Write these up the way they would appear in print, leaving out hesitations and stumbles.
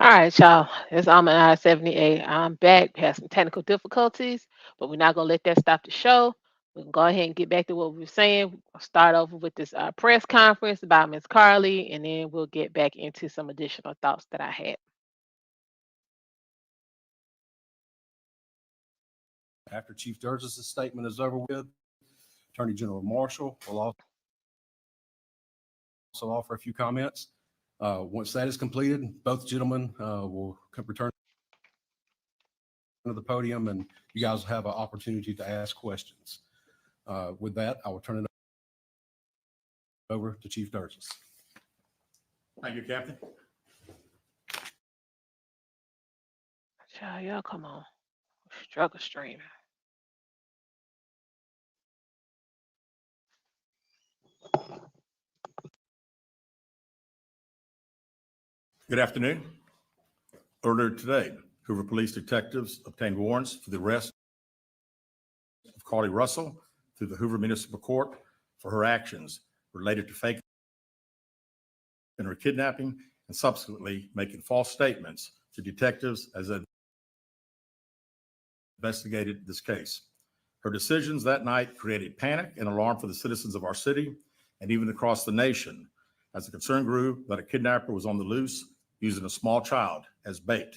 All right, y'all. It's Almond I 78. I'm back. We had some technical difficulties, but we're not gonna let that stop the show. We can go ahead and get back to what we were saying. I'll start over with this press conference about Miss Carly, and then we'll get back into some additional thoughts that I had. After Chief Sturgis's statement is over with, Attorney General Marshall will also offer a few comments. Once that is completed, both gentlemen will return to the podium, and you guys will have an opportunity to ask questions. With that, I will turn it over to Chief Sturgis. Thank you, Captain. Y'all come on. Struggle stream. Good afternoon. Earlier today, Hoover Police detectives obtained warrants for the arrest of Carly Russell through the Hoover Municipal Court for her actions related to faking her kidnapping and subsequently making false statements to detectives as they investigated this case. Her decisions that night created panic and alarm for the citizens of our city and even across the nation as the concern grew that a kidnapper was on the loose using a small child as bait.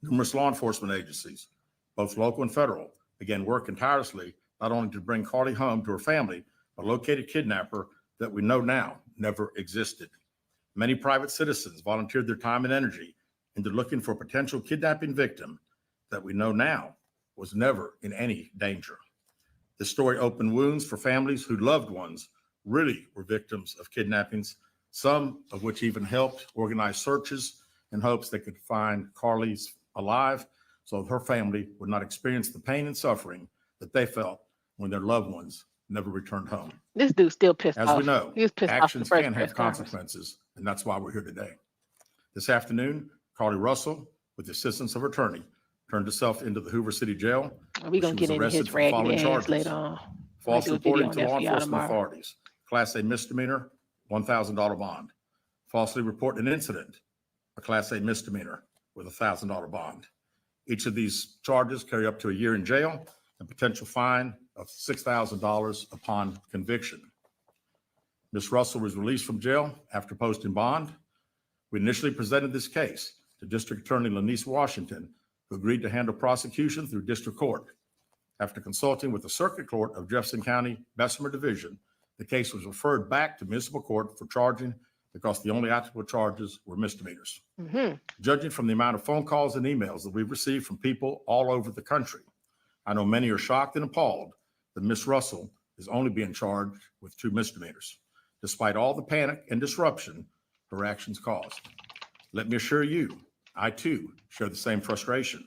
Numerous law enforcement agencies, both local and federal, began working tirelessly not only to bring Carly home to her family, but locate a kidnapper that we know now never existed. Many private citizens volunteered their time and energy into looking for a potential kidnapping victim that we know now was never in any danger. This story opened wounds for families whose loved ones really were victims of kidnappings, some of which even helped organize searches in hopes they could find Carly's alive so her family would not experience the pain and suffering that they felt when their loved ones never returned home. This dude's still pissed As off. we know, He was pissed off the actions first can press have conference. consequences, and that's why we're here today. This afternoon, Carly Russell, with the assistance of her attorney, turned herself into the Hoover City Jail. We're gonna get into his raggedy ass later on. False do a video reporting on to that law for y'all enforcement tomorrow. authorities, Class A misdemeanor, $1,000 bond. Falsely reporting an incident, a Class A misdemeanor with a $1,000 bond. Each of these charges carry up to a year in jail and potential fine of $6,000 upon conviction. Ms. Russell was released from jail after posting bond. We initially presented this case to District Attorney Lanice Washington, who agreed to handle prosecution through district court. After consulting with the Circuit Court of Jefferson County Bessemer Division, the case was referred back to municipal court for charging because the only applicable charges were misdemeanors. Judging from the amount of phone calls and emails that we've received from people all over the country, I know many are shocked and appalled that Ms. Russell is only being charged with 2 misdemeanors, despite all the panic and disruption her actions caused. Let me assure you, I too share the same frustration,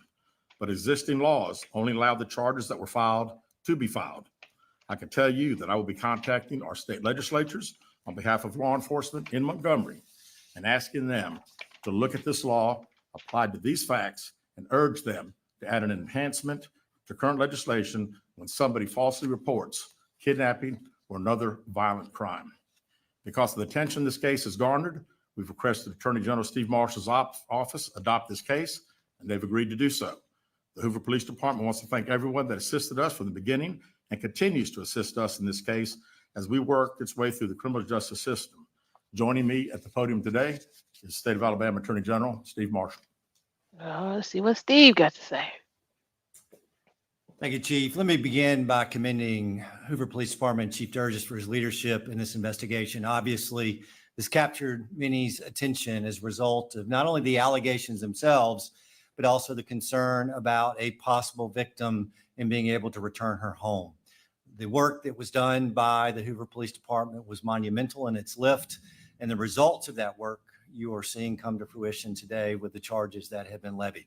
but existing laws only allow the charges that were filed to be filed. I can tell you that I will be contacting our state legislatures on behalf of law enforcement in Montgomery and asking them to look at this law applied to these facts and urge them to add an enhancement to current legislation when somebody falsely reports kidnapping or another violent crime. Because of the attention this case has garnered, we've requested Attorney General Steve Marshall's office adopt this case, and they've agreed to do so. The Hoover Police Department wants to thank everyone that assisted us from the beginning and continues to assist us in this case as we work its way through the criminal justice system. Joining me at the podium today is State of Alabama Attorney General Steve Marshall. Let's see what Steve got to say. Thank you, Chief. Let me begin by commending Hoover Police Department Chief Sturgis for his leadership in this investigation. Obviously, this captured many's attention as a result of not only the allegations themselves, but also the concern about a possible victim and being able to return her home. The work that was done by the Hoover Police Department was monumental in its lift, and the results of that work you are seeing come to fruition today with the charges that have been levied.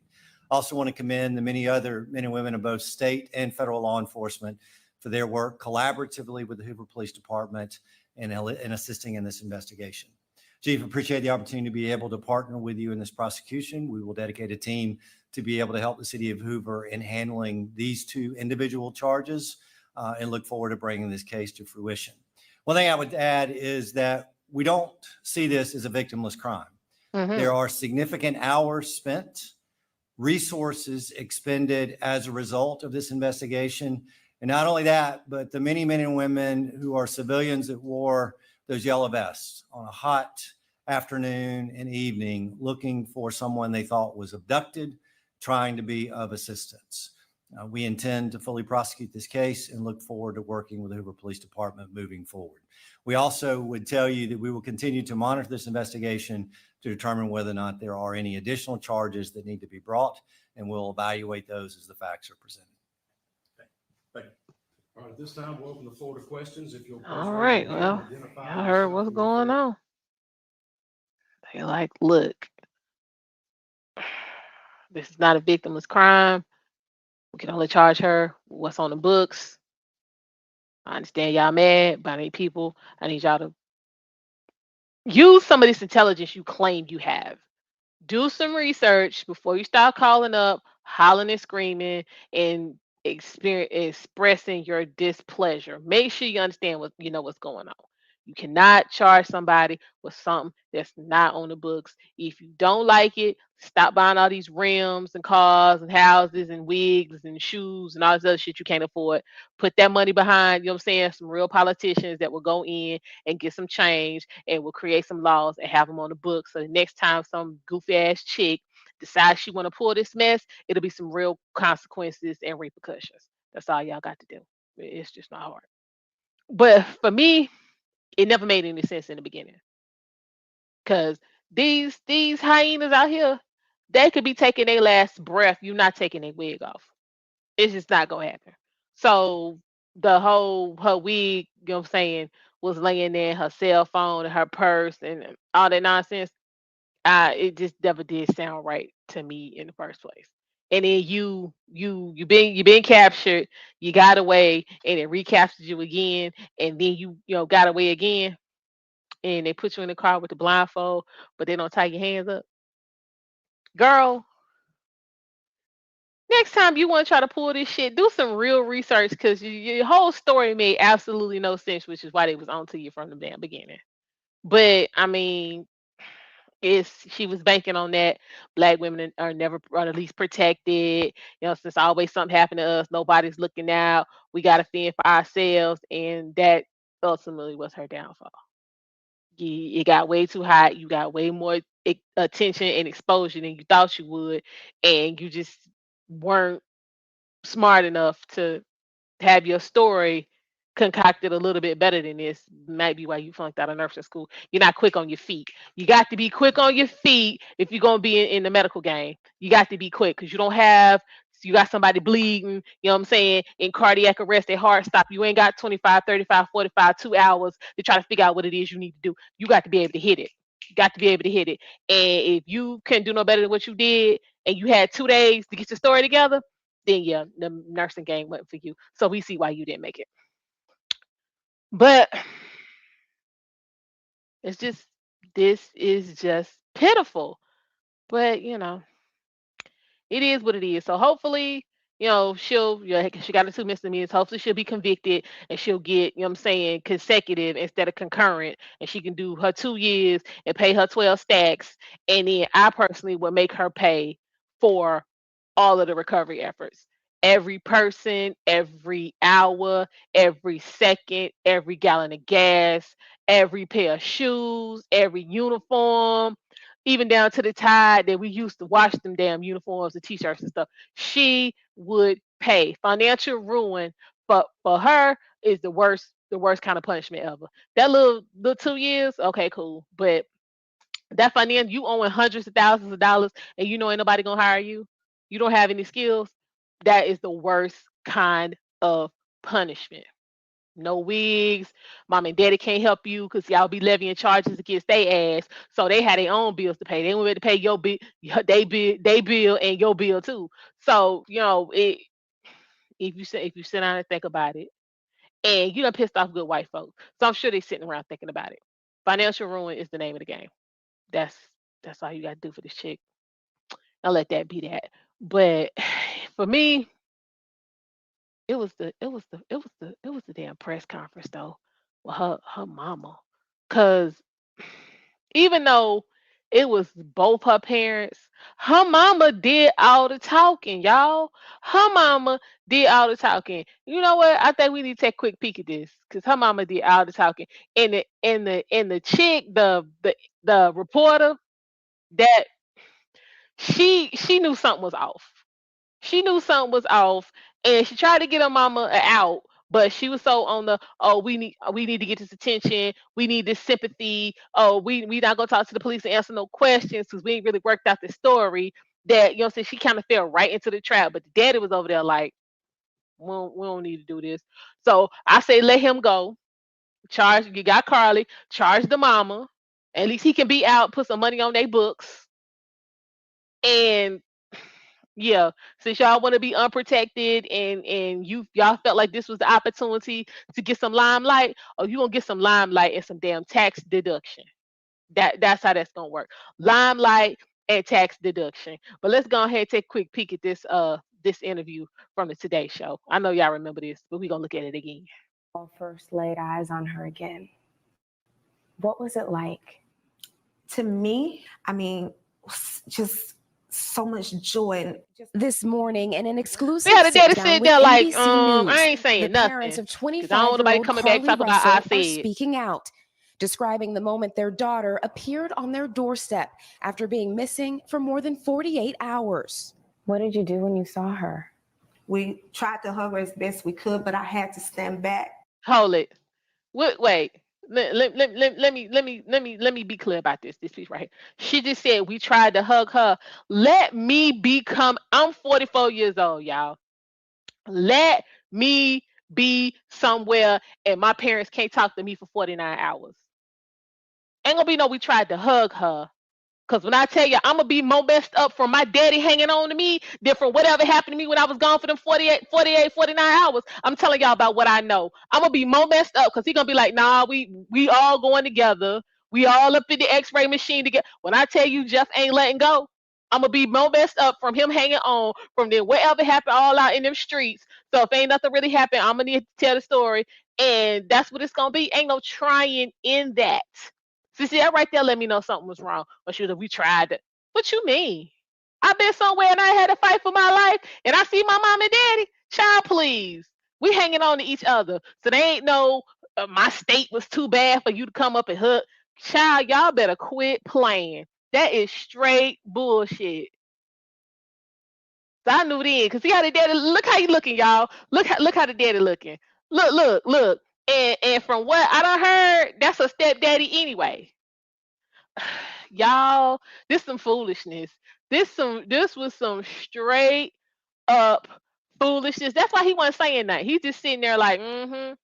I also want to commend the many other men and women of both state and federal law enforcement for their work collaboratively with the Hoover Police Department in assisting in this investigation. Chief, appreciate the opportunity to be able to partner with you in this prosecution. We will dedicate a team to be able to help the city of Hoover in handling these 2 individual charges and look forward to bringing this case to fruition. One thing I would add is that we don't see this as a victimless crime. Mm-hmm. There are significant hours spent, resources expended as a result of this investigation. And not only that, but the many men and women who are civilians that wore those yellow vests on a hot afternoon and evening looking for someone they thought was abducted, trying to be of assistance. We intend to fully prosecute this case and look forward to working with the Hoover Police Department moving forward. We also would tell you that we will continue to monitor this investigation to determine whether or not there are any additional charges that need to be brought, and we'll evaluate those as the facts are presented. Thank you. All right, at this time, we'll open the floor to questions. If you'll please All raise your right. hand and Well, identify y'all heard yourself what's and your going affiliation. on. They like, look, this is not a victimless crime. We can only charge her what's on the books. I understand y'all mad, but I need people. I need y'all to use some of this intelligence you claim you have. Do some research before you start calling up, hollering and screaming, and expressing your displeasure. Make sure you understand what you know what's going on. You cannot charge somebody with something that's not on the books. If you don't like it, stop buying all these rims and cars and houses and wigs and shoes and all this other shit you can't afford. Put that money behind, you know what I'm saying, some real politicians that will go in and get some change and will create some laws and have them on the books. So the next time some goofy ass chick decides she want to pull this mess, it'll be some real consequences and repercussions. That's all y'all got to do. It's just not hard. But for me, it never made any sense in the beginning because these hyenas out here, they could be taking their last breath. You're not taking their wig off. It's just not gonna happen. So the whole her wig, you know what I'm saying, was laying there, her cell phone and her purse and all that nonsense. It just never did sound right to me in the first place. And then you been captured, you got away, and it recaptured you again, and then you got away again, and they put you in the car with the blindfold, but they don't tie your hands up. Girl, next time you want to try to pull this shit, do some real research because your whole story made absolutely no sense, which is why they was on to you from the damn beginning. But I mean, it's she was banking on that black women are never or at least protected. Since always something happened to us, nobody's looking out. We got to fend for ourselves, and that ultimately was her downfall. It got way too hot. You got way more attention and exposure than you thought you would, and you just weren't smart enough to have your story concocted a little bit better than this. Might be why you flunked out of nursing school. You're not quick on your feet. You got to be quick on your feet if you're gonna be in the medical game. You got to be quick because you got somebody bleeding, you know what I'm saying, in cardiac arrest, their heart stop. You ain't got 25, 35, 45, 2 hours to try to figure out what it is you need to do. You got to be able to hit it. You got to be able to hit it. And if you couldn't do no better than what you did and you had 2 days to get your story together, then yeah, the nursing game wasn't for you. So we see why you didn't make it. But it's just this is just pitiful. But it is what it is. So hopefully, she got her two misdemeanors. Hopefully she'll be convicted and she'll get, you know what I'm saying, consecutive instead of concurrent. And she can do her 2 years and pay her 12 stacks. And then I personally would make her pay for all of the recovery efforts. Every person, every hour, every second, every gallon of gas, every pair of shoes, every uniform, even down to the tie that we used to wash them damn uniforms and t-shirts and stuff. She would pay. Financial ruin for her is the worst kind of punishment ever. That little 2 years, okay, cool. But that financial, you owing hundreds of thousands of dollars and you know ain't nobody gonna hire you. You don't have any skills. That is the worst kind of punishment. No wigs. Mom and daddy can't help you because y'all be levying charges against their ass. So they had their own bills to pay. They went to pay your bill, they bill, and your bill too. So if you sit down and think about it, and you done pissed off good white folks, so I'm sure they sitting around thinking about it. Financial ruin is the name of the game. That's that's all you got to do for this chick. I'll let that be that. But for me, it was the damn press conference though with her mama. Cause even though It was both her parents. Her mama did all the talking, y'all. Her mama did all the talking. You know what? I think we need to take a quick peek at this because her mama did all the talking. And the chick, the reporter, that she knew something was off. She knew something was off, and she tried to get her mama out, but she was so on the, oh, we need to get this attention, we need this sympathy, oh, we not gonna talk to the police and answer no questions because we ain't really worked out the story, that, you know what I'm saying, she kind of fell right into the trap. But the daddy was over there like, we don't need to do this. So I say let him go. Charge, you got Carly, charge the mama. At least he can be out, put some money on their books. And yeah, since y'all want to be unprotected, and y'all felt like this was the opportunity to get some limelight, or you gonna get some limelight and some damn tax deduction. That's how that's gonna work. Limelight and tax deduction. But let's go ahead and take a quick peek at this interview from the Today Show. I know y'all remember this, but we're gonna look at it again. First laid eyes on her again. What was it like? To me, I mean, just so much joy. And This morning in an exclusive Yeah, the daddy sit-down sit with there like, NBC News, I ain't the saying parents nothing. of 'Cause I don't want nobody 25-year-old coming back Carly talking about I Russell are said. speaking out, describing the moment their daughter appeared on their doorstep after being missing for more than 48 hours. What did you do when you saw her? we tried to hug her as best we could, but I had to stand back. Hold it. Wait. Let me be clear about this piece right here. She just said we tried to hug her. Let me become. I'm 44 years old, y'all. Let me be somewhere, and my parents can't talk to me for 49 hours. Ain't gonna be no we tried to hug her. Because when I tell you, I'm going to be more messed up from my daddy hanging on to me than from whatever happened to me when I was gone for them 49 hours. I'm telling y'all about what I know. I'm going to be more messed up because he's going to be like, nah, we all going together. We all up in the x-ray machine together. When I tell you Jeff ain't letting go, I'm going to be more messed up from him hanging on, from then whatever happened all out in them streets. So if ain't nothing really happened, I'm going to need to tell the story. And that's what it's going to be. Ain't no trying in that. See, that right there let me know something was wrong. But she was like, we tried it. What you mean? I've been somewhere and I had to fight for my life, and I see my mom and daddy. Child, please. We hanging on to each other. So they ain't no, my state was too bad for you to come up and hug. Child, y'all better quit playing. That is straight bullshit. So I knew then, because see how the daddy, look how he looking, y'all. Look how the daddy looking. Look. And from what I done heard, that's a stepdaddy anyway. Y'all, this some foolishness. This was some straight up foolishness. That's why he wasn't saying that. He's just sitting there like, and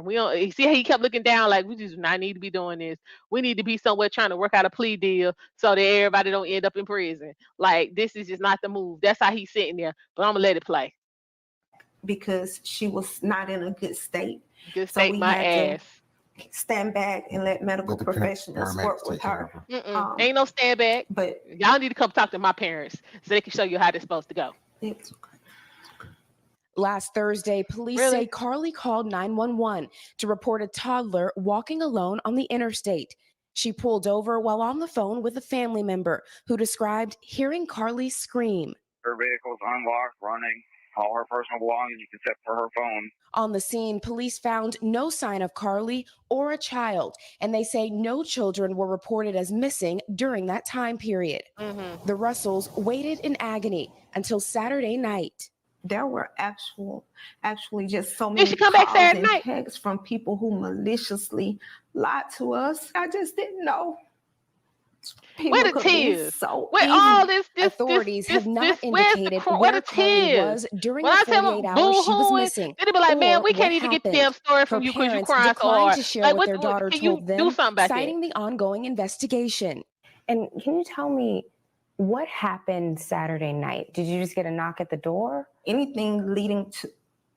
we don't see how he kept looking down like we just not need to be doing this. We need to be somewhere trying to work out a plea deal so that everybody don't end up in prison. Like this is just not the move. That's how he's sitting there. But I'm gonna let it play. Because she was not in a good state. Just So take we my had ass. to stand back and let medical professionals work with her. Ain't no stand back. But Y'all need to come talk to my parents so they can show you how they're supposed to go. it's Last Thursday, police Really? say Carly called 911 to report a toddler walking alone on the interstate. She pulled over while on the phone with a family member who described hearing Carly scream. Her vehicle's unlocked, running, all her personal belongings except for her phone. On the scene, police found no sign of Carly or a child, and they say no children were reported as missing during that time period. Mm-hmm. The Russells waited in agony until Saturday night. there were actually just so Did many she come back calls Saturday and night? texts from people who maliciously lied to us. I just didn't know. People Where the could be tears? so Where evil. all this Authorities have not where's the indicated where where the Carly tears? was during When the I tell 48 them hours she was boo-hooing, missing, then they be like, man, or we what can't even get the happened. damn story Her from you because you parents crying so declined hard. to share Like, what their daughter can you told them, do something about citing that? the ongoing investigation. And can you tell me what happened Saturday night? Did you just get a knock at the door? Anything leading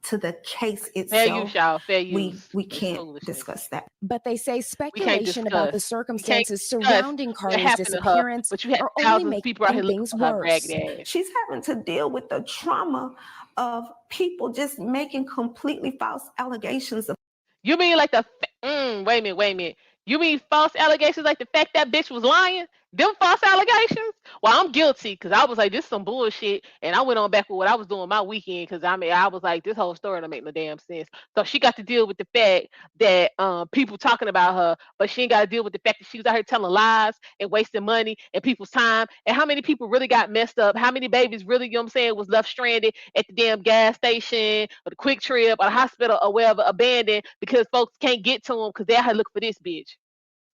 to the case Fair use, itself, y'all. Fair we use. we It's can't foolishness. discuss that. But they say We can't speculation about the discuss. We can't circumstances discuss surrounding what Carly's happened to her, disappearance but you have are only thousands of people out here making looking things for her worse. ragged ass. She's having to deal with the trauma of people just making completely false allegations of You mean like wait a minute. You mean false allegations like the fact that bitch was lying? Them false allegations. Well, I'm guilty because I was like, this is some bullshit, and I went on back with what I was doing my weekend because I was like, this whole story don't make no damn sense. So she got to deal with the fact that people talking about her, but she ain't got to deal with the fact that she was out here telling lies and wasting money and people's time. And how many people really got messed up? How many babies really, you know what I'm saying, was left stranded at the damn gas station or the quick trip or the hospital or wherever, abandoned because folks can't get to them because they had to look for this bitch.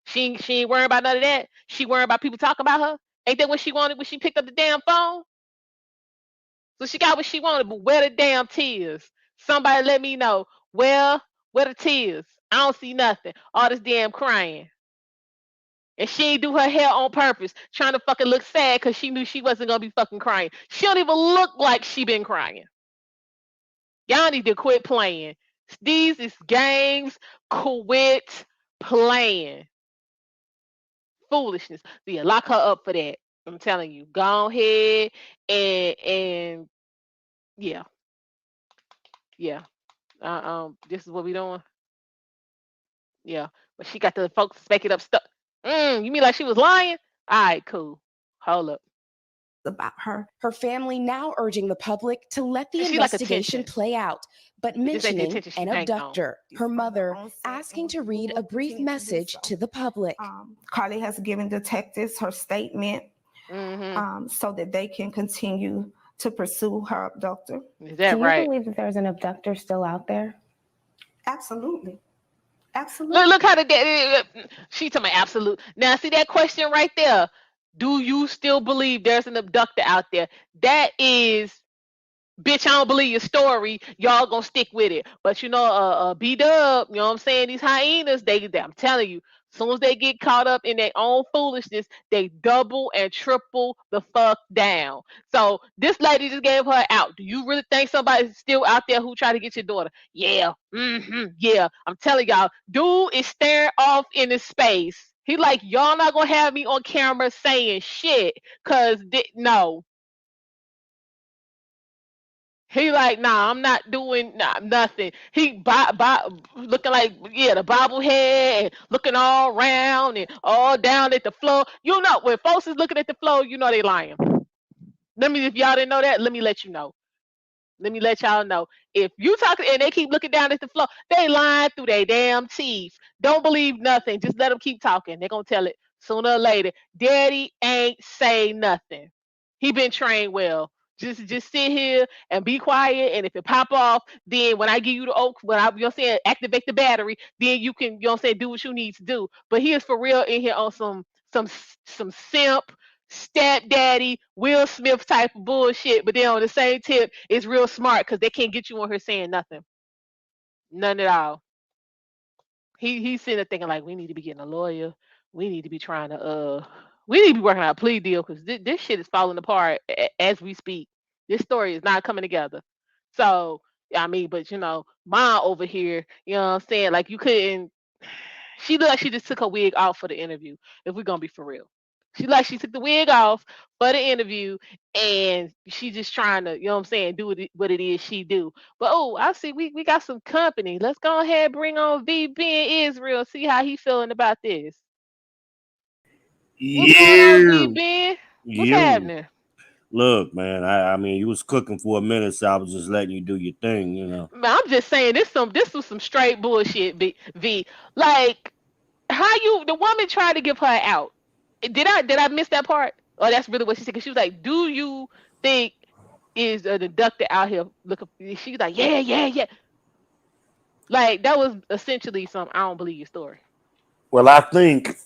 She ain't worrying about none of that. She worrying about people talking about her. Ain't that what she wanted when she picked up the damn phone? So she got what she wanted, but where the damn tears? Somebody let me know. Well, where the tears? I don't see nothing. All this damn crying. And she ain't do her hair on purpose, trying to fucking look sad because she knew she wasn't gonna be fucking crying. She don't even look like she been crying. Y'all need to quit playing. These is games. Quit playing. Foolishness. So yeah, lock her up for that. I'm telling you. Go ahead and yeah, yeah. This is what we doing. Yeah, but she got the folks making up stuff. You mean like she was lying? All right, cool. Hold up. About her. Her family now urging the public to let the And she like investigation attention. play out, but This ain't the mentioning attention she an banking on. abductor. Her mother asking to read a brief message to the public. Carly has given detectives her statement so that they can continue to pursue her abductor. Is Do that you right? believe that there's an abductor still out there? Absolutely. Absolutely. Look how she told me absolute. Now see that question right there. Do you still believe there's an abductor out there? That is, bitch, I don't believe your story. Y'all gonna stick with it. But you know, B-Dub, you know what I'm saying? These hyenas, I'm telling you, as soon as they get caught up in their own foolishness, they double and triple the fuck down. So this lady just gave her out. Do you really think somebody's still out there who try to get your daughter? Yeah. Yeah. I'm telling y'all, dude is staring off into space. He like, y'all not gonna have me on camera saying shit. Cause no. He like, nah, I'm not doing nothing. He looking like, yeah, the bobblehead and looking all around and all down at the floor. You know, when folks is looking at the floor, you know they lying. If y'all didn't know that, let me let you know. Let me let y'all know. If you talking and they keep looking down at the floor, they lying through their damn teeth. Don't believe nothing. Just let them keep talking. They're gonna tell it sooner or later. Daddy ain't say nothing. He been trained well. Just sit here and be quiet. And if it pop off, then when I give you the oak, when I, you know what I'm saying, activate the battery, then you can, you know what I'm saying, do what you need to do. But he is for real in here on some some simp stepdaddy Will Smith type of bullshit. But then on the same tip, it's real smart because they can't get you on here saying nothing, none at all. He's sitting there thinking like, we need to be getting a lawyer. We need to be trying to we need to be working out a plea deal because this shit is falling apart as we speak. This story is not coming together. So I mean, but you know, mom over here, you know what I'm saying? Like you couldn't. She looked like she just took her wig off for the interview. If we're gonna be for real, she took the wig off for the interview, and she just trying to, you know what I'm saying, do what it is she do. But oh, I see we got some company. Let's go ahead and bring on VB in Israel. See how he feeling about this. What's going on, You, VB? What's you. happening? Look, man. I mean, you was cooking for a minute, so I was just letting you do your thing. You know. Man, I'm just saying this was some straight bullshit. V. Like how the woman tried to give her out. Did I miss that part? Oh, that's really what she said. Cause she was like, "Do you think is an abductor out here looking?" She's like, "Yeah, yeah, yeah." Like that was essentially some I don't believe your story. Well, I think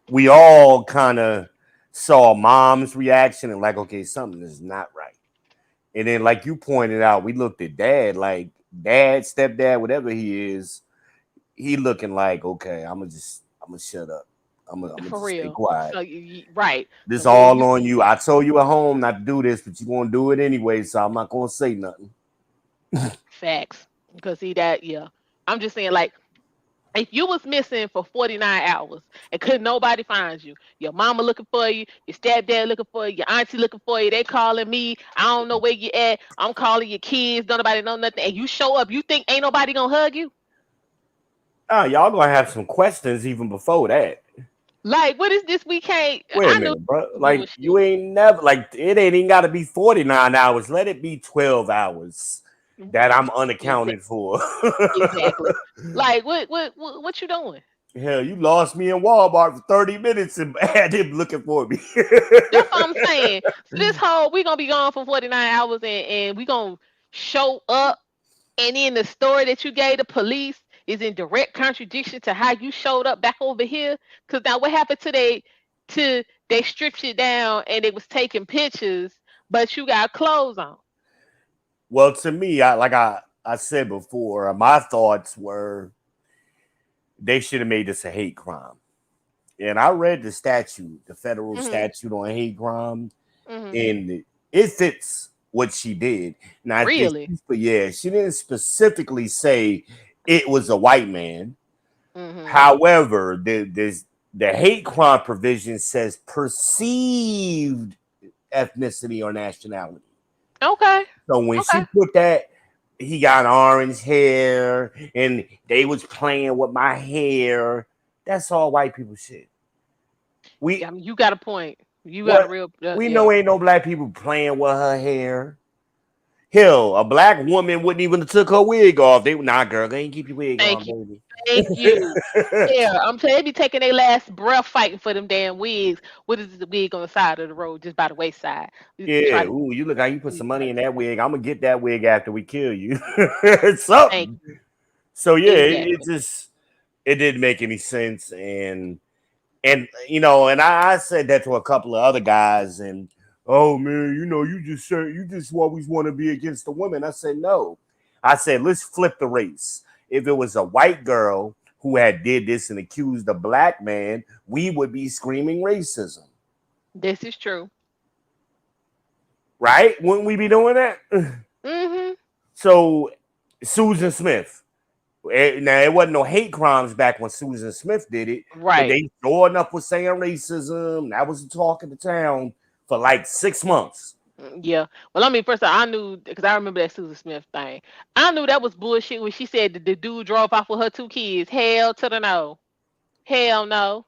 we all kind of saw mom's reaction and like, okay, something is not right. And then, like you pointed out, we looked at dad, like dad, stepdad, whatever he is. He looking like, okay, I'm gonna shut up. I'm gonna For just stay real. quiet. So right. This So then all you on you. I told you at home not to do this, but you gonna do it anyway, so I'm not gonna say nothing. facts. Because see that, yeah. I'm just saying like if you was missing for 49 hours and couldn't nobody find you, your mama looking for you, your stepdad looking for you, your auntie looking for you, they calling me, I don't know where you at, I'm calling your kids, don't nobody know nothing, and you show up, you think ain't nobody gonna hug you? Y'all gonna have some questions even before that. Like, what is this? We can't. Wait a I knew minute, bro. Like bullshit. you ain't never like it ain't even got to be 49 hours. Let it be 12 hours that I'm Exactly. unaccounted for. Exactly. Like, what you doing? Hell, you lost me in Walmart for 30 minutes and had him looking for me. That's what I'm saying. So this whole we gonna be gone for 49 hours and we gonna show up, and then the story that you gave the police is in direct contradiction to how you showed up back over here. Cause now what happened they stripped you down and they was taking pictures, but you got clothes on. Well, to me, I said before, my thoughts were they should have made this a hate crime. And I read the statute, the federal Hmm. statute on hate crime, Hmm. and it fits what she did. Now, Really? but yeah, she didn't specifically say it was a white man. Hmm. However, the hate crime provision says perceived ethnicity or nationality. Okay. So when Okay. she put that, he got orange hair and they was playing with my hair. That's all white people shit. Yeah, We I mean, you got a point. You got a what real we yeah. know ain't no black people playing with her hair. Hell, a black woman wouldn't even have took her wig off. They nah, girl, go ahead and keep your wig on, Thank you. baby. Thank you. Yeah, I'm saying they be taking their last breath fighting for them damn wigs. What is the wig on the side of the road, just by the wayside? We Yeah, try to ooh, you look how you put we some try money to in take that that. wig. I'm gonna get that wig after we kill you. Thank Something. you. So yeah, it Exactly. just it didn't make any sense, and you know, and I said that to a couple of other guys, and oh man, you know, you just always want to be against the women. I said no. I said let's flip the race. If it was a white girl who had did this and accused a black man, we would be screaming racism, This is true. right? Wouldn't we be doing that? Hmm. So Susan Smith. Now it wasn't no hate crimes back when Susan Smith did it, but Right. they sure enough was saying racism. That was the talk of the town for like 6 months. Yeah. Well, I mean, first of all, I knew because I remember that Susan Smith thing. I knew that was bullshit when she said that the dude drove off with her two kids. Hell to the no. Hell no.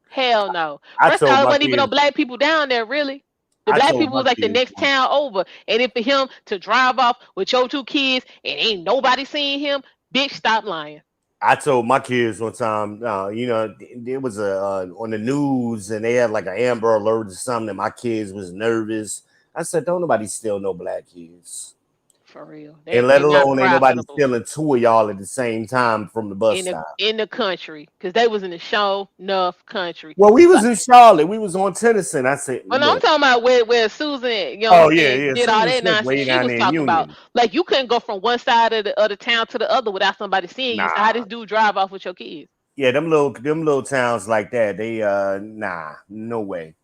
Hell no. I First of all, told there my wasn't even no kids, black people down there, really. The I black told people my was like the kids, next town over. And if for him to drive off with your two kids and ain't nobody seeing him, bitch, stop lying. I told my kids one time, you know, there was a on the news and they had like an Amber Alert or something. And my kids was nervous. I said, don't nobody steal no black kids, For real. and let They not alone ain't nobody profitable stealing two of y'all at the same time from the bus stop. in the country because they was in the show enough country. Well, we was Like, in Charlotte. We was on Tennyson. I said, well, no, I'm look. talking about where Susan, you know what Oh I'm yeah, saying, yeah. did all Susan that Smith nonsense. way She down was there in talking about Union. like you couldn't go from one side of the town to the other without somebody seeing you. So how Nah. this dude drive off with your kids? Yeah, them little towns like that, they nah, no way.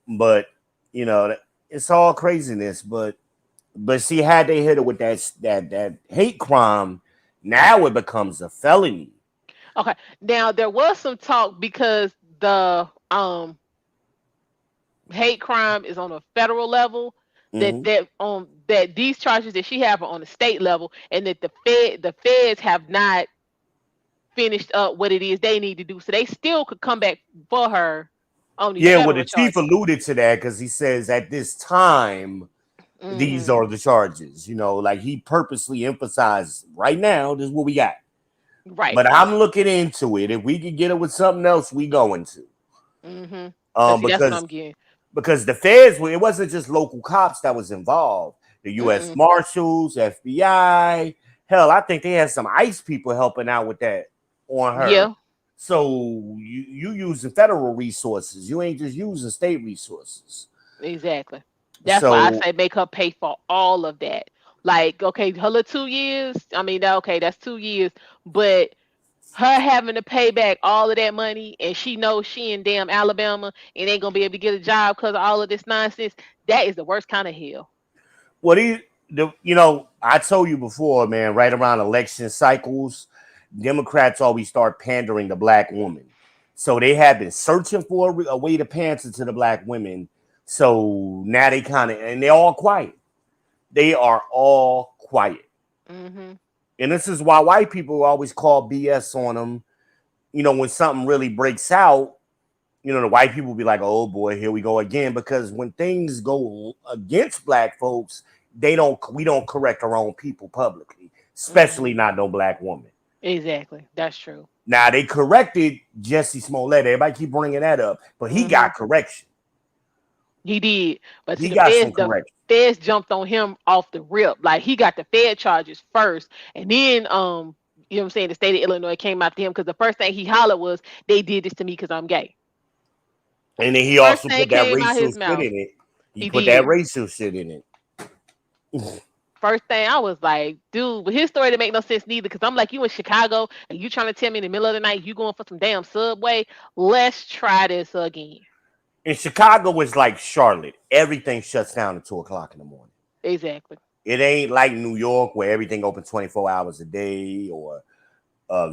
But you know, it's all craziness. But see, had they hit it with that hate crime, now it becomes a felony. Okay, now there was some talk because the hate crime is on a federal level Hmm. that these charges that she have are on a state level and that the feds have not finished up what it is they need to do. So they still could come back for her on these Yeah, well, federal the chief charges. alluded to that because he says at this time these Hmm. are the charges. You know, like he purposely emphasized right now, this is what we got. Right. But I'm looking into it. If we could get it with something else, we going to. Hmm. Cause Um, see, that's what because I'm getting. because the feds it wasn't just local cops that was involved. The U.S. Mm-mm. Marshals, FBI, hell, I think they had some ICE people helping out with that on her. Yeah, So you using federal resources. You ain't just using state resources. exactly. That's why I So say make her pay for all of that. Like, okay, her little 2 years. I mean, okay, that's 2 years, but her having to pay back all of that money and she knows she in damn Alabama and ain't gonna be able to get a job because of all of this nonsense, that is the worst kind of hell. what do you know, I told you before, man, right around election cycles, Democrats always start pandering to black women. So they have been searching for a way to pander to the black women. So now they kind of, and they're all quiet. They are all quiet. Hmm. And this is why white people always call BS on them. You know, when something really breaks out, you know, the white people be like, oh boy, here we go again. Because when things go against black folks, we don't correct our own people publicly, especially not no black woman. Exactly. That's true. Now they corrected Jesse Smollett. Everybody keep bringing that up, but he got correction. He did. But see, He got some the correction. feds jumped on him off the rip. Like he got the Fed charges first. And then you know what I'm saying, the state of Illinois came after him because the first thing he hollered was, they did this to me because I'm gay. And then he First also thing put that came out racial his shit mouth. in it. He put did. that racial shit in it. First thing I was like, dude, but his story didn't make no sense neither. Because I'm like, you in Chicago and you trying to tell me in the middle of the night you going for some damn Subway? Let's try this again. In Chicago, it's like Charlotte. Everything shuts down at 2:00 in the morning. Exactly. It ain't like New York where everything open 24 hours a day, or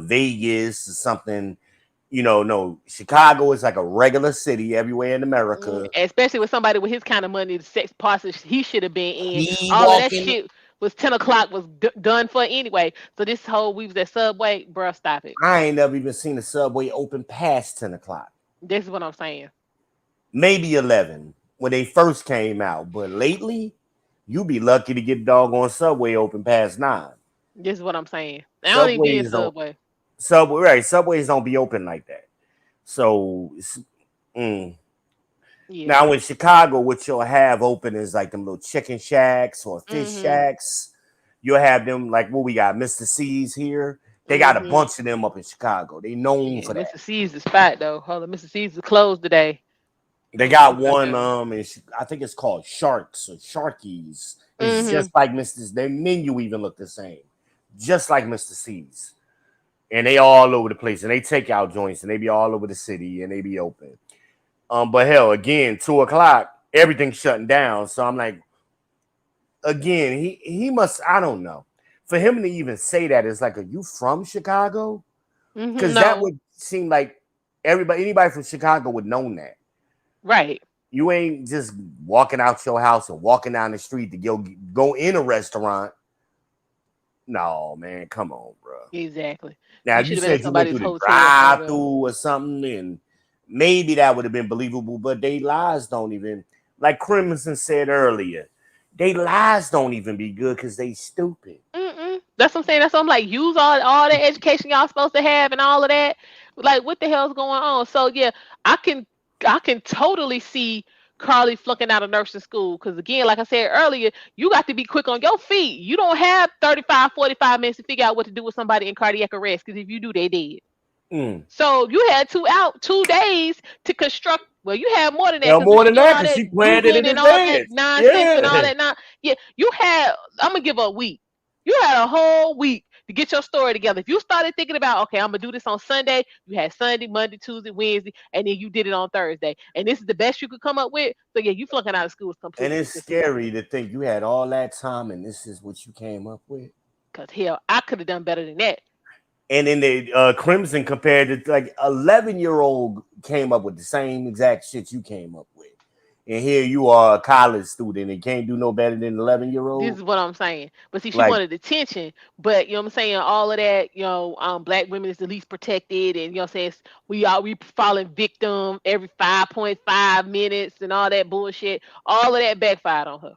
Vegas or something. You know, no, Chicago is like a regular city everywhere in America. Especially with somebody with his kind of money, the sex parts he should have been in. He All of that walking. shit was 10 o'clock was done for anyway. So this whole we was at Subway, bruh, stop it. I ain't never even seen the Subway open past 10 o'clock. This is what I'm saying. Maybe 11 when they first came out, but lately you be lucky to get doggone Subway open past 9. This is what I'm saying. I don't even be in Subway. Subways don't be open like that. So Yeah. Now in Chicago, what you'll have open is like them little chicken shacks or fish shacks. You'll have them like what we got, Mr. C's here. They got a bunch of them up in Chicago. They known for that. Mr. C's the spot though. Hold on, Mr. C's is closed today. They got one, I think it's called Sharks or Sharkies. It's just like Mr. Their menu even look the same, just like Mr. C's. And they all over the place, and they take out joints, and they be all over the city, and they be open. But hell, again, 2:00, everything's shutting down. So I'm like, again, he must, I don't know. For him to even say that, it's like, are you from Chicago? Because that would seem like anybody from Chicago would know that. Right. You ain't just walking out your house and walking down the street to go in a restaurant. No, man, come on, bro. Exactly. Now, if you said you went through the drive-through or something, and maybe that would have been believable, but they lies don't even, like Crimson said earlier, they lies don't even be good because they stupid. That's what I'm saying. That's what I'm like, use all the education y'all supposed to have and all of that. Like, what the hell's going on? So yeah, I can totally see Carly flunking out of nursing school. Because again, like I said earlier, you got to be quick on your feet. You don't have 35, 45 minutes to figure out what to do with somebody in cardiac arrest. Because if you do, they dead. So you had 2 days to construct. Well, you had more than that. More than that, because she planned it in advance. And all that. Yeah, you had. I'm gonna give her a week. You had a whole week to get your story together. If you started thinking about, okay, I'm gonna do this on Sunday, you had Sunday, Monday, Tuesday, Wednesday, and then you did it on Thursday. And this is the best you could come up with. So yeah, you flunking out of school is completely. And it's scary to think you had all that time and this is what you came up with. Because hell, I could have done better than that. And then the Crimson compared to like 11-year-old came up with the same exact shit you came up with. And here you are, a college student, and can't do no better than 11-year-old. This is what I'm saying. But see, she wanted attention. But you know what I'm saying? All of that, black women is the least protected, and you know what I'm saying? We falling victim every 5.5 minutes and all that bullshit. All of that backfired on her.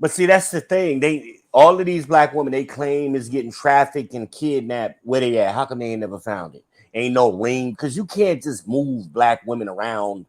But see, that's the thing. All of these black women they claim is getting trafficked and kidnapped. Where they at? How come they ain't never found it? Ain't no ring, because you can't just move black women around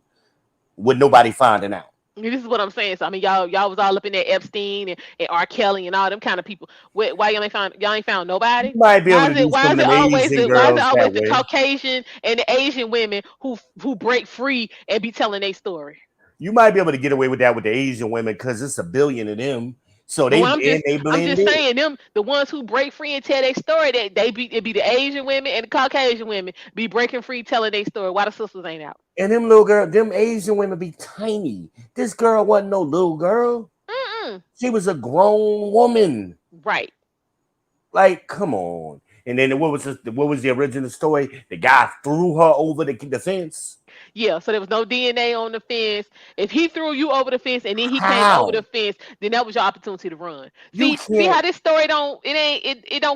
with nobody finding out. This is what I'm saying. So I mean, y'all was all up in there, Epstein and R. Kelly and all them kind of people. Why y'all ain't found nobody? You might be able to do why is it always the Caucasian and the Asian women who break free and be telling their story? You might be able to get away with that with the Asian women because it's a billion of them. So they blend I'm just saying them, the ones who break free and tell their story, that it be the Asian women and the Caucasian women be breaking free telling their story. Why the sisters ain't out? And them Asian women be tiny. This girl wasn't no little girl. She was a grown woman. Right. Like, come on. And then what was the original story? The guy threw her over the fence. Yeah, so there was no DNA on the fence. If he threw you over the fence and then he came over the fence, then that was your opportunity to run. See how this story don't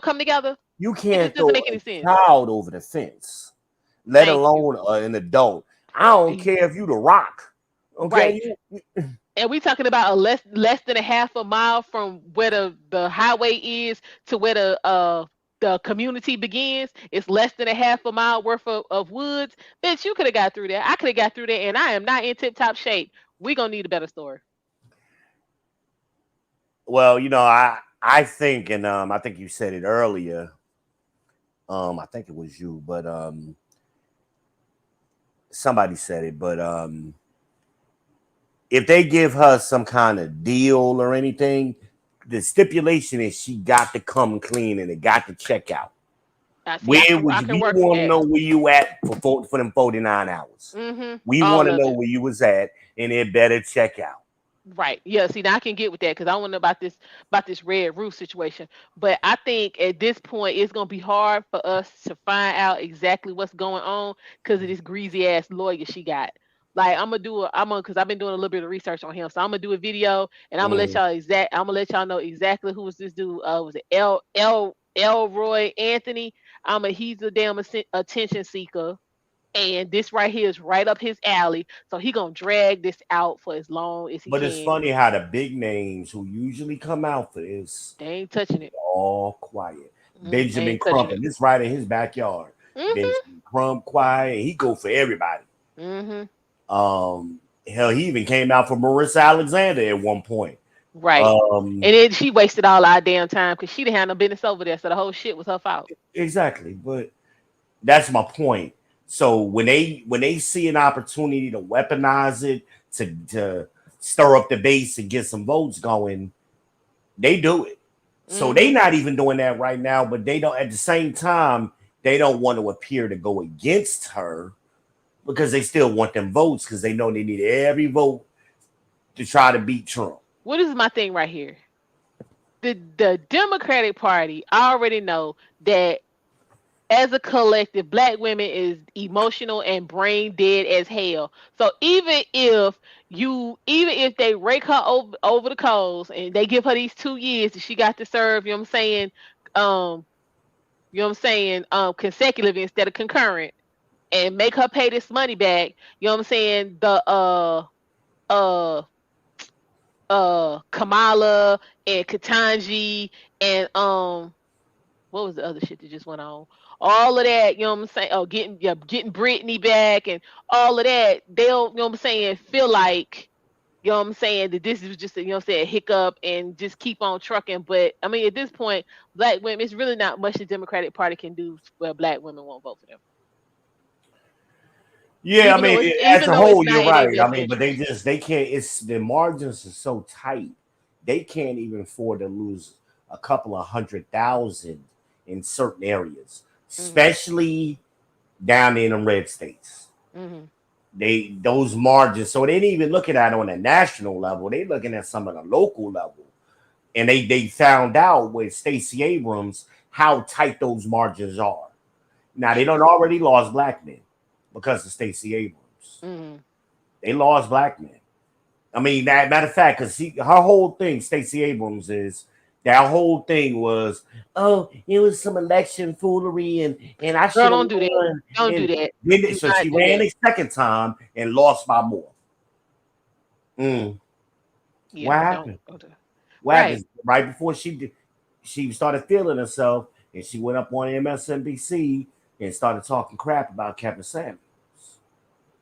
come together? You can't throw a child over the fence, let alone an adult. I don't care if you the Rock. Right. Okay. And we talking about a less than a half a mile from where the highway is to where the community begins. It's less than a half a mile worth of woods. Bitch, you could have got through there. I could have got through there, and I am not in tip top shape. We gonna need a better story. Well, I think, and I think you said it earlier. I think it was you, but somebody said it. But if they give her some kind of deal or anything, the stipulation is she got to come clean and it got to check out. I see. Where would I you, can we work with want to that. know where you at for them 49 hours? We want All to of know it. where you was at, and it better check out. Right. Yeah. See, now I can get with that because I want to know about this red roof situation. But I think at this point it's gonna be hard for us to find out exactly what's going on because of this greasy ass lawyer she got. Like I'm gonna because I've been doing a little bit of research on him, so I'm gonna do a video and Mm. I'm gonna let y'all know exactly who was this dude. Was it Elroy Anthony? He's a damn attention seeker. And this right here is right up his alley. So he gonna drag this out for as long as he But it's can. funny how the big names who usually come out for this They ain't touching it. all quiet. They Benjamin ain't touching Crump, it. and this right in his backyard. Mhm. Benjamin Crump quiet, and he go for everybody. Mhm. Hell, he even came out for Marissa Alexander at one point. Right. Um, And then she wasted all our damn time because she didn't have no business over there. So the whole shit was her fault. exactly, but that's my point. So when they see an opportunity to weaponize it to stir up the base and get some votes going, they do it. So they Mhm. not even doing that right now, but they don't at the same time, they don't want to appear to go against her because they still want them votes because they know they need every vote to try to beat Trump. What is my thing right here? The Democratic Party I already know that as a collective, black women is emotional and brain dead as hell. So even if they rake her over the coals and they give her these 2 years that she got to serve, you know what I'm saying, um, consecutive instead of concurrent, and make her pay this money back, you know what I'm saying, the uh Kamala and Katanji and what was the other shit that just went on? All of that, you know what I'm saying? Oh, getting Britney back and all of that. They'll, you know what I'm saying, feel like, you know what I'm saying, that this is just a, you know what I'm saying, hiccup and just keep on trucking. But I mean, at this point, black women, it's really not much the Democratic Party can do where black women won't vote for them. Yeah, I mean, as Even a though it's whole, you're not in their right. I best mean, but interest. they can't. It's the margins are so tight. They can't even afford to lose a couple of 100,000 in certain areas, Hmm. especially down in the red states. Hmm. Those margins. So they ain't even looking at it on a national level. They looking at some of the local level, and they found out with Stacey Abrams how tight those margins are. Now they don't already lost black men because of Stacey Abrams. Hmm. They lost black men. I mean, that matter of fact, because her whole thing, Stacey Abrams, is that whole thing was, oh, it was some election foolery, and I Girl, should have don't do that. won. Don't do And that. Do so not she do ran that. a second time and lost by more. Mm. Yeah, What don't. happened? Don't do that. What Right. happened? Right before she started feeling herself, and she went up on MSNBC and started talking crap about Kevin Samuels.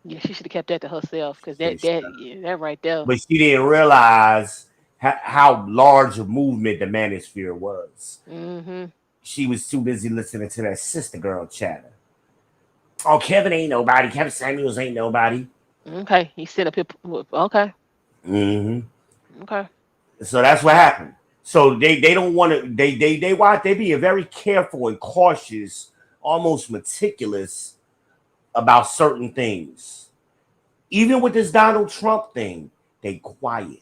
Yeah, she should have kept that to herself because Should have yeah, that right there. but she didn't realize how large a movement the manosphere was. Hmm. She was too busy listening to that sister girl chatter. Oh, Kevin ain't nobody. Kevin Samuels ain't nobody. Okay, he sit up here. Okay, Hmm. okay. So that's what happened. So they don't want to. They want they be very careful and cautious, almost meticulous about certain things. Even with this Donald Trump thing, they quiet.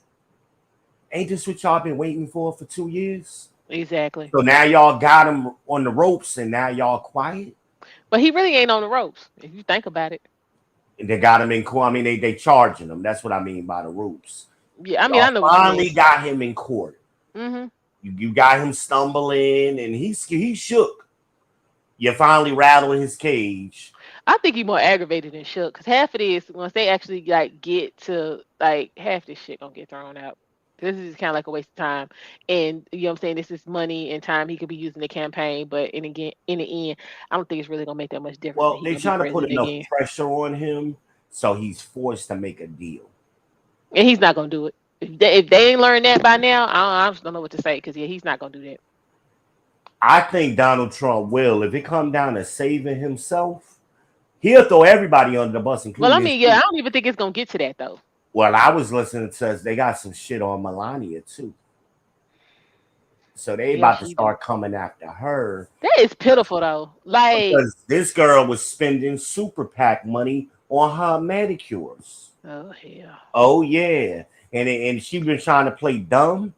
Ain't this what y'all been waiting for 2 years? Exactly. So now y'all got him on the ropes, and now y'all quiet. But he really ain't on the ropes if you think about it. And they got him in court. I mean, they charging him. That's what I mean by the ropes. Yeah, I mean, I Y'all know what you mean. finally got him in court. Hmm. You got him stumbling, and he shook. You finally rattled his cage. I think he's more aggravated than shook because half of this, once they actually like get to like half this shit gonna get thrown out. This is kind of like a waste of time, and you know what I'm saying. This is money and time he could be using the campaign, but in the end, I don't think it's really gonna make that much difference that Well, he they're gonna be trying to put president enough again, pressure on him, so he's forced to make a deal. and he's not gonna do it. If they ain't learned that by now, I just don't know what to say because yeah, he's not gonna do that. I think Donald Trump will. If it come down to saving himself, he'll throw everybody under the bus, Well, I including his mean, yeah, I people. don't even think it's gonna get to that though. Well, I was listening to us. They got some shit on Melania too. So they Yeah, about to she do. start coming after her That is pitiful though. Like, because this girl was spending super PAC money on her manicures. oh hell. Oh yeah, and she been trying to play dumb.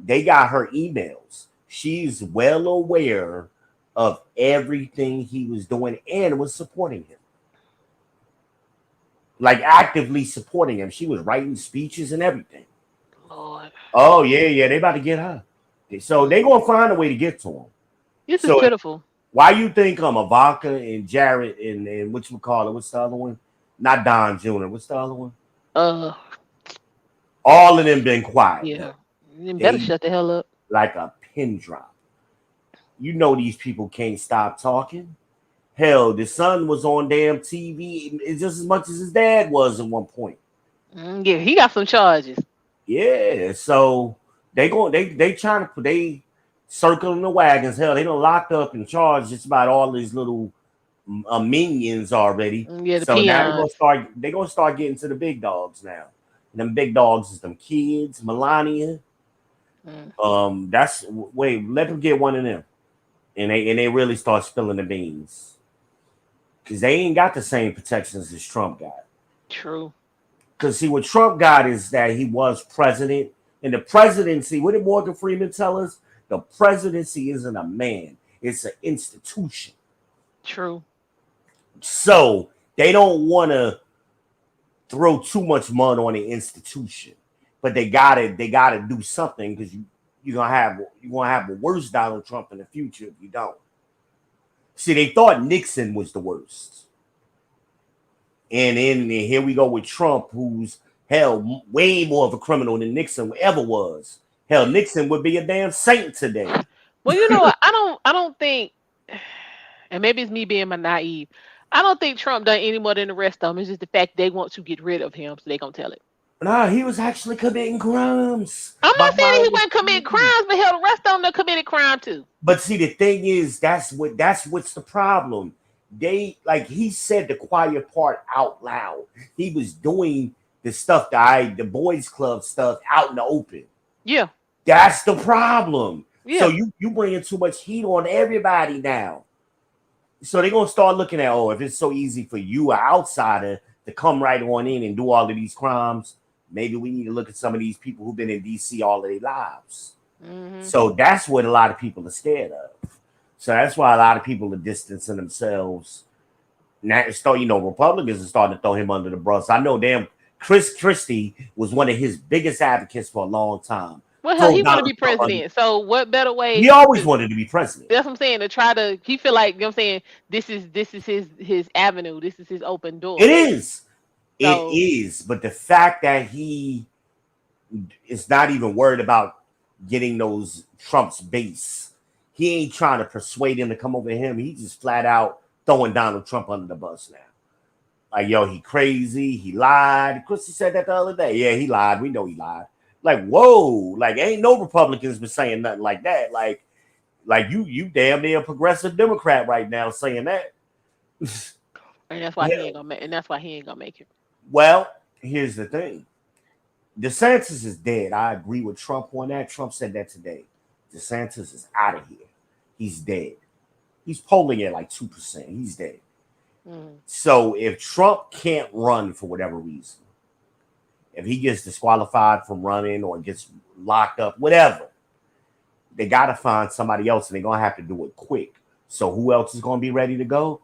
They got her emails. She's well aware of everything he was doing and was supporting him, like actively supporting him. She was writing speeches and everything. Lord, Oh yeah, yeah. They about to get her. So they gonna find a way to get to him. this is So pitiful. why you think Ivanka and Jared and what you call it? What's the other one? Not Don Jr. What's the other one? Uh, All of them been quiet yeah. though. You better They shut the hell up. like a pin drop. You know these people can't stop talking. Hell, the son was on damn TV just as much as his dad was at one point. Yeah, he got some charges. Yeah, so they trying to put they circling the wagons. Hell, they done locked up and charged just about all these little minions already. Yeah, the So now peons. they're gonna start getting to the big dogs now. And them big dogs is them kids, Melania. That's wait, let them get one of them. And they really start spilling the beans. Because they ain't got the same protections as Trump got. True. Because see, what Trump got is that he was president. And the presidency, what did Morgan Freeman tell us? The presidency isn't a man, it's an institution. True. So they don't want to throw too much mud on the institution. But they gotta do something because you're gonna have a worse Donald Trump in the future if you don't. See, they thought Nixon was the worst. And then here we go with Trump, who's hell way more of a criminal than Nixon ever was. Hell, Nixon would be a damn saint today. Well, you know what? I don't think, and maybe it's me being my naive. I don't think Trump done any more than the rest of them. It's just the fact they want to get rid of him, so they gonna tell it. Nah, he was actually committing crimes. I'm not saying he Behind the wasn't committing scenes. crimes, but hell, the rest of them done committed crime too. But see, the thing is, that's what's the problem. They like he said the quiet part out loud. He was doing the stuff the boys club stuff out in the open. Yeah. That's the problem. Yeah. So you bringing too much heat on everybody now. So they're gonna start looking at, oh, if it's so easy for you, an outsider, to come right on in and do all of these crimes, maybe we need to look at some of these people who've been in DC all of their lives. So that's what a lot of people are scared of. So that's why a lot of people are distancing themselves. Now, Republicans are starting to throw him under the bus. I know damn Chris Christie was one of his biggest advocates for a long time. Well, hell, he want to be president. So what better way? He always wanted to be president. That's what I'm saying. To try to, he feel like, you know what I'm saying, this is his avenue. This is his open door. It is. So, it is. But the fact that he is not even worried about getting those Trump's base, he ain't trying to persuade him to come over him. He just flat out throwing Donald Trump under the bus now. Like, yo, he crazy. He lied. Christie said that the other day. Yeah, he lied. We know he lied. Like, whoa, like ain't no Republicans been saying nothing like that. Like you damn near a progressive Democrat right now saying that. and that's why he ain't gonna make it. Well, here's the thing. DeSantis is dead. I agree with Trump on that. Trump said that today. DeSantis is out of here. He's dead. He's polling at like 2%. He's dead. So if Trump can't run for whatever reason, if he gets disqualified from running or gets locked up, whatever, they got to find somebody else, and they're going to have to do it quick. So who else is going to be ready to go?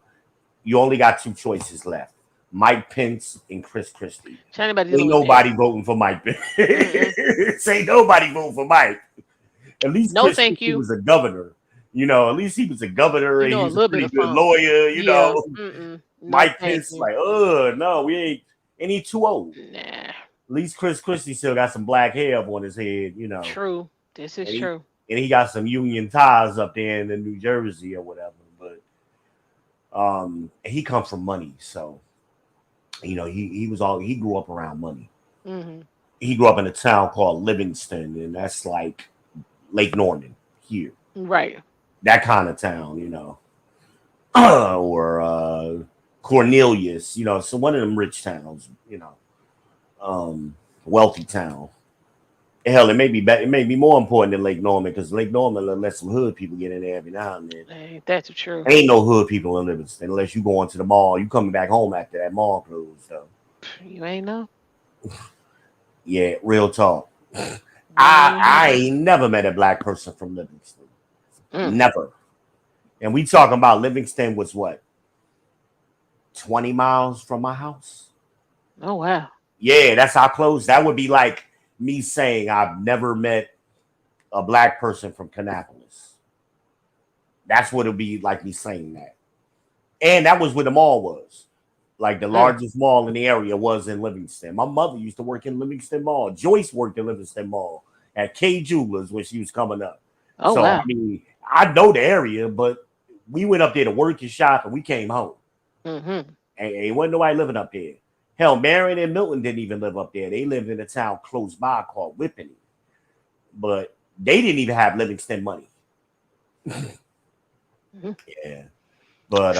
You only got two choices left: Mike Pence and Chris Christie. Ain't nobody voting for Mike Pence. Ain't nobody voting for Mike. At least no, Chris thank Christie you. was a governor. At least he was a governor, and he was a pretty good lawyer. No, Mike thank Pence you. like, no, we ain't. And he too old. Nah. At least Chris Christie still got some black hair up on his head, you know. True. This is And true. he got some union ties up there in New Jersey or whatever. But he come from money, so you know he grew up around money. Hmm. He grew up in a town called Livingston, and that's like Lake Norman here, Right. that kind of town, you know, or Cornelius, you know, so one of them rich towns, you know, wealthy town. Hell, it may be more important than Lake Norman because Lake Norman let some hood people get in there every now and then. Ain't that the truth? Ain't no hood people in Livingston unless you going to the mall. You coming back home after that mall closed, though. You ain't know. Yeah, real talk. Hmm. I ain't never met a black person from Livingston. Mm. Never. And we talking about Livingston was what, 20 miles from my house? Oh wow. Yeah, that's how close. That would be like me saying I've never met a black person from Kannapolis. That's what it'd be like me saying that. And that was where the mall was. Like the Mm. largest mall in the area was in Livingston. My mother used to work in Livingston Mall. Joyce worked in Livingston Mall at K Jewelers when she was coming up. Oh So I wow. mean, I know the area, but we went up there to work and shop, and we came home. Hmm. And wasn't nobody living up there. Hell, Marion and Milton didn't even live up there. They lived in a town close by called Whippany, but they didn't even have Livingston money. Hmm. Yeah, but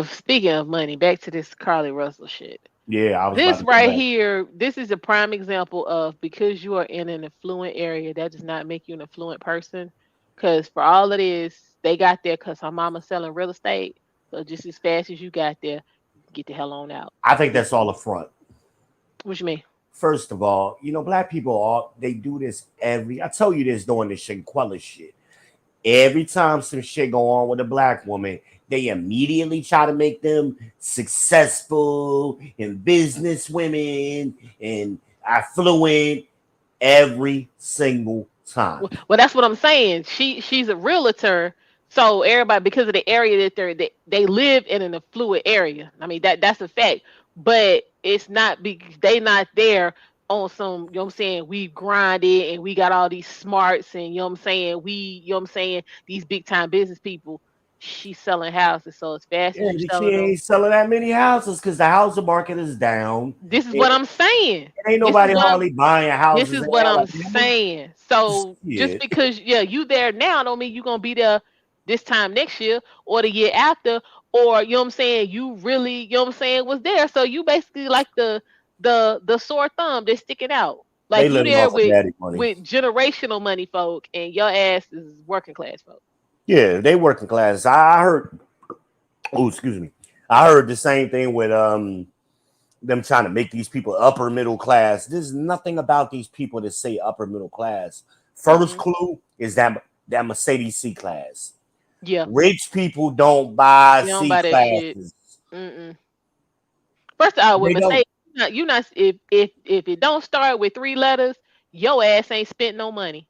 Speaking of money, back to this Carly Russell shit. yeah, I was about This to go right back. here, this is a prime example of because you are in an affluent area, that does not make you an affluent person. Because for all it is, they got there because her mama selling real estate. So just as fast as you got there, get the hell on out. I think It, that's all a front. what you mean? First of all, you know, black people are they do this every. I tell you this during the Shinquella shit. Every time some shit go on with a black woman, they immediately try to make them successful and business women and affluent every single time. Well, that's what I'm saying. She's a realtor, so everybody because of the area that they live in an affluent area. I mean that's a fact. But it's not because they not there on some, you know what I'm saying, we grinded and we got all these smarts and you know what I'm saying, these big time business people. She's selling houses, so as fast as Yeah, you she selling them, ain't selling that many houses because the housing market is down. this is what It, I'm saying. it ain't This is nobody what I'm hardly buying This houses is in what I'm Alabama. saying. So just Shit. because yeah, you there now don't mean you're gonna be there this time next year or the year after, or you know what I'm saying, you really, you know what I'm saying, was there. So you basically like the sore thumb that's sticking out. They Like you living there off of daddy money. with generational money folk and your ass is working class folk. Yeah, they working class. I heard. Oh, excuse me. I heard the same thing with them trying to make these people upper middle class. There's nothing about these people that say upper middle class. First Hmm. clue is that Mercedes C class. Yeah. Rich people don't buy You don't C buy that shit. classes. Mm-mm. First of all, with They don't. Mercedes, you not if it don't start with three letters, your ass ain't spent no money.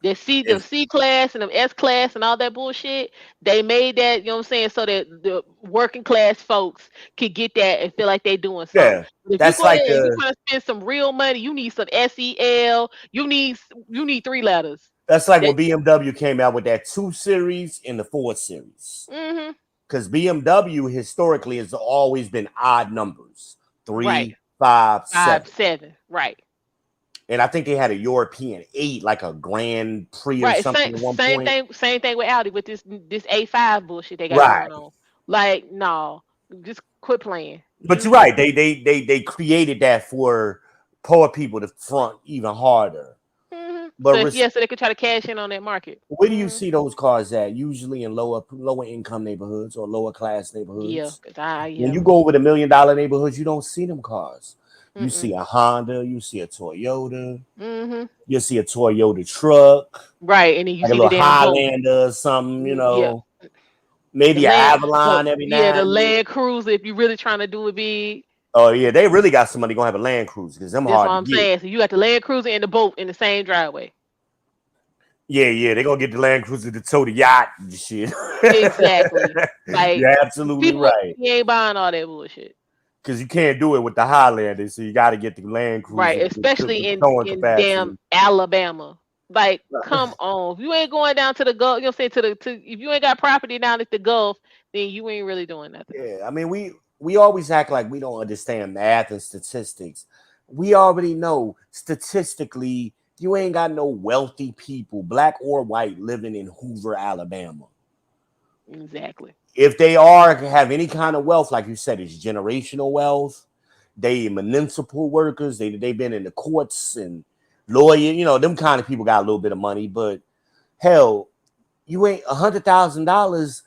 The If, C class and the S class and all that bullshit, they made that, you know what I'm saying, so that the working class folks could get that and feel like they doing something. yeah, But if you that's go like there and you the trying to spend some real money, you need some SEL, you need three letters. that's like That when BMW came out with that 2 Series and the 4 Series. mm-hmm. Because BMW historically has always been odd numbers, Right. 3, 5, 5, 7. 7. Right. And I think they had a European 8, like a Grand Prix or Right. something Same at one same point. thing, same thing with Audi with this A5 bullshit they got Right. going on. Like, no, just quit playing. But you're You right. They created that for poor people to front even harder. hmm But so they could try to cash in on that market. where do you see those cars at? Usually in lower income neighborhoods or lower class Yeah, neighborhoods. cause When yeah. you go over the $1 million neighborhoods, you don't see them cars. You see Mm-mm. a Honda, you see a Toyota, Hmm. you see a Toyota truck, Right, and then you like a see the little damn boat. Highlander or something, Yeah, maybe an the Avalon every yeah, now the and then. Land Cruiser if you really trying to do it big. Oh yeah, they really got somebody gonna have a Land Cruiser because them That's hard what to I'm get. saying. So you got the Land Cruiser and the boat in the same driveway. Yeah, they're gonna get the Land Cruiser to tow the yacht and shit. Exactly. Like You're absolutely people right. ain't buying all that bullshit. Because you can't do it with the Highlander, so you got to get the Land Cruiser Right, with especially towing in damn capacity. Alabama. Like, come on. If you ain't going down to the Gulf, you know, say if you ain't got property down at the Gulf, then you ain't really doing nothing. Yeah, I mean, we always act like we don't understand math and statistics. We already know statistically, you ain't got no wealthy people, black or white, living in Hoover, Alabama. Exactly. If they are have any kind of wealth, like you said, it's generational wealth. They municipal workers. They've been in the courts and lawyer. You know, them kind of people got a little bit of money, but hell, you ain't $100,000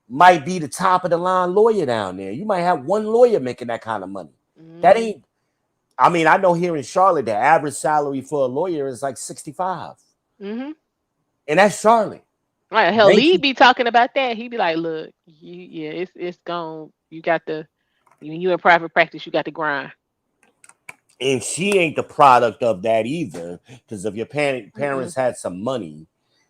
might be the top of the line lawyer down there. You might have one lawyer making that kind of money. That ain't. I mean, I know here in Charlotte, the average salary for a lawyer is like 65, and that's Charlotte. Right. Hell, Thank Lee you. be talking about that. He be like, "Look, yeah, it's gone. You got the you in private practice. You got the grind." And she ain't the product of that either. Because if your parents Mm-mm. had some money,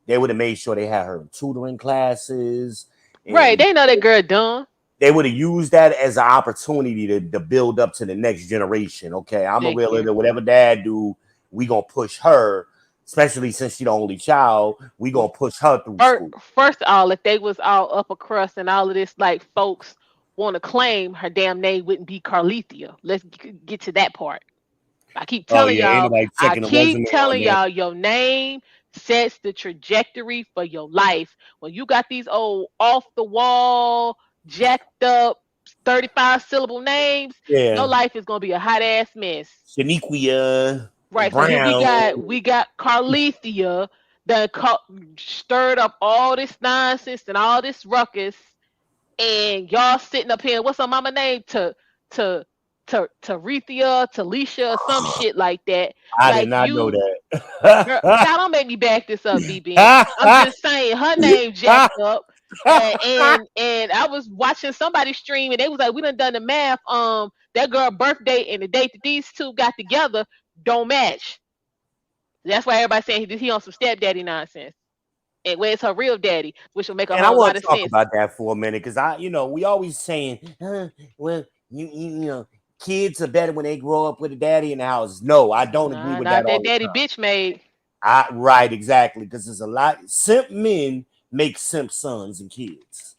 they would have made sure they had her in tutoring classes, Right. and They know that girl dumb. they would have used that as an opportunity to build up to the next generation. Okay, I'm a Thank you. realtor. Whatever dad do, we gonna push her. Especially since she the only child, we gonna push her through school. First of all, if they was all upper crust and all of this, like folks want to claim her damn name wouldn't be Carlethia. Let's get to that part. I keep Oh telling yeah, ain't y'all, nobody I checking the keep resume on telling that. y'all, your name sets the trajectory for your life. When you got these old off the wall, jacked up, 35 syllable names, your Yeah, life is gonna be a hot ass mess. Shaniqua Right. So here Brown. we got Carlethia that stirred up all this nonsense and all this ruckus, and y'all sitting up here. What's her mama name? To Rethia, Talisha, or some shit like that. I did Like not know you, girl, that. child, don't make me back this up, BB. I'm just saying her name jacked up. And I was watching somebody stream and they was like, we done the math. That girl birthday and the date that these two got together don't match. That's why everybody's saying he on some stepdaddy nonsense. And where's her real daddy, which will make a And I whole lot want of to talk sense. about that for a minute because we always saying, well, kids are better when they grow up with a daddy in the house. No, I don't agree Nah, with that not all that the daddy time. bitch made. Right, exactly, because there's a lot simp men make simp sons and kids.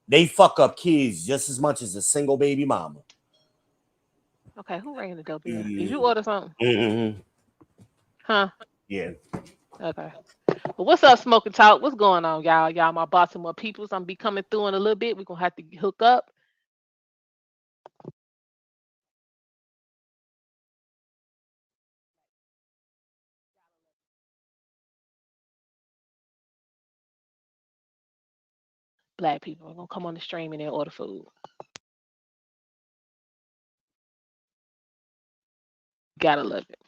They fuck up kids just as much as a single baby mama. Okay, who rang the doorbell? Did you Yeah. order something? Mm-hmm. Huh? Yeah. Okay. Well, what's up, Smoking Talk? What's going on, y'all? Y'all, my Baltimore peoples. I'm be coming through in a little bit. We're gonna have to hook up. Black people are gonna come on the stream and they order food. Gotta love it.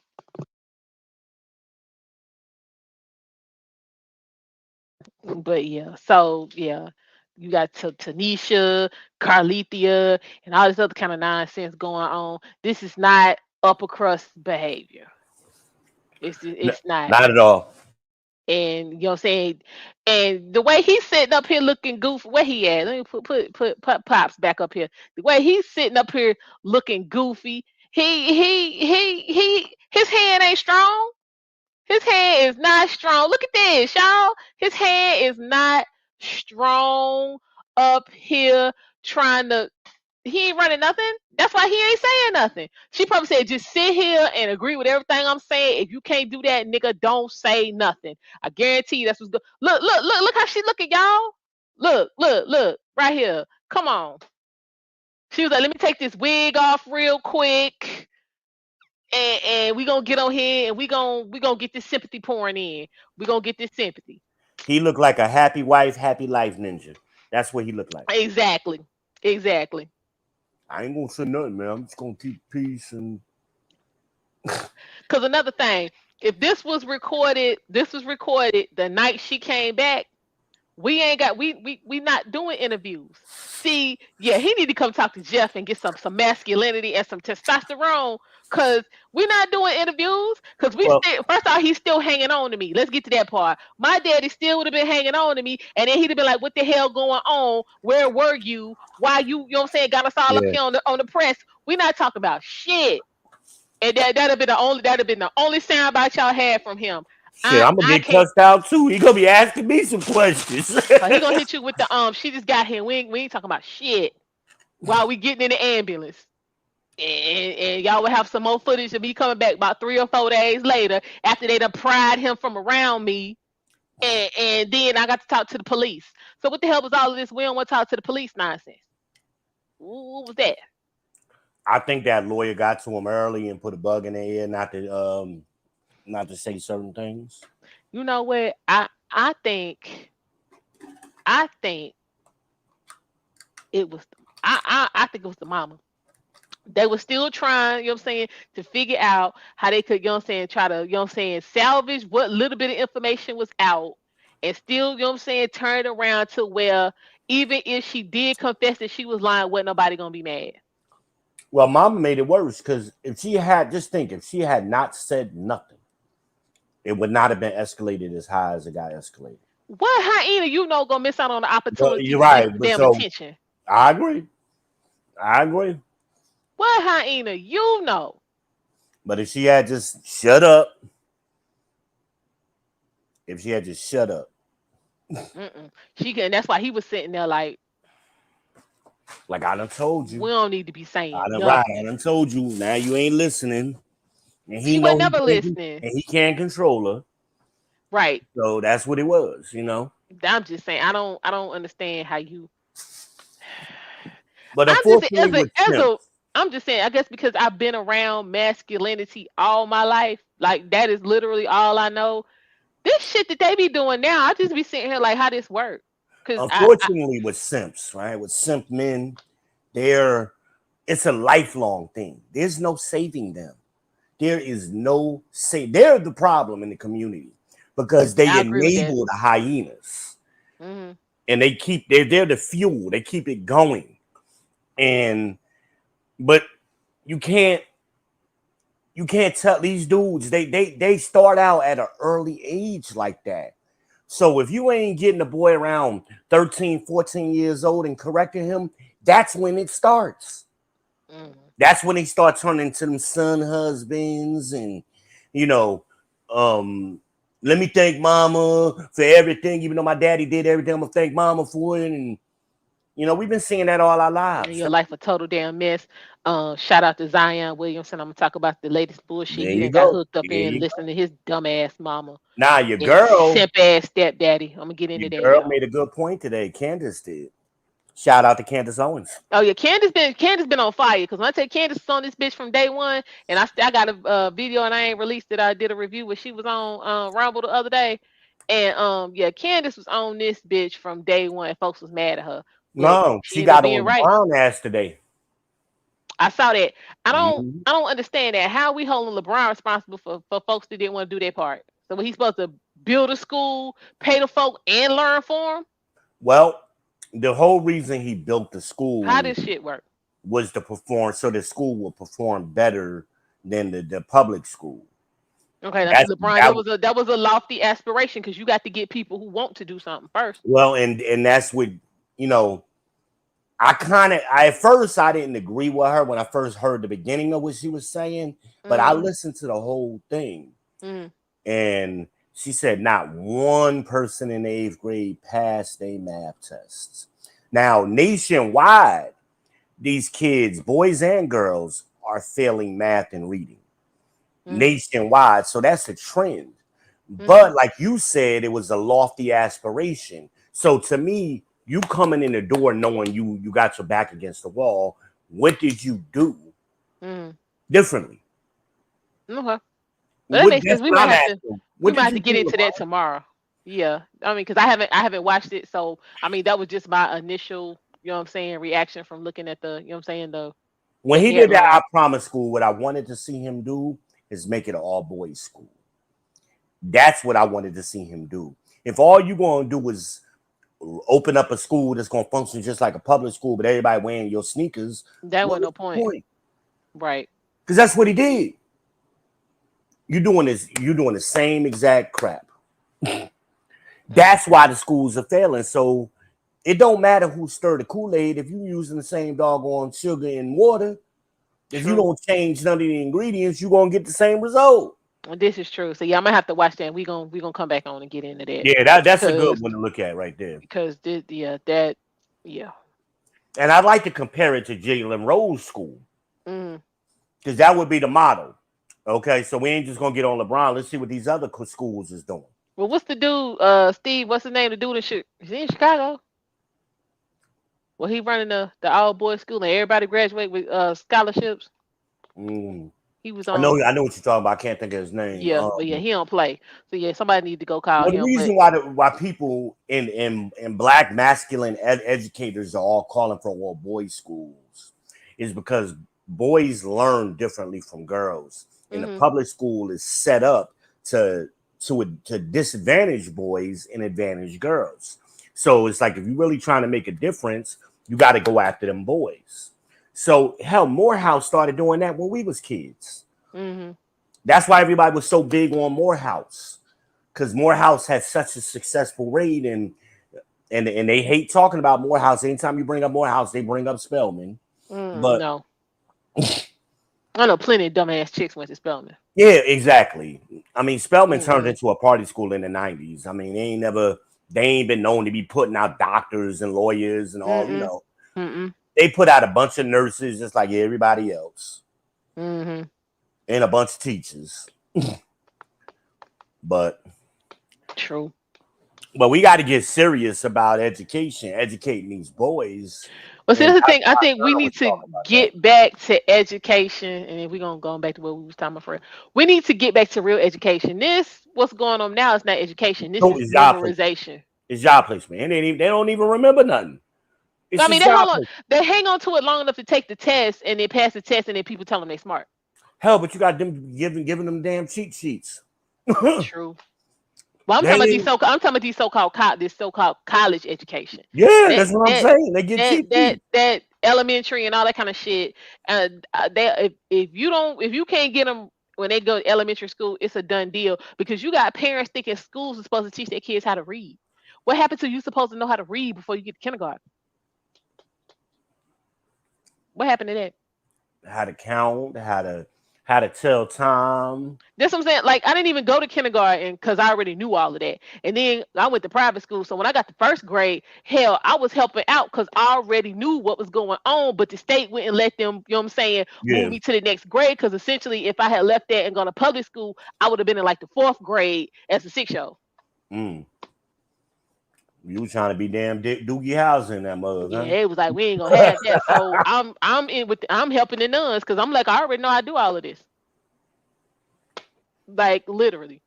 But yeah, so yeah, you got Tanisha, Carlethia, and all this other kind of nonsense going on. This is not upper crust behavior. It's not. Not at all. And you know what I'm saying? And the way he's sitting up here looking goofy, where he at? Let me put Pops back up here. The way he's sitting up here looking goofy, his hand ain't strong. His hand is not strong. Look at this, y'all. His hand is not strong up here trying to. He ain't running nothing. That's why he ain't saying nothing. She probably said, just sit here and agree with everything I'm saying. If you can't do that, nigga, don't say nothing. I guarantee you that's what's good. Look how she looking, y'all. Look, right here. Come on. She was like, let me take this wig off real quick. And we gonna get on here and we gonna get this sympathy pouring in. We gonna get this sympathy. He looked like a happy wife, happy life ninja. That's what he looked like. Exactly. Exactly. I ain't gonna say nothing, man. I'm just gonna keep peace and Cause another thing, if this was recorded the night she came back, We ain't got we not doing interviews. See, yeah, he need to come talk to Jeff and get some masculinity and some testosterone, cause we're not doing interviews. Cause we Well, still, first off, he's still hanging on to me. Let's get to that part. My daddy still would have been hanging on to me, and then he'd have been like, "What the hell going on? Where were you? Why you know what I'm saying? Got us all up yeah, here on the press. We're not talking about shit." And that'd have been the only soundbite y'all had from him. shit, I'm gonna I get can't. cussed out too. He gonna be asking me some questions. He gonna hit you with the She just got here. We ain't talking about shit while we getting in the ambulance. And y'all will have some more footage of me coming back about 3 or 4 days later after they done pried him from around me. And then I got to talk to the police. So what the hell was all of this? We don't want to talk to the police nonsense. What was that? I think that lawyer got to him early and put a bug in their ear not to say certain things. You know what? I think it was I think it was the mama. They were still trying, you know what I'm saying, to figure out how they could, you know what I'm saying, try to, you know what I'm saying, salvage what little bit of information was out and still, you know what I'm saying, turn it around to where even if she did confess that she was lying, wasn't nobody gonna be mad. Well, Mama made it worse because if she had not said nothing, it would not have been escalated as high as it got escalated. What hyena gonna miss out on the But opportunity you're to get right. some But damn so attention? I agree. I agree. What hyena But if she had just shut up, if she had just shut up, She can. That's why he was sitting there like, like I done told you, we don't need to be I saying done right, I nothing. done told you. Now you ain't listening, and he She know wasn't never he can't, listening. and he can't control her. Right. So that's what it was. I'm just saying, I don't understand how you. But I'm just unfortunately, with Simp, I'm just saying, I guess because I've been around masculinity all my life, like that is literally all I know. This shit that they be doing now, I just be sitting here like, how this work? Cause I unfortunately with simps, right? With simp men, they're it's a lifelong thing. There's no saving them. There is no say. They're the problem in the community because they I agree with that. enable the hyenas Hmm. and they're the fuel. They keep it going. And but you can't tell these dudes they start out at an early age like that. So if you ain't getting the boy around 13, 14 years old and correcting him, that's when it starts. Hmm. That's when they start turning into them son husbands and you know, um, let me thank mama for everything, even though my daddy did everything, I'm gonna thank mama for it. And we've been seeing that all our And lives. your life a total damn mess. Shout out to Zion Williamson. I'm gonna talk about the latest bullshit There he you done got go. hooked up There in you go. listening to his dumb ass mama Now and simp ass stepdaddy. I'm gonna get into your that, girl y'all. made a good point today. Candace did. Shout out to Candace Owens. Oh yeah, Candace been on fire because when I tell Candace was on this bitch from day one, and I got a video and I ain't released it. I did a review where she was on Rumble the other day, and yeah, Candace was on this bitch from day one. Folks was mad at her, but No, she she ended up got being on the right. brown ass today. I saw that. I don't Mhm. I don't understand that. How are we holding LeBron responsible for folks that didn't want to do their part? So when he's supposed to build a school, pay the folk, and learn for him, Well, the whole reason he built the how school this shit work? was to perform so the school will perform better than the public school. Okay, now see, That's LeBron, that that was a lofty aspiration because you got to get people who want to do something first. well, and that's what you know. I at first I didn't agree with her when I first heard the beginning of what she was saying, but I Mm, listened to the whole thing, mm, and she said not one person in the eighth grade passed their math tests. Now nationwide, these kids, boys and girls, are failing math and reading mm, nationwide. So that's a trend. mm. But like you said, it was a lofty aspiration. So to me, you coming in the door knowing you got your back against the wall, what did you do Mm. differently? Okay, well, that What makes sense. that's We what might I'm have to asking. we What might did have to you get do, into that LeBron? tomorrow. Yeah, I mean, because I haven't watched it, so I mean that was just my initial, what I'm saying, reaction from looking at the, what I'm saying, the When he did that I headline. promise school, what I wanted to see him do is make it an all boys school. That's what I wanted to see him do. If all you gonna do is open up a school that's going to function just like a public school, but everybody wearing your sneakers. That What wasn't no was the point. point? Right. Because that's what he did. You're doing the same exact crap. That's why the schools are failing. So it don't matter who stirred the Kool-Aid if you're using the same doggone sugar and water. If you True. don't change none of the ingredients, you're gonna get the same result. This is true. So yeah, I'm gonna have to watch that. And we gonna come back on and get into that. Yeah, that's a good because one to look at right there. because this, that yeah. And I'd like to compare it to Jalen Rose School Mm. because that would be the model. Okay, so we ain't just gonna get on LeBron. Let's see what these other schools is doing. Well, what's the dude? Steve. What's his name? The dude in is he in Chicago? Well, he running the all boys school and everybody graduate with scholarships. Mm. He was I know on. what you're talking about. I can't think of his name. Yeah, but yeah, he don't play. So yeah, somebody need to go call Well, the him. reason why people in black masculine educators are all calling for all boys schools is because boys learn differently from girls, and the public school is set up to disadvantage boys and advantage girls. So it's like if you're really trying to make a difference, you got to go after them boys. So hell, Morehouse started doing that when we was kids. Mm-hmm. That's why everybody was so big on Morehouse, because Morehouse had such a successful rate, and they hate talking about Morehouse. Anytime you bring up Morehouse, they bring up Spelman. But No, I know plenty of dumbass chicks went to Spelman. yeah, exactly. I mean, Spelman turned into a party school in the 90s. I mean, they ain't been known to be putting out doctors and lawyers and all, you know. Mm-mm. They put out a bunch of nurses just like everybody else. Mm-hmm. And a bunch of teachers. But True. But we got to get serious about education, educating these boys. Well, see, And that's the thing. I Dr. think we Turner need was to talking about get back to education, and if we're gonna go back to what we was talking about, for we need to get back to real education. What's going on now is not education. This that. So is it's job placement. memorization. It's job placement, and they don't even remember nothing. It's I just mean, job placement. they hang on to it long enough to take the test, and they pass the test, and then people tell them they smart. Hell, but you got them giving them damn cheat sheets. True. Well, I'm talking about these so-called college education. Yeah, that's what I'm saying. They get cheat sheets. That elementary and all that kind of shit. And if you can't get them when they go to elementary school, it's a done deal because you got parents thinking schools are supposed to teach their kids how to read. What happened to you supposed to know how to read before you get to kindergarten? What happened to that? How to count, how to tell time. That's what I'm saying. Like, I didn't even go to kindergarten because I already knew all of that. And then I went to private school. So when I got to first grade, hell, I was helping out because I already knew what was going on. But the state wouldn't let them, you know what I'm saying, move me to the next grade. Because essentially, if I had left that and gone to public school, I would have been in like the 4th grade as a 6-year-old. You was trying to be damn Doogie House in that mother. Yeah, huh? it was like we ain't gonna have that. So I'm helping the nuns because I'm like, I already know I do all of this. Like literally,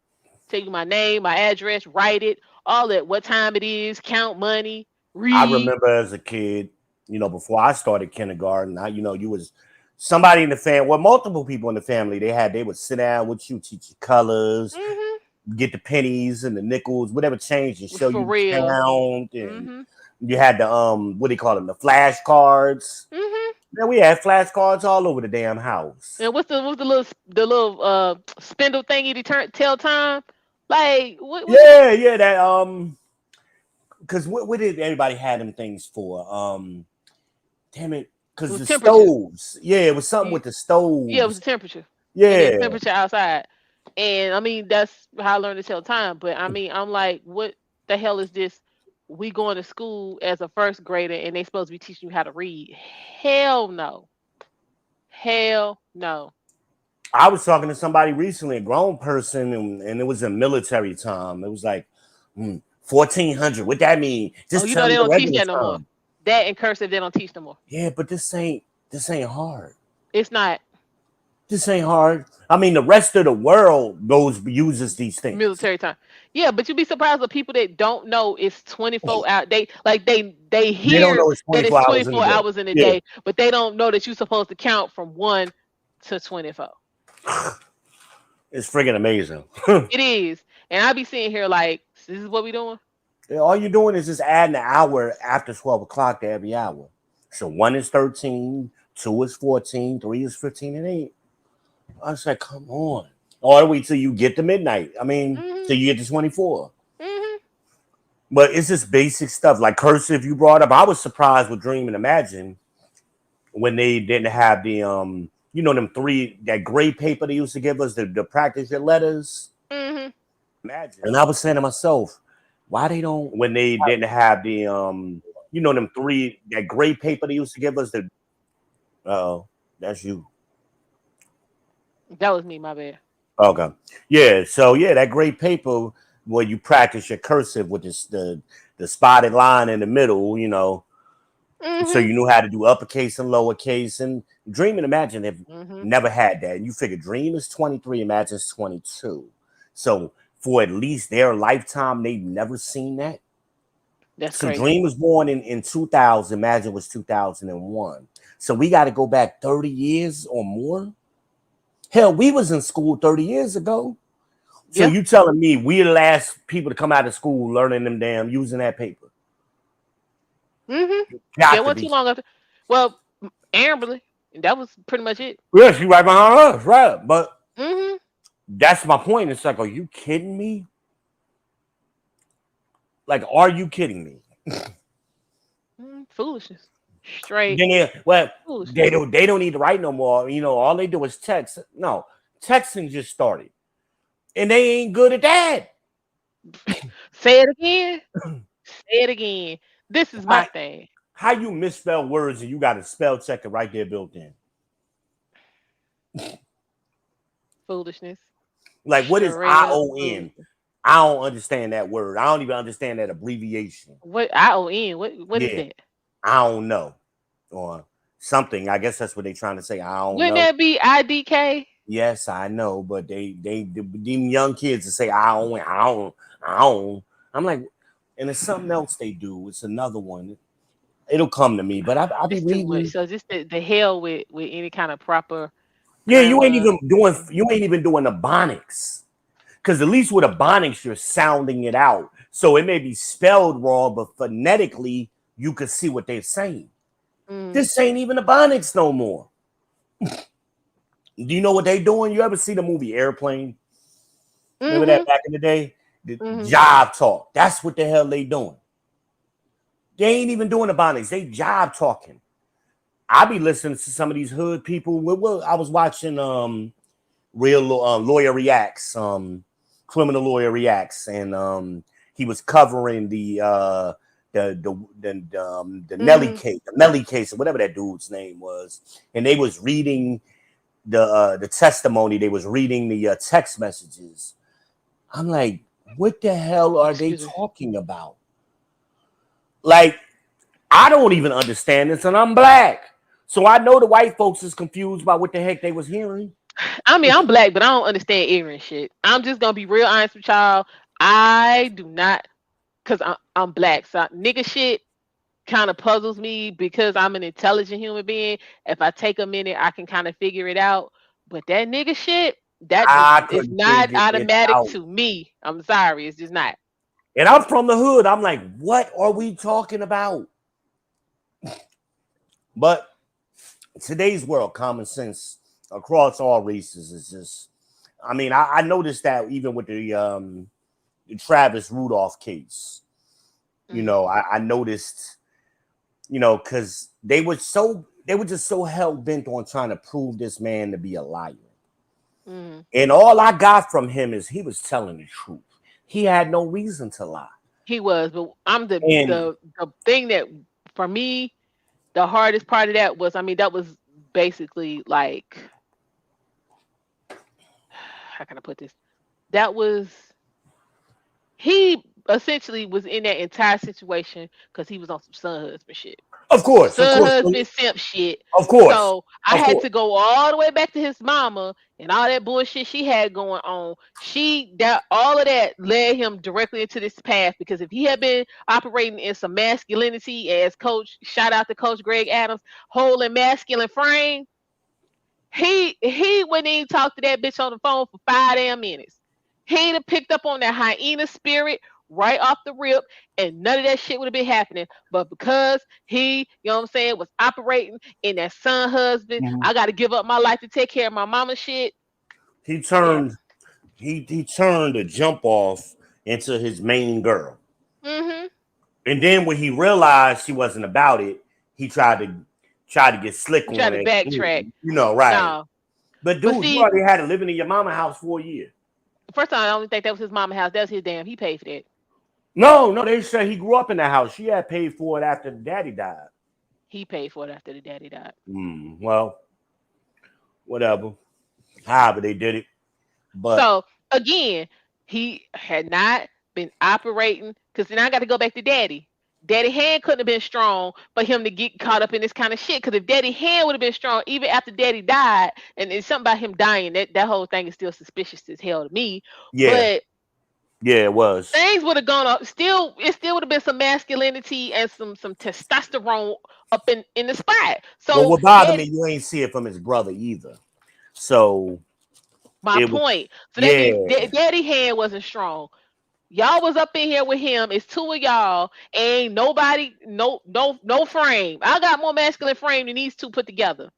tell you my name, my address, write it, all that, what time it is, count money, read. I remember as a kid, before I started kindergarten, you was somebody in the family, well, multiple people in the family, they would sit down with you, teach you colors, get the pennies and the nickels, whatever change, and show For you real. count, and you had the what do you call them, the flashcards. Man, we had flashcards all over the damn house. And what's the little spindle thingy to tell time? Like what? Yeah, that because what did everybody had them things for? Damn it, because the stoves. Yeah, it was something with the stoves. Yeah, it was the temperature. Yeah, the temperature outside. And I mean, that's how I learned to tell time. But I mean, I'm like, what the hell is this? We going to school as a first grader and they supposed to be teaching you how to read. Hell no. Hell no. I was talking to somebody recently, a grown person, and it was in military time. It was like 1400. What that mean? Just they don't teach that no more. That and cursive, they don't teach no more. Yeah, but this ain't hard. It's not. This ain't hard. I mean, the rest of the world uses these things. Military time. Yeah, but you'd be surprised with people that don't know it's 24 hours. They hear that it's 24 hours in a day, but they don't know that you're supposed to count from 1 to 24. It's friggin' amazing. It is. And I be sitting here like, this is what we doing? All you're doing is just adding an hour after 12 o'clock to every hour. So 1 is 13, 2 is 14, 3 is 15, and 8. I was like, come on. All the way till you get to midnight. I mean, till you get to 24. But it's just basic stuff like cursive you brought up. I was surprised with Dream and Imagine when they didn't have the them that gray paper they used to give us to practice your letters. Imagine. And I was saying to myself, why they don't when they didn't have the that gray paper they used to give us the that's you. That was me, my bad. Okay. Yeah, so yeah, that gray paper where you practice your cursive with the spotted line in the middle, so you knew how to do uppercase and lowercase. And Dream and Imagine have never had that. And you figure Dream is 23, Imagine's 22. So for at least their lifetime, they've never seen that. That's so crazy. Dream was born in 2000, Imagine was 2001. So we got to go back 30 years or more. Hell, we was in school 30 years ago. So you telling me we're the last people to come out of school learning them damn using that paper? Yeah, wasn't too long after. Well, Amberly, that was pretty much it. Yeah, she right behind us, right? But that's my point. It's like, are you kidding me? Like, are you kidding me? Foolishness, straight. Foolishness. They don't need to write no more. All they do is text. No, texting just started, and they ain't good at that. Say it again. Say it again. This is my thing. How you misspell words and you got a spell checker right there built in? Foolishness. Like, what is ION? I don't understand that word. I don't even understand that abbreviation. What ION? What is that? I don't know. Or something. I guess that's what they're trying to say. I don't know. Wouldn't that be IDK? Yes, I know, but them young kids to say I don't. I'm like, and it's something else they do. It's another one. It'll come to me, but I'll be reading. So just the hell with any kind of proper. Yeah, you ain't even doing the phonics. Because at least with a phonics, you're sounding it out. So it may be spelled wrong, but phonetically, you can see what they're saying. This ain't even a phonics no more. Do you know what they doing? You ever see the movie Airplane? Remember that back in the day? The job talk. That's what the hell they doing. They ain't even doing the phonics. They job talking. I be listening to some of these hood people. I was watching Real Lawyer Reacts, Criminal Lawyer Reacts, and he was covering the Nelly case, the Melly case, or whatever that dude's name was, and they was reading the testimony. They was reading the text messages. I'm like, what the hell are they talking about? Like, I don't even understand this, and I'm black. So I know the white folks is confused by what the heck they was hearing. I mean, I'm black, but I don't understand ignorant shit. I'm just gonna be real honest with y'all. I do not, cause I'm black. So nigga shit kind of puzzles me because I'm an intelligent human being. If I take a minute, I can kind of figure it out. But that nigga shit, that is not automatic to me. I'm sorry, it's just not. And I'm from the hood. I'm like, what are we talking about? But today's world, common sense across all races is just. I mean, I noticed that even with the Travis Rudolph case. I noticed. Because they were just so hell bent on trying to prove this man to be a liar. And all I got from him is he was telling the truth. He had no reason to lie. He was, but I'm the thing that for me, the hardest part of that was, I mean, that was basically like, how can I put this? That was, he essentially was in that entire situation because he was on some son husband shit. Of course. Son husband simp shit. Of course. So I had to go all the way back to his mama and all that bullshit she had going on. All of that led him directly into this path, because if he had been operating in some masculinity, as shout out to Coach Greg Adams, whole and masculine frame, he wouldn't even talk to that bitch on the phone for 5 damn minutes. He'd have picked up on that hyena spirit, right off the rip, and none of that shit would have been happening. But because he, you know what I'm saying, was operating in that son husband, I got to give up my life to take care of my mama shit. He Yeah. turned he turned a jump off into his main girl. Mm-hmm. And then when he realized she wasn't about it, he tried to get slick I'm on trying to it. backtrack. Right. No. But But dude, you see, already had it living in your mama house for a year. first time, I don't think that was his mama house. That was his damn. He paid for that. No, they said he grew up in that house. She had paid for it after the daddy died. He paid for it after the daddy died. Well, whatever. However they did it. But So again, he had not been operating because then I got to go back to daddy. Daddy hand couldn't have been strong for him to get caught up in this kind of shit. Because if daddy hand would have been strong, even after daddy died, and it's something about him dying, that whole thing is still suspicious as hell to me. yeah, But it was. things would have gone up. It still would have been some masculinity and some testosterone up in the spot. Well, So what bothered me, daddy, you ain't see it from his brother either. So my it was, point. So that means yeah. daddy hand wasn't strong. Y'all was up in here with him. It's two of y'all. Ain't nobody, no frame. I got more masculine frame than these two put together.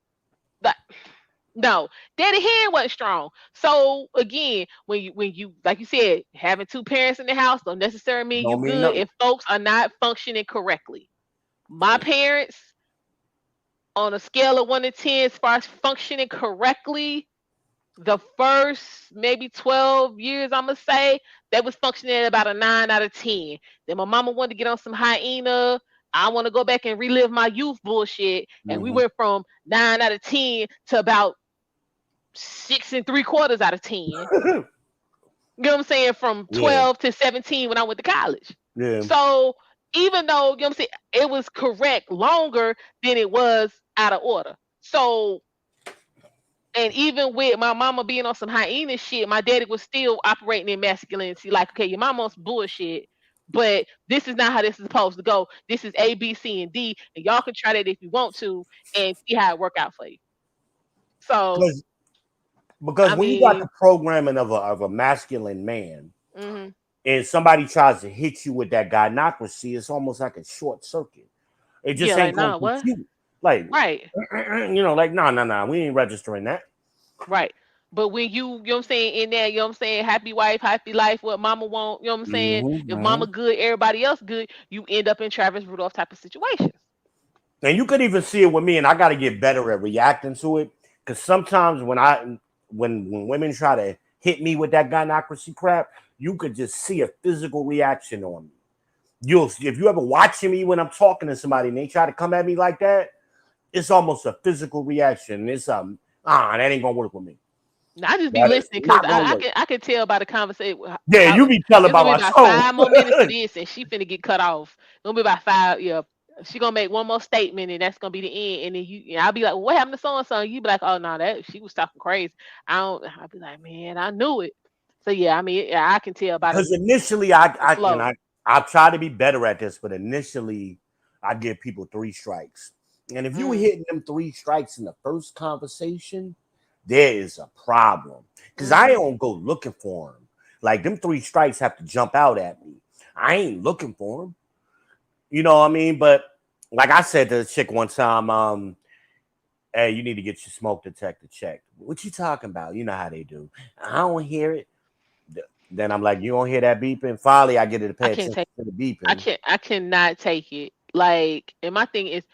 But no, daddy hand wasn't strong. So again, when you like you said, having two parents in the house don't necessarily mean you Don't mean good nothing. if folks are not functioning correctly. My parents, on a scale of 1 to 10, as far as functioning correctly, the first maybe 12 years, I'm gonna say, that was functioning at about a 9 out of 10. Then my mama wanted to get on some hyena. I want to go back and relive my youth bullshit. And we went from 9 out of 10 to about 6 3/4 out of 10. You know what I'm saying? From Yeah, 12 to 17 when I went to college. yeah. So even though, you know what I'm saying, it was correct longer than it was out of order. So, and even with my mama being on some hyena shit, my daddy was still operating in masculinity. Like, okay, your mama's bullshit, but this is not how this is supposed to go. This is A, B, C, and D, and y'all can try that if you want to and see how it work out for you. So, Because I when you got mean, the programming of a masculine man mm-hmm. and somebody tries to hit you with that gynocracy, it's almost like a short circuit. It Yeah, just like, ain't gonna nah, what? compute. Like, Right, like, no, we ain't registering that. right. But when you know what I'm saying, in there, you know what I'm saying, happy wife, happy life, what mama want, you know what I'm saying? If mama good, everybody else good, you end up in Travis Rudolph type of situations. And you could even see it with me, and I got to get better at reacting to it. Because sometimes when women try to hit me with that gynocracy crap, you could just see a physical reaction on me. If you ever watching me when I'm talking to somebody and they try to come at me like that, it's almost a physical reaction. It's that ain't gonna work with me. I just be That is listening because not gonna work. I can tell by the conversation. Yeah, you be telling It's gonna about be my about soul. 5 more minutes of this, and she finna get cut off. It's gonna be about 5. Yeah, she gonna make one more statement, and that's gonna be the end. And then I'll be like, well, "What happened to so and so?" You be like, "Oh no, that she was talking crazy." I'll be like, "Man, I knew it." So yeah, I mean, I can tell by Because the initially, flow. I try to be better at this, but initially, I give people 3 strikes. And if you Mm, hitting them 3 strikes in the first conversation, there is a problem. Because I mm-hmm. don't go looking for them. Like them 3 strikes have to jump out at me. I ain't looking for them. You know what I mean? But like I said to the chick one time, hey, you need to get your smoke detector checked. What you talking about? You know how they do. I don't hear it. Then I'm like, you don't hear that beeping? Finally, I get her to I pay can't attention take. to the beeping. I cannot take it. Like, and my thing is,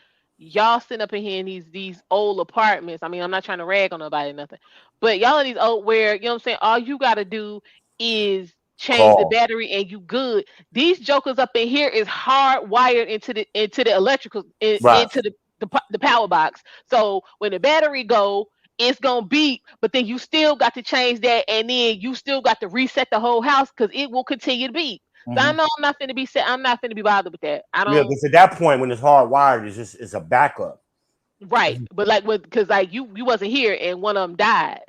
y'all sitting up in here in these old apartments. I mean, I'm not trying to rag on nobody or nothing, but y'all in these old where, you know what I'm saying, all you gotta do is change the Call. battery and you good. These jokers up in here is hardwired into the electrical Right. into the power box. So when the battery go, it's gonna beep, but then you still got to change that, and then you still got to reset the whole house because it will continue to beep. So I know I'm not finna be set. I'm not finna be bothered with that. I Yeah, don't. because at that point, when it's hardwired, it's a backup. Right, but like with because like you wasn't here and one of them died,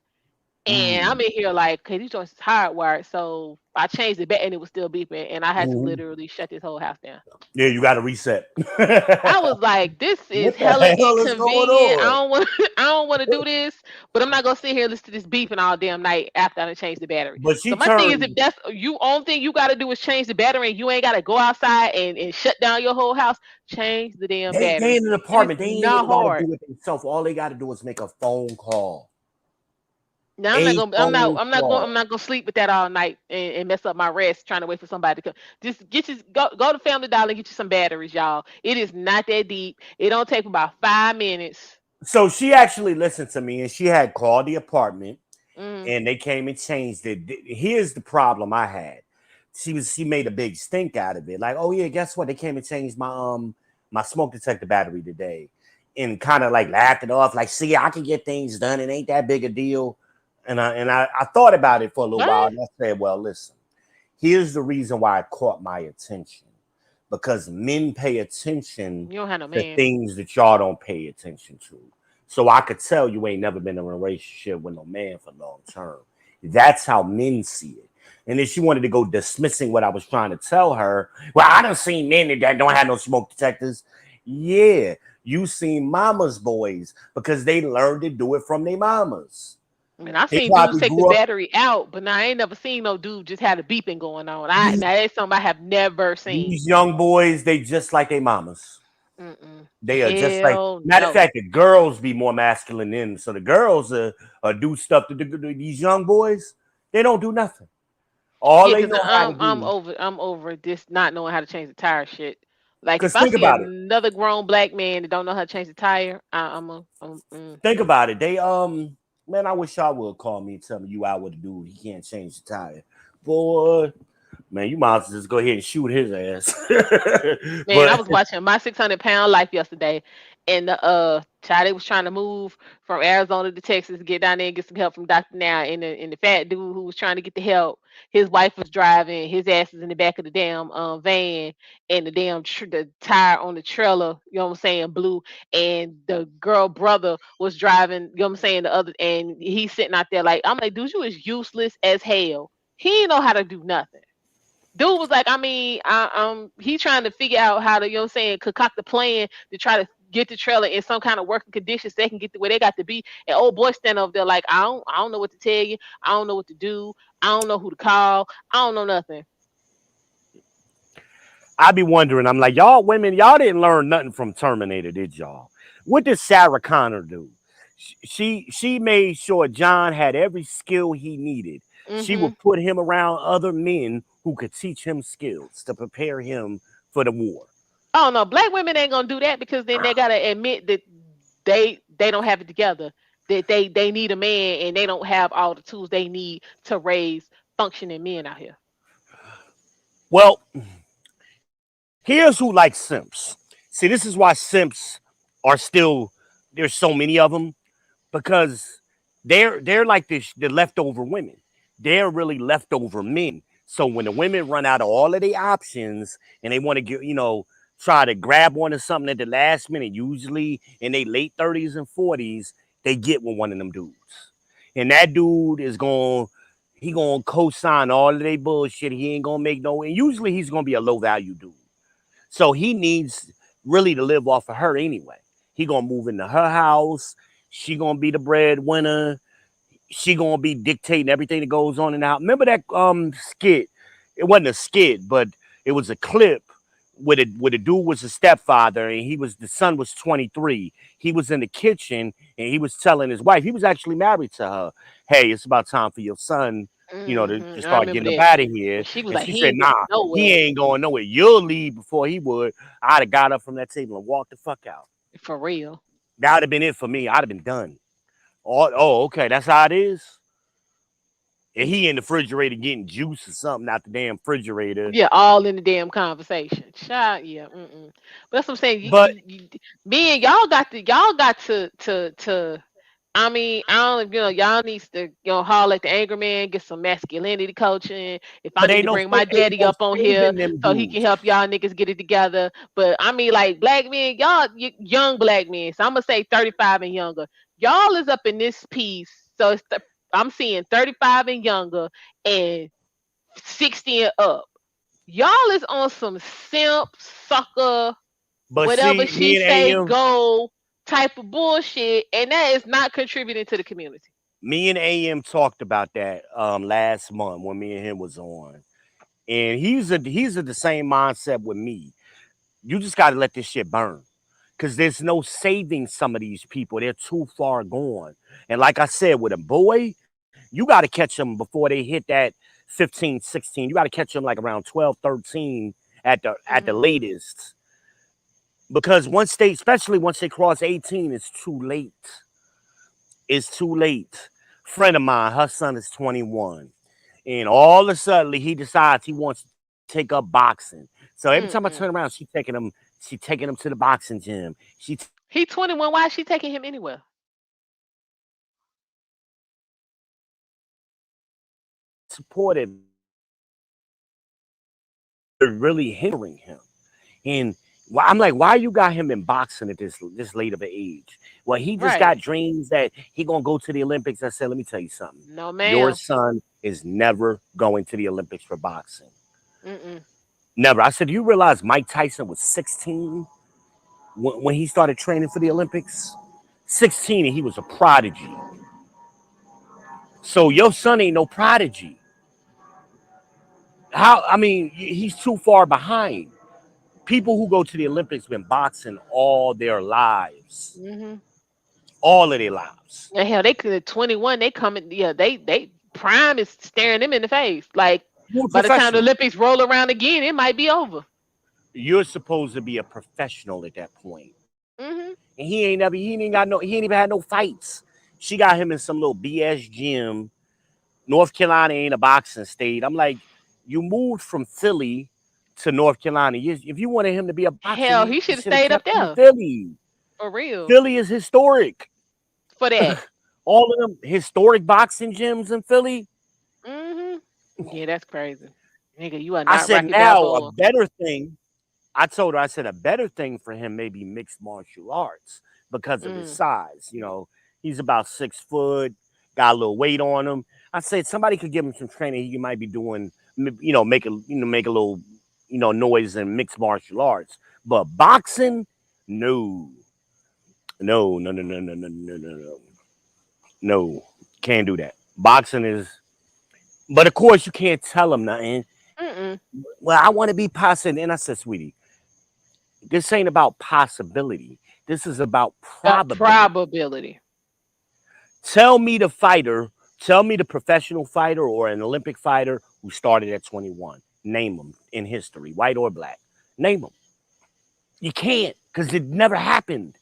And I'm in here like, okay, these joints is hardwired. So I changed it back and it was still beeping. And I had to literally shut this whole house down. Yeah, you got to reset. I was like, this is What the hella hell is going inconvenient. I on? don't want I don't want to do this, but I'm not gonna sit here and listen to this beeping all damn night after I done changed the battery. But So she my thing is, if turned. that's you only thing you gotta do is change the battery and you ain't gotta go outside and shut down your whole house, change the damn They battery. in an It is apartment. They ain't not even got to hard. do it themselves. All they got to do is make a phone call. Now I'm not A gonna phone I'm call. not gonna sleep with that all night and mess up my rest trying to wait for somebody to come. Just get you go to Family Dollar and get you some batteries, y'all. It is not that deep. It don't take about 5 minutes. So she actually listened to me, and she had called the apartment, Mm. and they came and changed it. Here's the problem I had. She made a big stink out of it. Like, oh yeah, guess what? They came and changed my smoke detector battery today, and kind of like laughed it off. Like, see, I can get things done. It ain't that big a deal. And I thought about it for a little while, What? and I said, well, listen. Here's the reason why it caught my attention. Because men pay attention You don't have no to man. things that y'all don't pay attention to. So I could tell you ain't never been in a relationship with no man for long term. That's how men see it. And then she wanted to go dismissing what I was trying to tell her. Well, I done seen men that don't have no smoke detectors. Yeah, you seen mama's boys because they learned to do it from their mamas. I mean, I They seen dudes probably take the grew up. battery out, but now I ain't never seen no dude just had a beeping going on. These, Now that's something I have never seen. these young boys, they just like their mamas. Mm-mm. They are just like, Hell matter of no. fact, the girls be more masculine than them. So the girls do stuff to these young boys. They don't do nothing. All Yeah, they cause know how to do. I'm over this not knowing how to change the tire shit. Like if Because I think see about it. another grown black man that don't know how to change the tire, Think about it. They man, I wish y'all would call me and tell me you out with a dude. He can't change the tire. Boy, man, you might as well just go ahead and shoot his ass. Man, I But was watching My 600 Pound Life yesterday, and the child they was trying to move from Arizona to Texas to get down there and get some help from Doctor Now, and the fat dude who was trying to get the help, his wife was driving, his ass is in the back of the damn van, and the damn the tire on the trailer, you know what I'm saying, blew, and the girl brother was driving, you know what I'm saying, the other, and he's sitting out there like, I'm like, dude, you is useless as hell. He ain't know how to do nothing. Dude was like, I mean, he trying to figure out how to, you know what I'm saying, concoct a plan to try to get the trailer in some kind of working conditions so they can get to where they got to be. And old boy stand up there like, I don't know what to tell you. I don't know what to do. I don't know who to call. I don't know nothing. I be wondering, I'm like, y'all women, y'all didn't learn nothing from Terminator, did y'all? What did Sarah Connor do? She made sure John had every skill he needed. She Mm-hmm. would put him around other men who could teach him skills to prepare him for the war. Oh no, black women ain't gonna do that because then they gotta admit that they don't have it together. That they need a man and they don't have all the tools they need to raise functioning men out here. Well, here's who likes simps. See, this is why simps are still there's so many of them because they're like the leftover women. They're really leftover men. So when the women run out of all of the options and they want to get, try to grab one or something at the last minute, usually in their late 30s and 40s, they get with one of them dudes. And that dude is gonna co-sign all of their bullshit. He ain't gonna make no, and usually he's gonna be a low value dude. So he needs really to live off of her anyway. He gonna move into her house. She gonna be the breadwinner. She gonna be dictating everything that goes on in the house. Remember that skit? It wasn't a skit, but it was a clip where the dude was a stepfather and the son was 23. He was in the kitchen and he was telling his wife, he was actually married to her, hey, it's about time for your son, to I start remember getting up that. out of here. And she was And like, she he said, ain't going nah, he nowhere. ain't going nowhere. You'll leave before he would. I'd have got up from that table and walked the fuck out. For real. That would have been it for me. I'd have been done. Oh, okay, that's how it is. And he in the refrigerator getting juice or something out the damn refrigerator. Yeah, all in the damn conversation. Child, yeah. But that's what I'm saying. But Me and y'all got to. I mean, I don't, y'all needs to, holler at the angry man, get some masculinity coaching. If I but need ain't to no bring my ain't daddy no up on here saving them so he can dudes. help y'all niggas get it together. But I mean, like black men, y'all, young black men. So I'm gonna say 35 and younger. Y'all is up in this piece. So it's I'm seeing 35 and younger and 60 and up. Y'all is on some simp sucker, But whatever see, she me and say AM, go type of bullshit, and that is not contributing to the community. me and AM talked about that last month when me and him was on. And he's of the same mindset with me. You just gotta let this shit burn. Cause there's no saving some of these people. They're too far gone. And like I said, with a boy, you got to catch them before they hit that 15, 16. You got to catch them like around 12, 13 at the Hmm. latest. Because once they, especially once they cross 18, it's too late. It's too late. Friend of mine, her son is 21. And all of a sudden he decides he wants to take up boxing. So every time I turn Mm-mm. around, she taking him to the boxing gym. She taking him He to the 21. Why is she taking him anywhere? supportive really hindering him. And I'm like, why you got him in boxing at this late of an age? Well, he just got Right. dreams that he gonna go to the Olympics. I said, let me tell you something. No, Your ma'am. son is never going to the Olympics for boxing. Mm-mm. Never. I said, do you realize Mike Tyson was 16 when he started training for the Olympics? 16, and he was a prodigy. So your son ain't no prodigy. How? I mean, he's too far behind. People who go to the Olympics been boxing all their lives, Hmm. all of their lives. And hell, they could at 21. They coming. Yeah, they prime is staring them in the face. Like You're a by the time the professional. Olympics roll around again, it might be over. You're supposed to be a professional at that point. Hmm. And he ain't even had no fights. She got him in some little BS gym. North Carolina ain't a boxing state. I'm like, you moved from Philly to North Carolina. If you wanted him to be a boxer, Hell, you he should have should have stayed up kept him in there Philly. for real Philly is historic. for that. All of them historic boxing gyms in Philly. Hmm. Yeah, that's crazy, nigga. You are I not said, Rocky now a Balboa. better thing. I told her, I said, a better thing for him may be mixed martial arts because of his Mm. size. He's about 6 foot, got a little weight on him. I said, somebody could give him some training. He might be doing, make a little, noise in mixed martial arts. But boxing, no, no, no, no, no, no, no, no, no, no, no, can't do that. Boxing is, but of course, you can't tell him nothing. Mm-mm. Well, I want to be positive. And I said, sweetie, this ain't about possibility. This is about probability. Probability. Tell me the fighter, tell me the professional fighter or an Olympic fighter who started at 21. Name them in history, white or black. Name them. You can't because it never happened.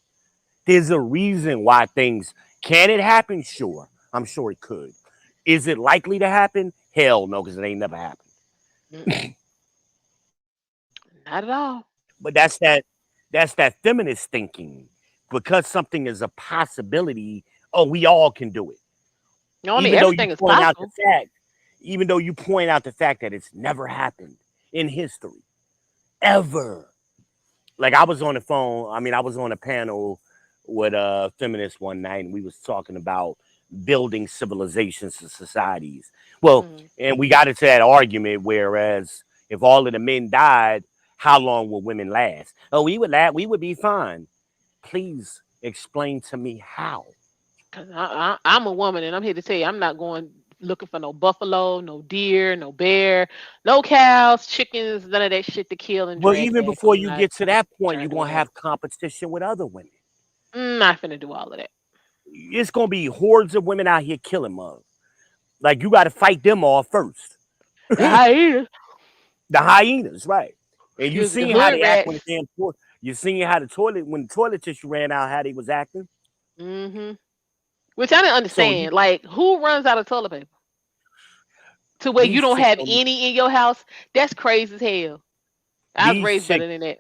There's a reason why things can it happen? Sure. I'm sure it could. Is it likely to happen? Hell no, because it ain't never happened. Mm-mm. Not at all. But that's that feminist thinking. Because something is a possibility, oh, we all can do it. No, I mean Even though you everything is point out the possible. fact, even though you point out the fact that it's never happened in history, ever. Like I was on the phone, I was on a panel with a feminist one night, and we was talking about building civilizations and societies. Well, Mm. and we got into that argument, whereas if all of the men died, how long will women last? Oh, we would be fine. Please explain to me how. 'Cause I'm a woman, and I'm here to tell you, I'm not going looking for no buffalo, no deer, no bear, no cows, chickens, none of that shit to kill and Well, drag even back. before I'm you not get to that point, trying you're to do gonna that. have competition with other women. Not finna do all of that. It's gonna be hordes of women out here killing mother. Like you got to fight them all first. The The hyenas, hyenas, right? And you excuse me, the seen how hood they act when rats. the damn you seen how the toilet tissue ran out, how they was acting. Hmm. Which I didn't So you understand. Like, who runs out of toilet paper to where you these don't chicks have don't even, any in your house? That's crazy as hell. I was these raised better chicks than that.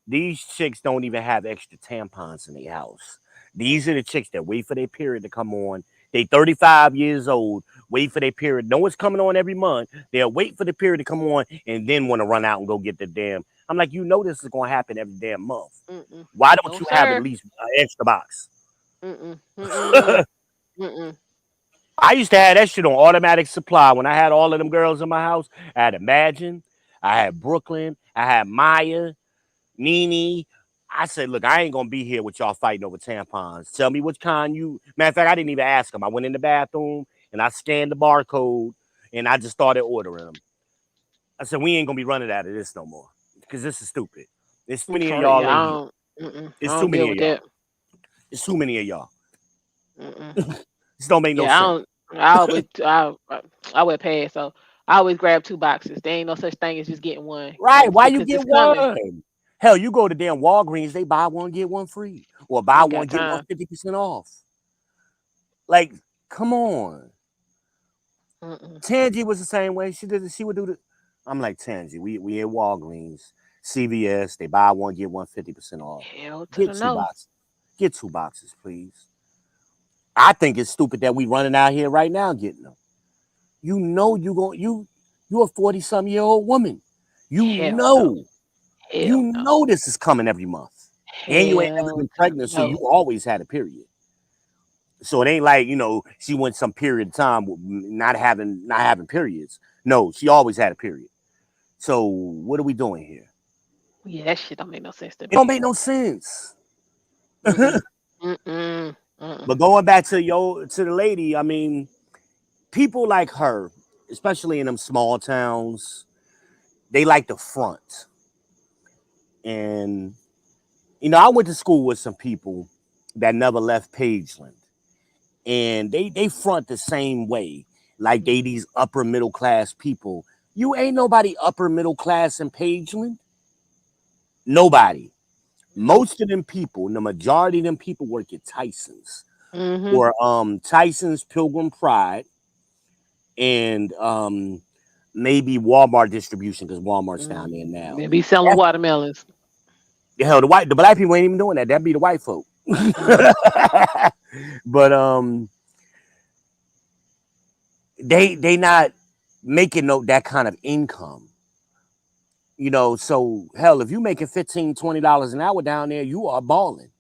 these chicks don't even have extra tampons in their house. These are the chicks that wait for their period to come on. They 35 years old, wait for their period. No one's coming on every month. They'll wait for the period to come on and then want to run out and go get the damn. I'm like, this is gonna happen every damn month. Mm-mm. Why don't No, you have at sir. least an extra box? Mm-mm. Mm-mm. Mm-mm. I used to have that shit on automatic supply when I had all of them girls in my house. I had Imagine, I had Brooklyn, I had Maya, Nene. I said, look, I ain't gonna be here with y'all fighting over tampons. Tell me which kind you. Matter of fact, I didn't even ask them. I went in the bathroom and I scanned the barcode and I just started ordering them. I said, we ain't gonna be running out of this no more because this is stupid. There's too many of For y'all real, in here. I It's too don't many deal of with y'all. that. It's too many of y'all. Mm-mm. This don't make no Yeah, I sense. don't. I always I wear pads, so I always grab 2 boxes. There ain't no such thing as just getting one, Right? Why you because get it's coming. one? Hell, you go to damn Walgreens, they buy one get one free, or I buy ain't one got get one time. 50% off. Like, come on. Mm-mm. Tangy was the same way. She did. She would do the. I'm like Tangy. We at Walgreens, CVS. They buy one get one 50% off. Hell to Get the two no. boxes. Get 2 boxes, please. I think it's stupid that we running out here right now getting them. You know you a 40-some-year-old woman. You Hell no. know you Hell no. know this is coming every month, and you ain't never Hell been to the pregnant, so you no. always had a period. So it ain't like she went some period of time not having periods. No, she always had a period. So what are we doing here? Yeah, that shit don't make no sense to It don't me. make no sense. Mm-mm. Mm-mm. But Mm-mm. going back to the lady, I mean, people like her, especially in them small towns, they like the front. And I went to school with some people that never left Pageland, and they front the same way, like they these upper middle class people. You ain't nobody upper middle class in Pageland. Nobody. Nope. Most of them people, the majority of them people work at Tyson's Mm-hmm. or Tyson's Pilgrim Pride and maybe Walmart distribution because Walmart's down there Mm. now. They be selling watermelons. Hell, the black people ain't even doing that. That'd be the white folk. Mm. But they not making that kind of income. So hell, if you making $15-20 an hour down there, you are balling.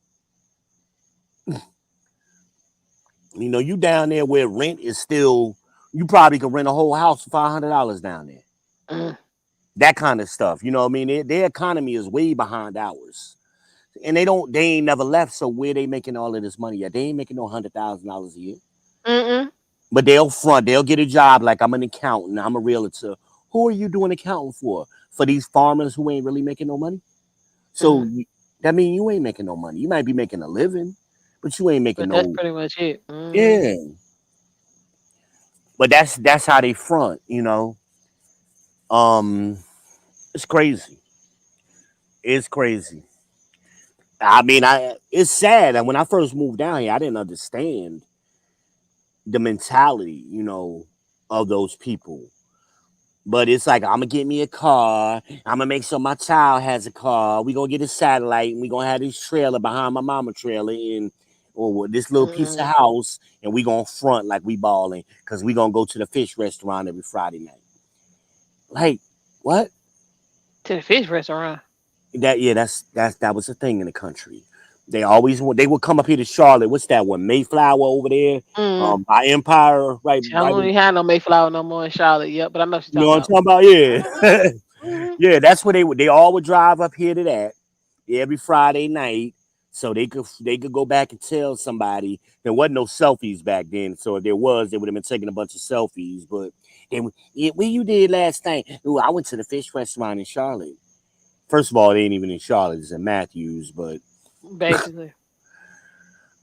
You down there where rent is still, you probably can rent a whole house for $500 down there. Mm. That kind of stuff. You know what I mean? Their economy is way behind ours. And they ain't never left. So where they making all of this money at? They ain't making no $100,000 a year. Mm-mm. But they'll get a job like I'm an accountant, I'm a realtor. Who are you doing accounting for? For these farmers who ain't really making no money? So Mm. that means you ain't making no money. You might be making a living, but you ain't making But that's no. pretty much it. Mm-hmm. Yeah. But that's how they front. Um, it's crazy. It's crazy. I mean, it's sad. And when I first moved down here, I didn't understand the mentality, of those people. But it's like, I'm gonna get me a car. I'm gonna make sure my child has a car. We gonna get a satellite, and we gonna have this trailer behind my mama trailer, and or this little piece of Mm-mm. house, and we gonna front like we balling because we gonna go to the fish restaurant every Friday night. Like, what? To the fish restaurant. That was a thing in the country. They would come up here to Charlotte. What's that one? Mayflower over there, Mm. by Empire, right, I right. don't even have no Mayflower no more in Charlotte. Yep, but I know what You you're know what talking I'm about. talking about? Yeah. Mm-hmm. Yeah, that's where they all would drive up here to that every Friday night, so they could go back and tell somebody there wasn't no selfies back then. So if there was, they would have been taking a bunch of selfies. But yeah, what you did last night? Ooh, I went to the fish restaurant in Charlotte. First of all, it ain't even in Charlotte; it's in Matthews. But Basically.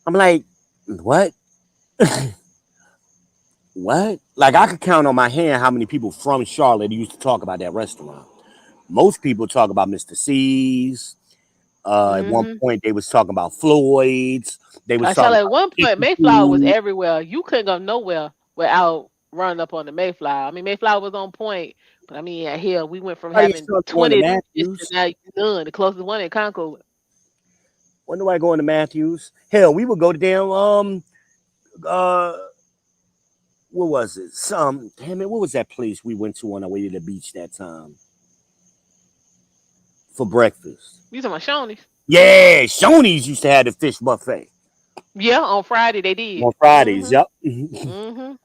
I'm like, what? What? Like I could count on my hand how many people from Charlotte used to talk about that restaurant. Most people talk about Mr. C's. At one Mm-hmm. point, they was talking about Floyd's. They was I tell talking you, at about one point, Chicken Mayflower was Food. everywhere. You couldn't go nowhere without running up on the Mayflower. I mean, Mayflower was on point, but I mean, here we went from I used having to start going to 20 fish to Matthews. now none. The closest one in Concord. When do I go into Matthews? Hell, we would go to damn uh what was it? Damn it, what was that place we went to on our way to the beach that time for breakfast? You talking about Shoney's? Yeah, Shoney's used to have the fish buffet. Yeah, on Friday they did. on Fridays. Mhm. Yep. Mhm.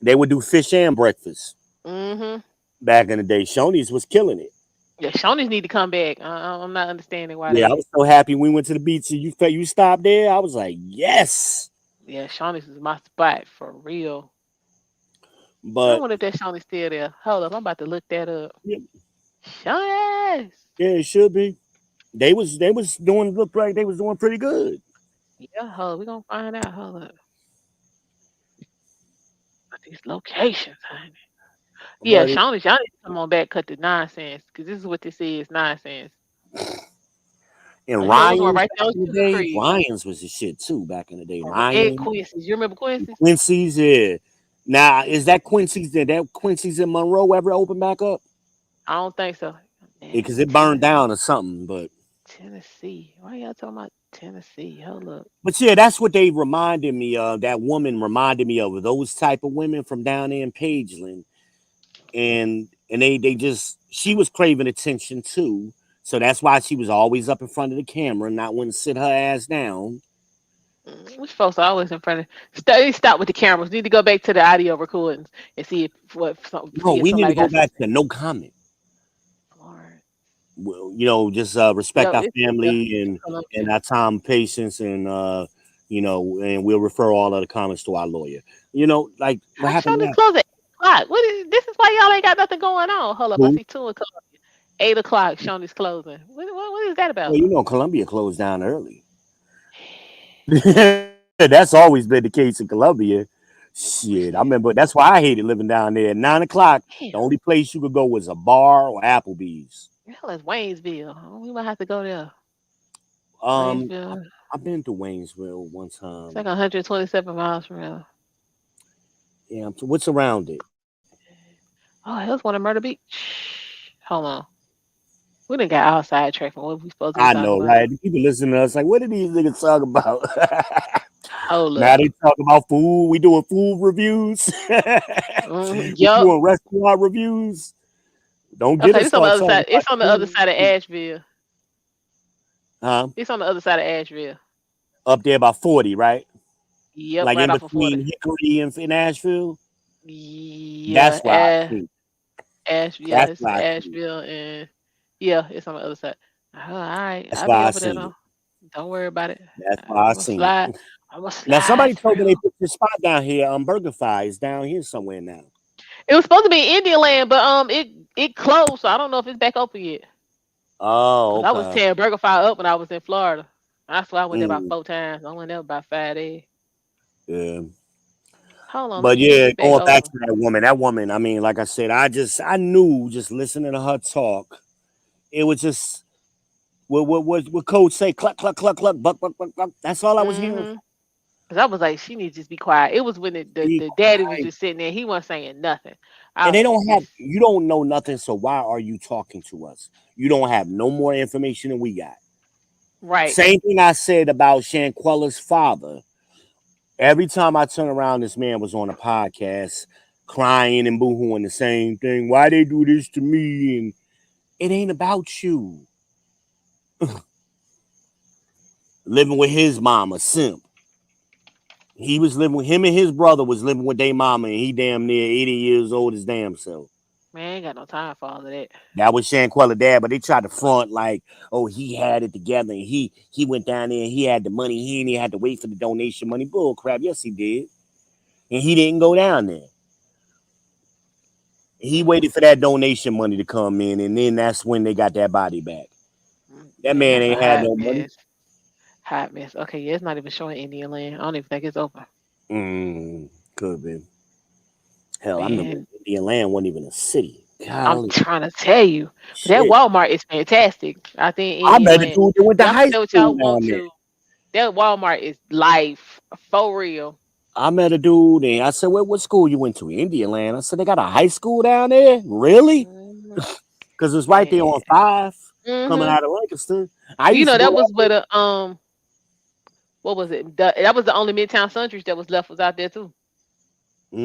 They would do fish and breakfast Mhm. back in the day. Shoney's was killing it. Yeah, Shoney's need to come back. I'm not understanding why Yeah, I they. was so happy we went to the beach and you stopped there. I was like, yes. Yeah, Shoney's is my spot for real. I But wonder if that Shoney's still there. Hold up, I'm about to look that up. yeah, Shoney's. yeah, it should be. They was doing look like they was doing pretty good. Yeah, hold. We gonna find out. Hold up. But these locations, honey. Yeah, But Shoney's. Y'all need to come on back, cut the nonsense, because this is what this is nonsense. and Yeah, it was one Ryan's right back there on in the Sugar day, Creek. Ryan's was the shit too back in the day. And Ryan, Quincy's. You remember Quincy's? Quincy's, yeah. Now is that Quincy's that Quincy's in Monroe ever open back up? I don't think so. Man, Because it burned down or something. Tennessee. Why y'all talking about Tennessee? Hold up. But yeah, that's what they reminded me of. That woman reminded me of those type of women from down there in Pageland. And they just she was craving attention too. So that's why she was always up in front of the camera, not wanting to sit her ass down. Which folks are always in front of. Stop with the cameras. Need to go back to the audio recordings and see No, see if we need to somebody go got back something. to no comment. Lord. Well, just respect Yep, our it's yeah. family It's and Columbia. our time, patience, and and we'll refer all of the comments to our lawyer. Like what How happened Shoney's last? close at 8 o'clock? What is this? Is why y'all ain't got nothing going on. Hold up, I Who? see 2 o'clock. 8 o'clock. Shoney's closing. What is that Well, about? Columbia closed down early. That's always been the case in Columbia. Shit, I remember that's why I hated living down there. At 9 o'clock, Damn. the only place you could go was a bar or Applebee's. Hell, it's Waynesville. Oh, we might have to go there. Um, Waynesville. I've been to Waynesville one It's like time. 127 miles from here. Yeah, so what's around it? Oh, here's one of Murder Beach. Hold on. We done got outside track from what we supposed to be I talking know, about. right? People listening to us like, what are these niggas talking about? Hold Now up. they talk about food. We doing food reviews. We Yup. doing restaurant reviews. Don't get Okay, us this on the start other talking side. about It's on the other food. side of Asheville. Huh? It's on the other side of Asheville. Up there about 40, right? Yep, Like right in off of 40. between Hickory and Asheville. Yeah, That's why I think. Yeah, That's it's why I think. Asheville and yeah, it's on the other side. All right, That's I'll be why I over there seen though. it. Don't worry about it. That's why I I'm gonna seen slide. it. I'm gonna Now slide somebody told me they through. put this spot down here. BurgerFi is down here somewhere now. It was supposed to be in Indian Land, but it closed, so I don't know if it's back open yet. Oh, Cause I was okay. tearing BurgerFi up when I was in Florida. That's why I went there about Mm, 4 times. I went there about 5 days. yeah. Hold on, let But me see if yeah, it's back going back open. to that woman, I mean, like I said, I knew just listening to her talk, it was just what coach say, cluck, cluck, cluck, cluck, buck, buck, buck, buck. That's all I was hearing. Mm-hmm. Cause I was like, she needs to just be quiet. It was when Be the daddy was quiet. just sitting there. He wasn't saying nothing. I And was like, this you don't know nothing, so why are you talking to us? You don't have no more information than we got. right. Same thing I said about Shanquella's father. Every time I turn around, this man was on a podcast crying and boohooing the same thing. Why they do this to me? And it ain't about you. Living with his mama, simp. He was living with him and his brother was living with their mama, and he damn near 80 years old his damn self. Man, I ain't got no time for all of that. That was Shanquella dad, but they tried to front like, oh, he had it together and he went down there and he had the money. He ain't even had to wait for the donation money. Bull crap. Yes, he did. And he didn't go down there. He Mm, waited for that donation money to come in, and then that's when they got that body back. That man, man that's a ain't had hot no money. mess. Hot mess. Okay, yeah, it's not even showing Indian Land. I don't even think it's open. Could be. Hell, I remember Man, Indian Land wasn't even a city. I'm Golly, trying to tell you. But that shit. Walmart is fantastic. I think I Indian met a Land. dude that went to Y'all can high say what school y'all want down there. to. That Walmart is life for real. I met a dude and I said, what school you went to? Indian Land. I said, they got a high school down there? Really? Mhm. Because it's right there Man. on 5 coming Hmm. out of Lancaster. I You used know to go that was down where the what was it? That was the only Midtown Sundries that was left was out there too. there.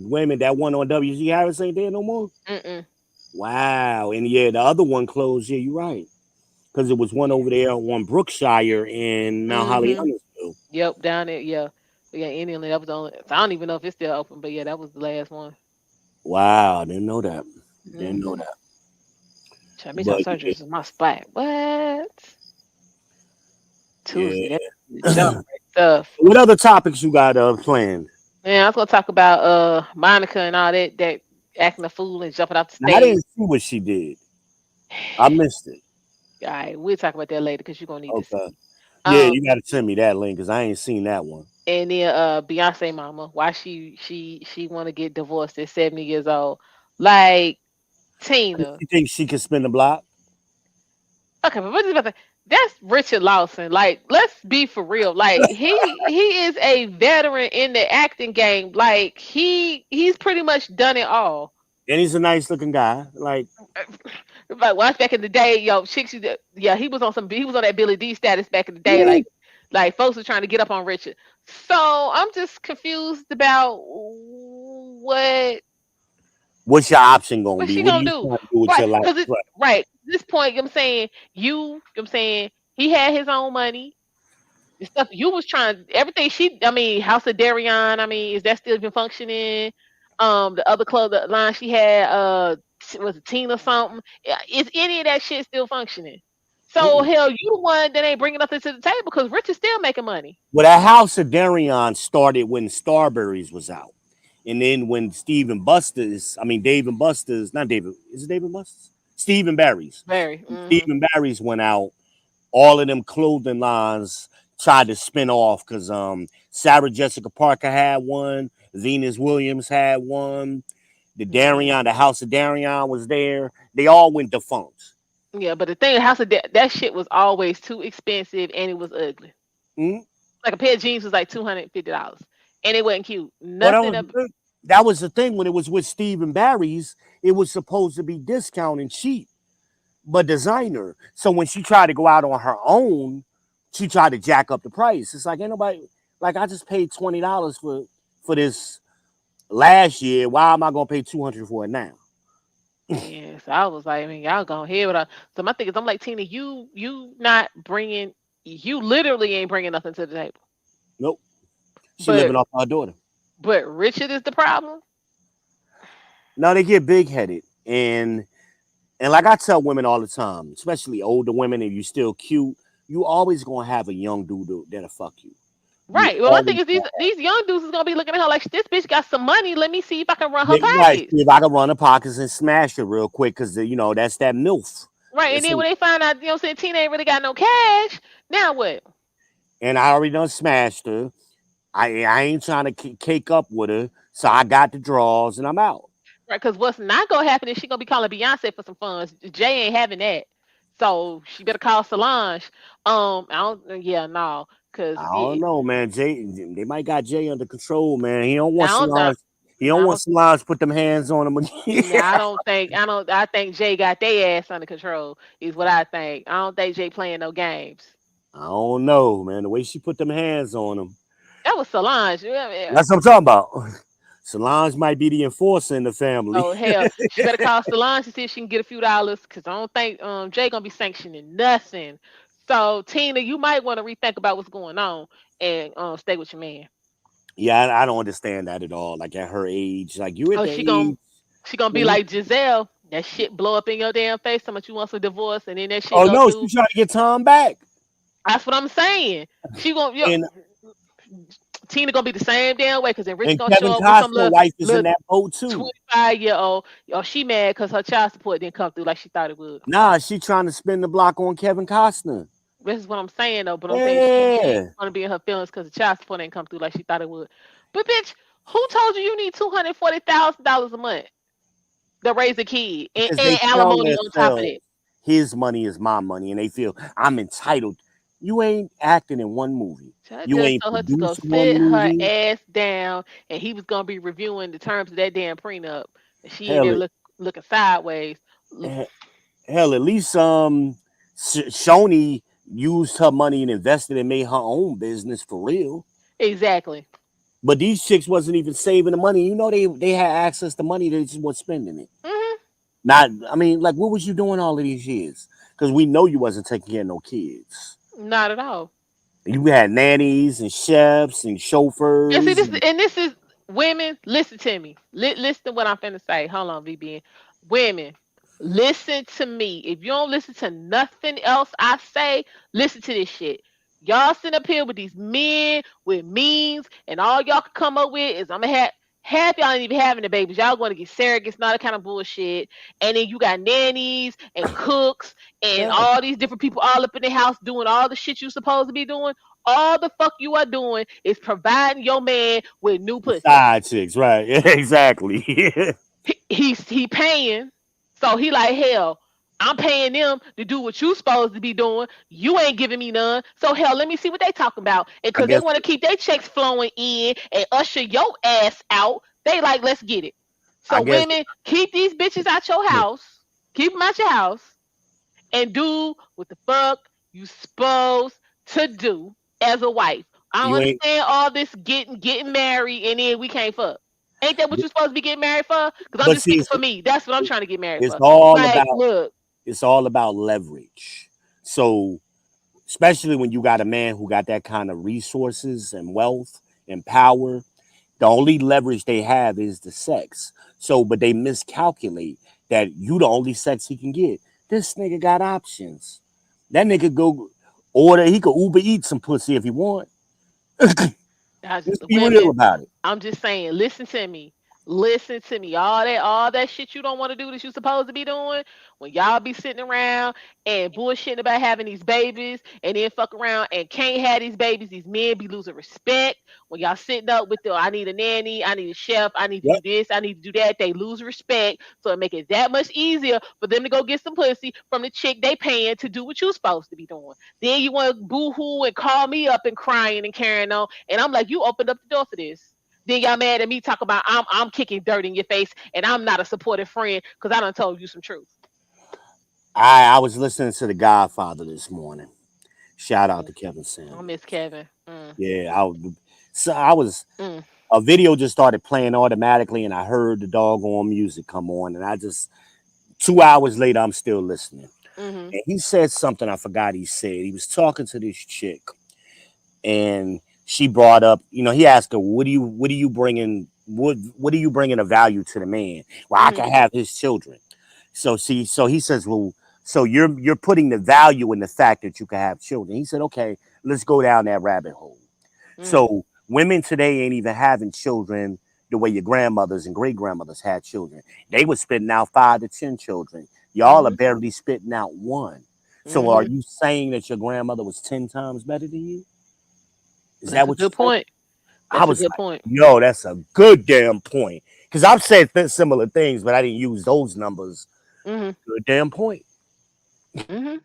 Wait a minute, that one on WG Harris ain't there no more? Mm-mm. Wow. And yeah, the other one closed. Yeah, you're right. Because it was one Yeah. over there on Brookshire in Mount Holly Mm-hmm. Huntersville. Yep, down there. Yeah, we got Indian. That was the only. So I don't even know if it's still open, but yeah, that was the last one. Wow, I didn't know that. Didn't know Mm-hmm. that. Trying me some But surgery is my spot. What? yeah. Tuesday. That's the jump right stuff. What other topics you got planned? Man, I was gonna talk about Monica and all that acting a fool and jumping off the I stage. didn't see what she did. I missed it. All right, we'll talk about that later because you're gonna need to Okay. see. Yeah, Um, you got to send me that link because I ain't seen that one. and then Beyonce mama, why she want to get divorced at 70 years old? Like Tina. You think she can spin the block? Okay, but what is about that? That's Richard Lawson. Like, let's be for real. Like, he is a veteran in the acting game. Like, he's pretty much done it all. And he's a nice looking guy. Like, Like once back in the day, yo, chicks, yeah, he was on that Billy D status back in the day. yeah. Like folks were trying to get up on Richard. So I'm just confused about What's your option gonna what's be? she What are gonna you do? trying to do with Right, your life? because it's Right. right. At this point, you know what I'm saying I'm saying he had his own money. The stuff you was trying, everything I mean, House of Darion, I mean, is that still been functioning? The other club, the line she had, was it Tina something? Yeah, is any of that shit still functioning? So Mm-mm. hell, you the one that ain't bringing nothing to the table because Rich is still making money. Well, that House of Darion started when Starberries was out. And then when Dave and Buster's, not David, is it David Buster's? Stephen Barry's. Very. Stephen Barry's went out. All of them clothing lines tried to spin off because Sarah Jessica Parker had one, Venus Williams had one, the House of Darion was there. They all went defunct. Yeah, but the thing, that shit was always too expensive and it was ugly. Mhm. Like a pair of jeans was like $250, and it wasn't cute. But Nothing. that was the thing when it was with Stephen Barry's, it was supposed to be discounted cheap, but designer. So when she tried to go out on her own, she tried to jack up the price. It's like ain't nobody like I just paid $20 for this last year. Why am I gonna pay 200 for it now? Yes, I was like, I mean, y'all gonna hear what I. So my thing is, I'm like, Tina, you not bringing, you literally ain't bringing nothing to the table. Nope. She But living off her daughter. Richard is the problem. No, they get big headed. And like I tell women all the time, especially older women, if you still cute, you always gonna have a young dude that'll fuck you. You Right. Well, my thing always is, these young dudes is gonna be looking at her like this bitch got some money. Let me see if I can run her right. pockets. See if I can run the pockets and smash it real quick, because that's that MILF. Right. And That's then it. when they find out, you know, what I'm saying Tina ain't really got no cash. Now what? And I already done smashed her. I ain't trying to cake up with her, so I got the draws and I'm out. Right. Because what's not gonna happen is she gonna be calling Beyonce for some funds. Jay ain't having that. So she better call Solange. I don't. Yeah, no. Because I don't know, man. Jay, they might got Jay under control, man. He don't I want don't. Solange. He don't I want don't. Solange to put them hands on him again. No, I don't think. I don't. I think Jay got their ass under control. Is what I think. I don't think Jay playing no games. I don't know, man. The way she put them hands on him. That was Solange. Yeah. That's what I'm talking about. Solange might be the enforcer in the family. Oh hell, she better call Solange to see if she can get a few dollars. Cause I don't think Jay gonna be sanctioning nothing. So Tina, you might want to rethink about what's going on and stay with your man. Yeah, I don't understand that at all. Like at her age, like you at Oh, the age. she gonna be when you- like Giselle. That shit blow up in your damn face. How much you want some divorce, and then that shit oh go no, through. she's trying to get Tom back. That's what I'm saying. She gonna And Tina gonna be the same damn way because then Rich and gonna Kevin show up with some Costner's wife is in little that boat too. 25-year-old. Oh, she mad because her child support didn't come through like she thought it would. Nah, she trying to spin the block on Kevin Costner. This is what I'm saying though, but I'm saying she Yeah, ain't gonna be in her feelings because the child support ain't come through like she thought it would. But bitch, who told you need $240,000 a month to raise a kid because they and tell alimony on top of themselves it? his money is my money, and they feel I'm entitled. You ain't acting in one movie. I You just ain't told her to go producing one sit her movie. ass down, and he was gonna be reviewing the terms of that damn prenup. And she ain't Hell, there looking sideways. hell, at least Shoni used her money and invested and made her own business for real. Exactly. But these chicks wasn't even saving the money. They had access to money. They just weren't spending it. Hmm. Not, I mean, like, what was you doing all of these years? Because we know you wasn't taking care of no kids. Not at all. You had nannies and chefs and And see chauffeurs. this is women. Listen to me. Listen to what I'm finna say. Hold on, VBN. Women, listen to me. If you don't listen to nothing else I say, listen to this shit. Y'all sit up here with these men with means, and all y'all can come up with is I'm gonna have half y'all ain't even having the babies. Y'all going to get surrogates, not that kind of bullshit. And then you got nannies and cooks and Ugh. all these different people all up in the house doing all the shit you supposed to be doing. All the fuck you are doing is providing your man with new pussy. Side chicks, right? Exactly. He paying, so he like hell. I'm paying them to do what you supposed to be doing. You ain't giving me none. So hell, let me see what they talking about. And I cause they guess. want to keep their checks flowing in and usher your ass out, they like, let's get it. I So guess. women, keep these bitches out your house. Keep them out your house and do what the fuck you supposed to do as a wife. I don't You ain't. understand all this getting married and then we can't fuck. Ain't that what you're supposed to be getting married for? Because I'm But just see, speaking for me. That's what I'm trying to get married it's for. all Like, about. look, It's all about leverage. So, especially when you got a man who got that kind of resources and wealth and power, the only leverage they have is the sex. So, but they miscalculate that you the only sex he can get. This nigga got options. That nigga go order. He could Uber eat some pussy if he want. Let's the be real women. about it. I'm just saying, listen to me. Listen to me. All that shit you don't want to do that you supposed to be doing, when y'all be sitting around and bullshitting about having these babies and then fuck around and can't have these babies, these men be losing respect. When y'all sitting up with the I need a nanny, I need a chef, I need to Yep. do this, I need to do that, they lose respect. So it make it that much easier for them to go get some pussy from the chick they paying to do what you supposed to be doing. Then you want to boo hoo and call me up and crying and carrying on. And I'm like, you opened up the door for this. Then y'all mad at me talk about I'm kicking dirt in your face and I'm not a supportive friend because I done told you some truth. I was listening to The Godfather this morning. Shout out Mm, to Kevin I Samuels. miss Kevin. Yeah, I was Mm, a video just started playing automatically, and I heard the doggone music come on, and I just 2 hours later, I'm still listening. mm-hmm, And he said something I forgot he said. He was talking to this chick, and she brought up, he asked her, what are you bringing, what are you bringing a value to the man? Well, I mm-hmm, can have his children. So he says, well, so you're putting the value in the fact that you can have children. He said, okay, let's go down that rabbit hole. mm, So women today ain't even having children the way your grandmothers and great grandmothers had children. They were spitting out 5 to 10 children. Y'all are mm-hmm, barely spitting out one. So are mm-hmm. you saying that your grandmother was 10 times better than you? Is that That's a what you're good saying? point. I That's a was good like, point. yo, that's a good damn point. Because I've said similar things, but I didn't use those numbers. Mm-hmm, Good damn point. mm-hmm.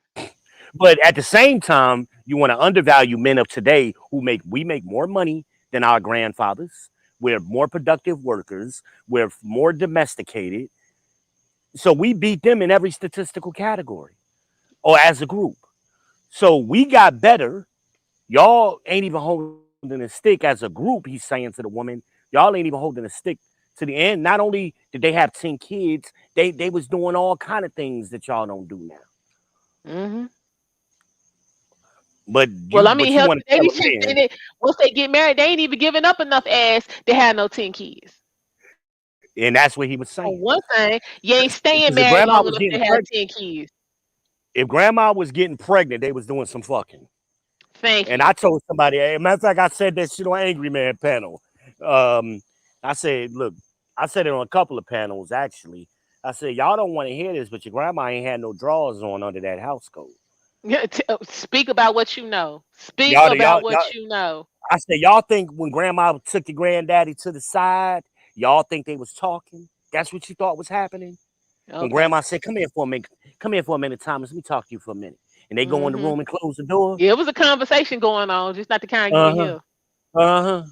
But at the same time, you want to undervalue men of today we make more money than our grandfathers. We're more productive workers. We're more domesticated. So we beat them in every statistical category or as a group. So we got better. Y'all ain't even holding a stick as a group, he's saying to the woman. Y'all ain't even holding a stick to the end. Not only did they have 10 kids, they was doing all kind of things that y'all don't do now. Mm-hmm. But Well, you I but mean, you hell, want to they tell these a chicks, man. once they get married, they ain't even giving up enough ass to have no 10 kids. And that's what he was saying. For one thing, you ain't Because staying if married grandma long was enough getting to have pregnant, 10 kids. if grandma was getting pregnant, they was doing some fucking. Thank And you. I told somebody, hey, matter of fact, I said that shit on Angry Man panel. Um, I said, look, I said it on a couple of panels actually. I said, y'all don't want to hear this, but your grandma ain't had no drawers on under that house coat. Yeah, speak about what you know. Speak Y'all, about y'all, y'all. what you know. I said, y'all think when grandma took your granddaddy to the side, y'all think they was talking? That's what you thought was happening? When Okay. grandma said, come here for a minute, Thomas, let me talk to you for a minute. And they go in the Mm-hmm. room and close the door. Yeah, it was a conversation going on, just not the kind you would Uh-huh. hear. Uh-huh.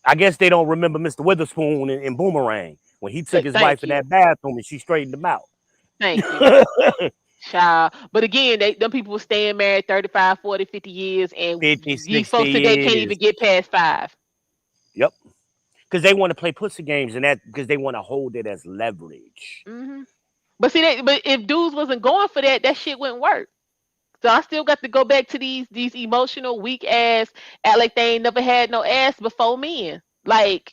I guess they don't remember Mr. Witherspoon in Boomerang when he took his Thank wife in you. that bathroom and she straightened him out. Thank you. Child. But again, them people were staying married 35, 40, 50 years, and 50, these 60 folks today can't years. even get past 5. Yep. Because they want to play pussy games and that because they want to hold it as leverage. Hmm. But see, but if dudes wasn't going for that, that shit wouldn't work. So I still got to go back to these emotional weak ass, act like they ain't never had no ass before men. Like,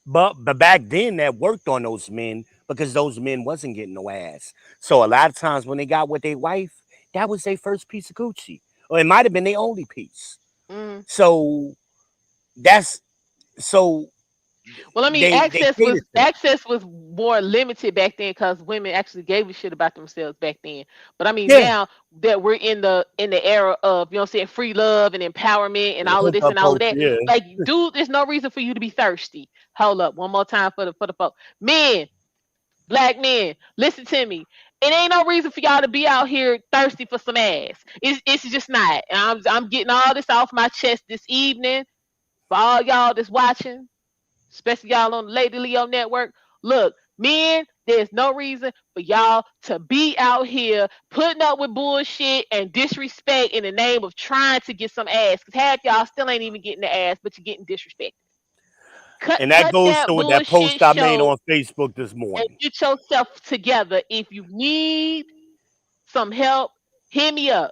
But back then that worked on those men because those men wasn't getting no ass. So a lot of times when they got with their wife, that was their first piece of coochie. Or it might have been their only piece. mm. So that's so Well, I mean, they catered to that. access was more limited back then because women actually gave a shit about themselves back then. But I mean, Yeah. now that we're in the era of, you know what I'm saying, free love and empowerment and all of this and Hookup all of culture, that, yeah. like, dude, there's no reason for you to be thirsty. Hold up, one more time for the folks. Men, black men, listen to me. It ain't no reason for y'all to be out here thirsty for some ass. It's just not. And I'm getting all this off my chest this evening for all y'all that's watching, especially y'all on the Lady Leo Network. Look, men, there's no reason for y'all to be out here putting up with bullshit and disrespect in the name of trying to get some ass. Because half y'all still ain't even getting the ass, but you're getting disrespected. And that Cut goes that to what that bullshit post I made show on Facebook this and morning. get yourself together. If you need some help, hit me up.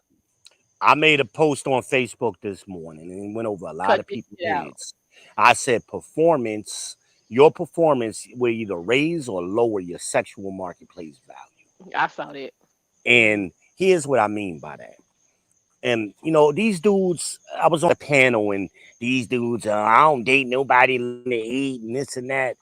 I made a post on Facebook this morning and it went over a lot Cut of this people's shit out. heads. I said your performance will either raise or lower your sexual marketplace value. I saw that. And here's what I mean by that. And you know, these dudes, I was on a panel and these dudes, I don't date nobody to eat and this and that.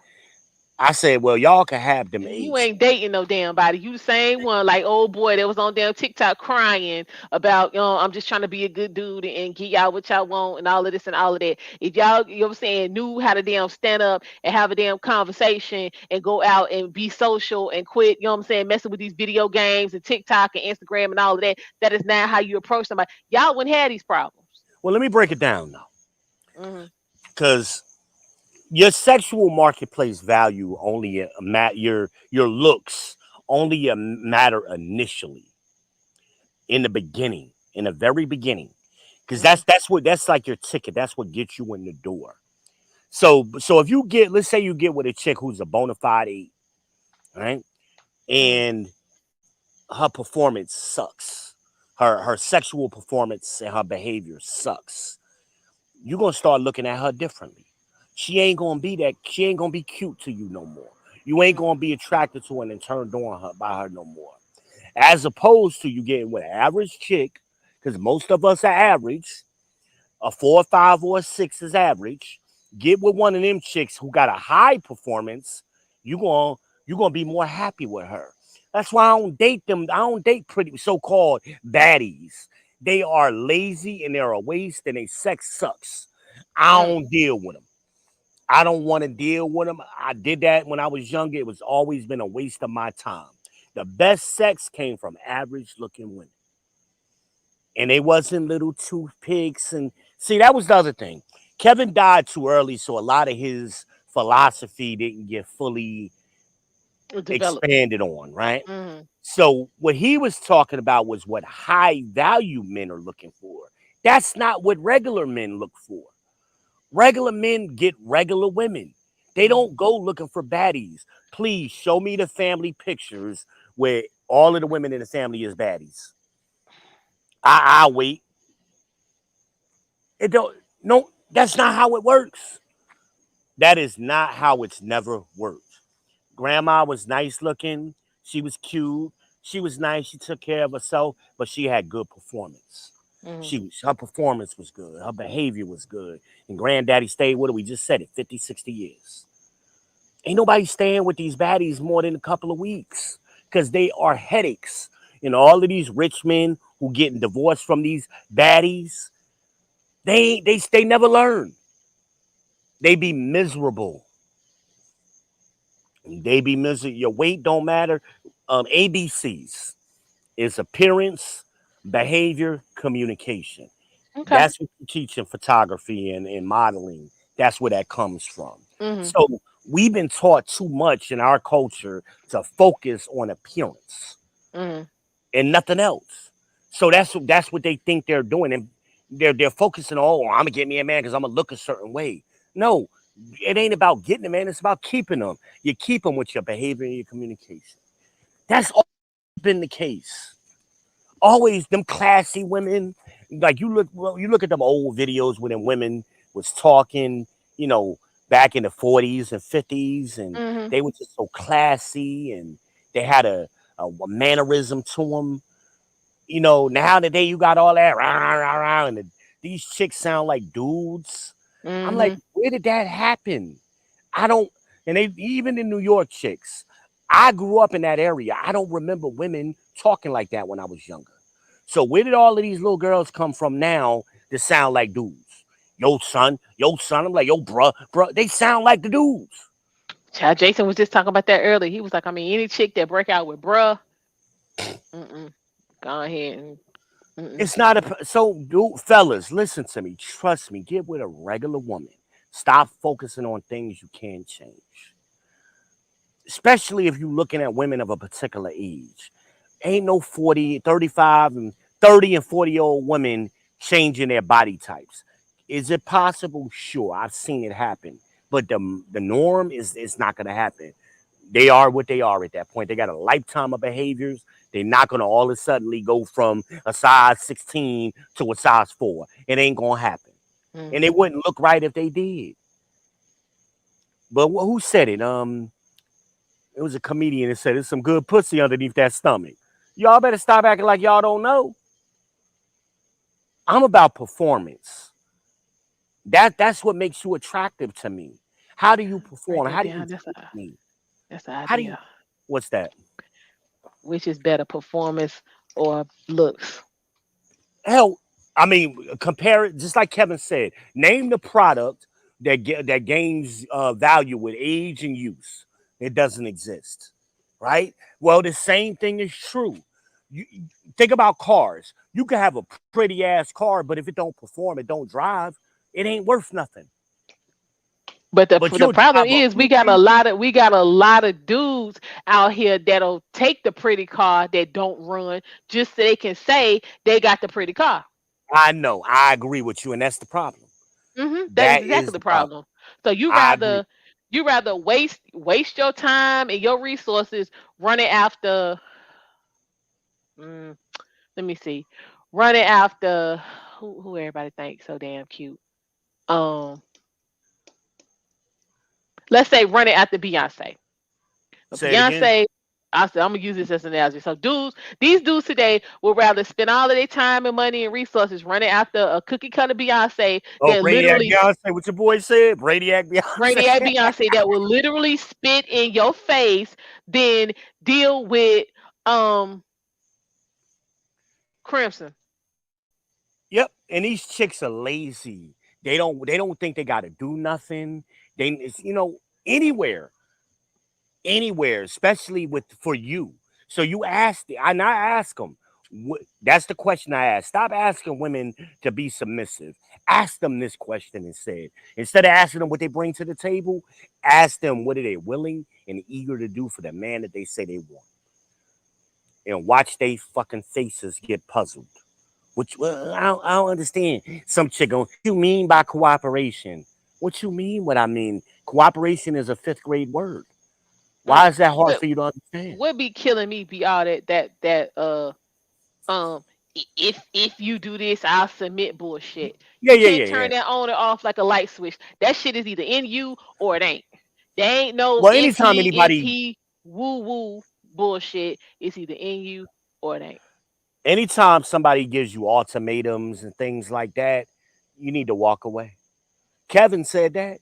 I said, well, y'all can have them You eights. ain't dating no damn body. You the same one, like old boy that was on damn TikTok crying about, I'm just trying to be a good dude and get y'all what y'all want and all of this and all of that. If y'all, you know what I'm saying, knew how to damn stand up and have a damn conversation and go out and be social and quit, you know what I'm saying, messing with these video games and TikTok and Instagram and all of that, that is not how you approach somebody. Y'all wouldn't have these problems. Well, let me break it down now. Hmm. Because your sexual marketplace value only your looks only matter initially in the beginning, in the very beginning, because Hmm. that's like your ticket. That's what gets you in the door. So if you get, let's say you get with a chick who's a bona fide eight, right, Hmm. and her performance sucks, her sexual performance and her behavior sucks, you're gonna start looking at her differently. She ain't gonna be cute to you no more. You ain't Hmm. gonna be attracted to her and turned on her by her no more. As opposed to you getting with an average chick, because most of us are average, a 4 or 5 or a 6 is average. Get with one of them chicks who got a high performance, you gonna you're gonna be more happy with her. That's why I don't date them. I don't date pretty so-called baddies. They are lazy and they're a waste and their sex sucks. I Hmm. don't deal with them. I don't want to deal with them. I did that when I was younger. It was always been a waste of my time. The best sex came from average looking women. And they wasn't little toothpicks. And see, that was the other thing. Kevin died too early, so a lot of his philosophy didn't get fully Develop. expanded on, right? Hmm. So what he was talking about was what high value men are looking for. That's not what regular men look for. Regular men get regular women. They Hmm. don't go looking for baddies. Please show me the family pictures where all of the women in the family is baddies. I'll wait. It don't no, that's not how it works. That is not how it's never worked. Grandma was nice looking, she was cute, she was nice, she took care of herself, but she had good performance. Hmm. Her performance was good, her behavior was good. And granddaddy stayed with her, we just said it, 50, 60 years. Ain't nobody staying with these baddies more than a couple of weeks because they are headaches. You know, all of these rich men who getting divorced from these baddies, they never learn. They be miserable. They be miserable. Your weight don't matter. ABCs is appearance, behavior, communication. Okay. That's what you teach in photography and modeling. That's where that comes from. Hmm. So we've been taught too much in our culture to focus on appearance Hmm. and nothing else. So that's what they think they're doing, and they're focusing on. Oh, I'm gonna get me a man because I'm gonna look a certain way. No, it ain't about getting a man. It's about keeping them. You keep them with your behavior and your communication. That's always been the case. Always them classy women. Like you look at them old videos where them women was talking, you know, back in the 40s and 50s, and Mm-hmm. they were just so classy and they had a mannerism to them. You know, now today you got all that rah, rah, rah, and these chicks sound like dudes. I'm like, Mm-hmm. where did that happen? I don't, and they even in New York chicks. I grew up in that area. I don't remember women talking like that when I was younger. So where did all of these little girls come from now to sound like dudes? Yo son. I'm like, yo, bruh. They sound like the dudes. Child, Jason was just talking about that earlier. He was like, I mean, any chick that break out with bruh, mm-mm, go ahead and mm-mm. It's not so, dude, fellas, listen to me. Trust me. Get with a regular woman. Stop focusing on things you can't change. Especially if you're looking at women of a particular age. Ain't no 40, 35, and 30 and 40-year-old women changing their body types. Is it possible? Sure. I've seen it happen. But the norm is it's not going to happen. They are what they are at that point. They got a lifetime of behaviors. They're not going to all of a sudden go from a size 16 to a size 4. It ain't going to happen. And it Mm-hmm. wouldn't look right if they did. But who said it? It was a comedian that said there's some good pussy underneath that stomach. Y'all better stop acting like y'all don't know. I'm about performance. That's what makes you attractive to me. How do you Write perform? that How do you down. treat me? That's the How do you idea. what's that? Which is better, performance or looks? Hell, I mean, compare it just like Kevin said. Name the product that gains value with age and use. It doesn't exist, right? Well, the same thing is true. You think about cars. You can have a pretty ass car, but if it don't perform, it don't drive, it ain't worth nothing. But But the you'll problem drive a is Bentley. we got a lot of dudes out here that'll take the pretty car that don't run just so they can say they got the pretty car. I know. I agree with you, and that's the problem. That is That exactly is the the problem. problem. So I agree. you rather waste your time and your resources running after mm, let me see, running after who everybody thinks so damn cute. Um, let's say running after Beyonce. But Say it again. Beyonce, I said I'm gonna use this as an analogy. So these dudes today would rather spend all of their time and money and resources running after a cookie cutter Beyonce Oh, that Brainiac literally Beyonce, what your boy said? Brainiac Beyonce. Brainiac Beyonce that will literally spit in your face, then deal with um Crimson. Yep. And these chicks are lazy. They don't think they gotta do nothing. Anywhere, anywhere, especially with for you. So you and I ask them. That's the question I ask. Stop asking women to be submissive. Ask them this question instead. Instead of asking them what they bring to the table, ask them what are they willing and eager to do for the man that they say they want. And watch they fucking faces get puzzled. Which I don't understand. Some chick going, what you mean by cooperation? What you mean? What I mean? Cooperation is a fifth grade word. Mm. Why is that hard What for you to understand? what be killing me be all that um if you do this I'll submit bullshit. Yeah, You yeah, can't yeah, yeah. turn that on or off like a light switch. That shit is either in you or it ain't. There ain't no Well, if anytime if anybody, he woo woo bullshit. It's either in you or it ain't. anytime somebody gives you ultimatums and things like that, you need to walk away. Kevin said that.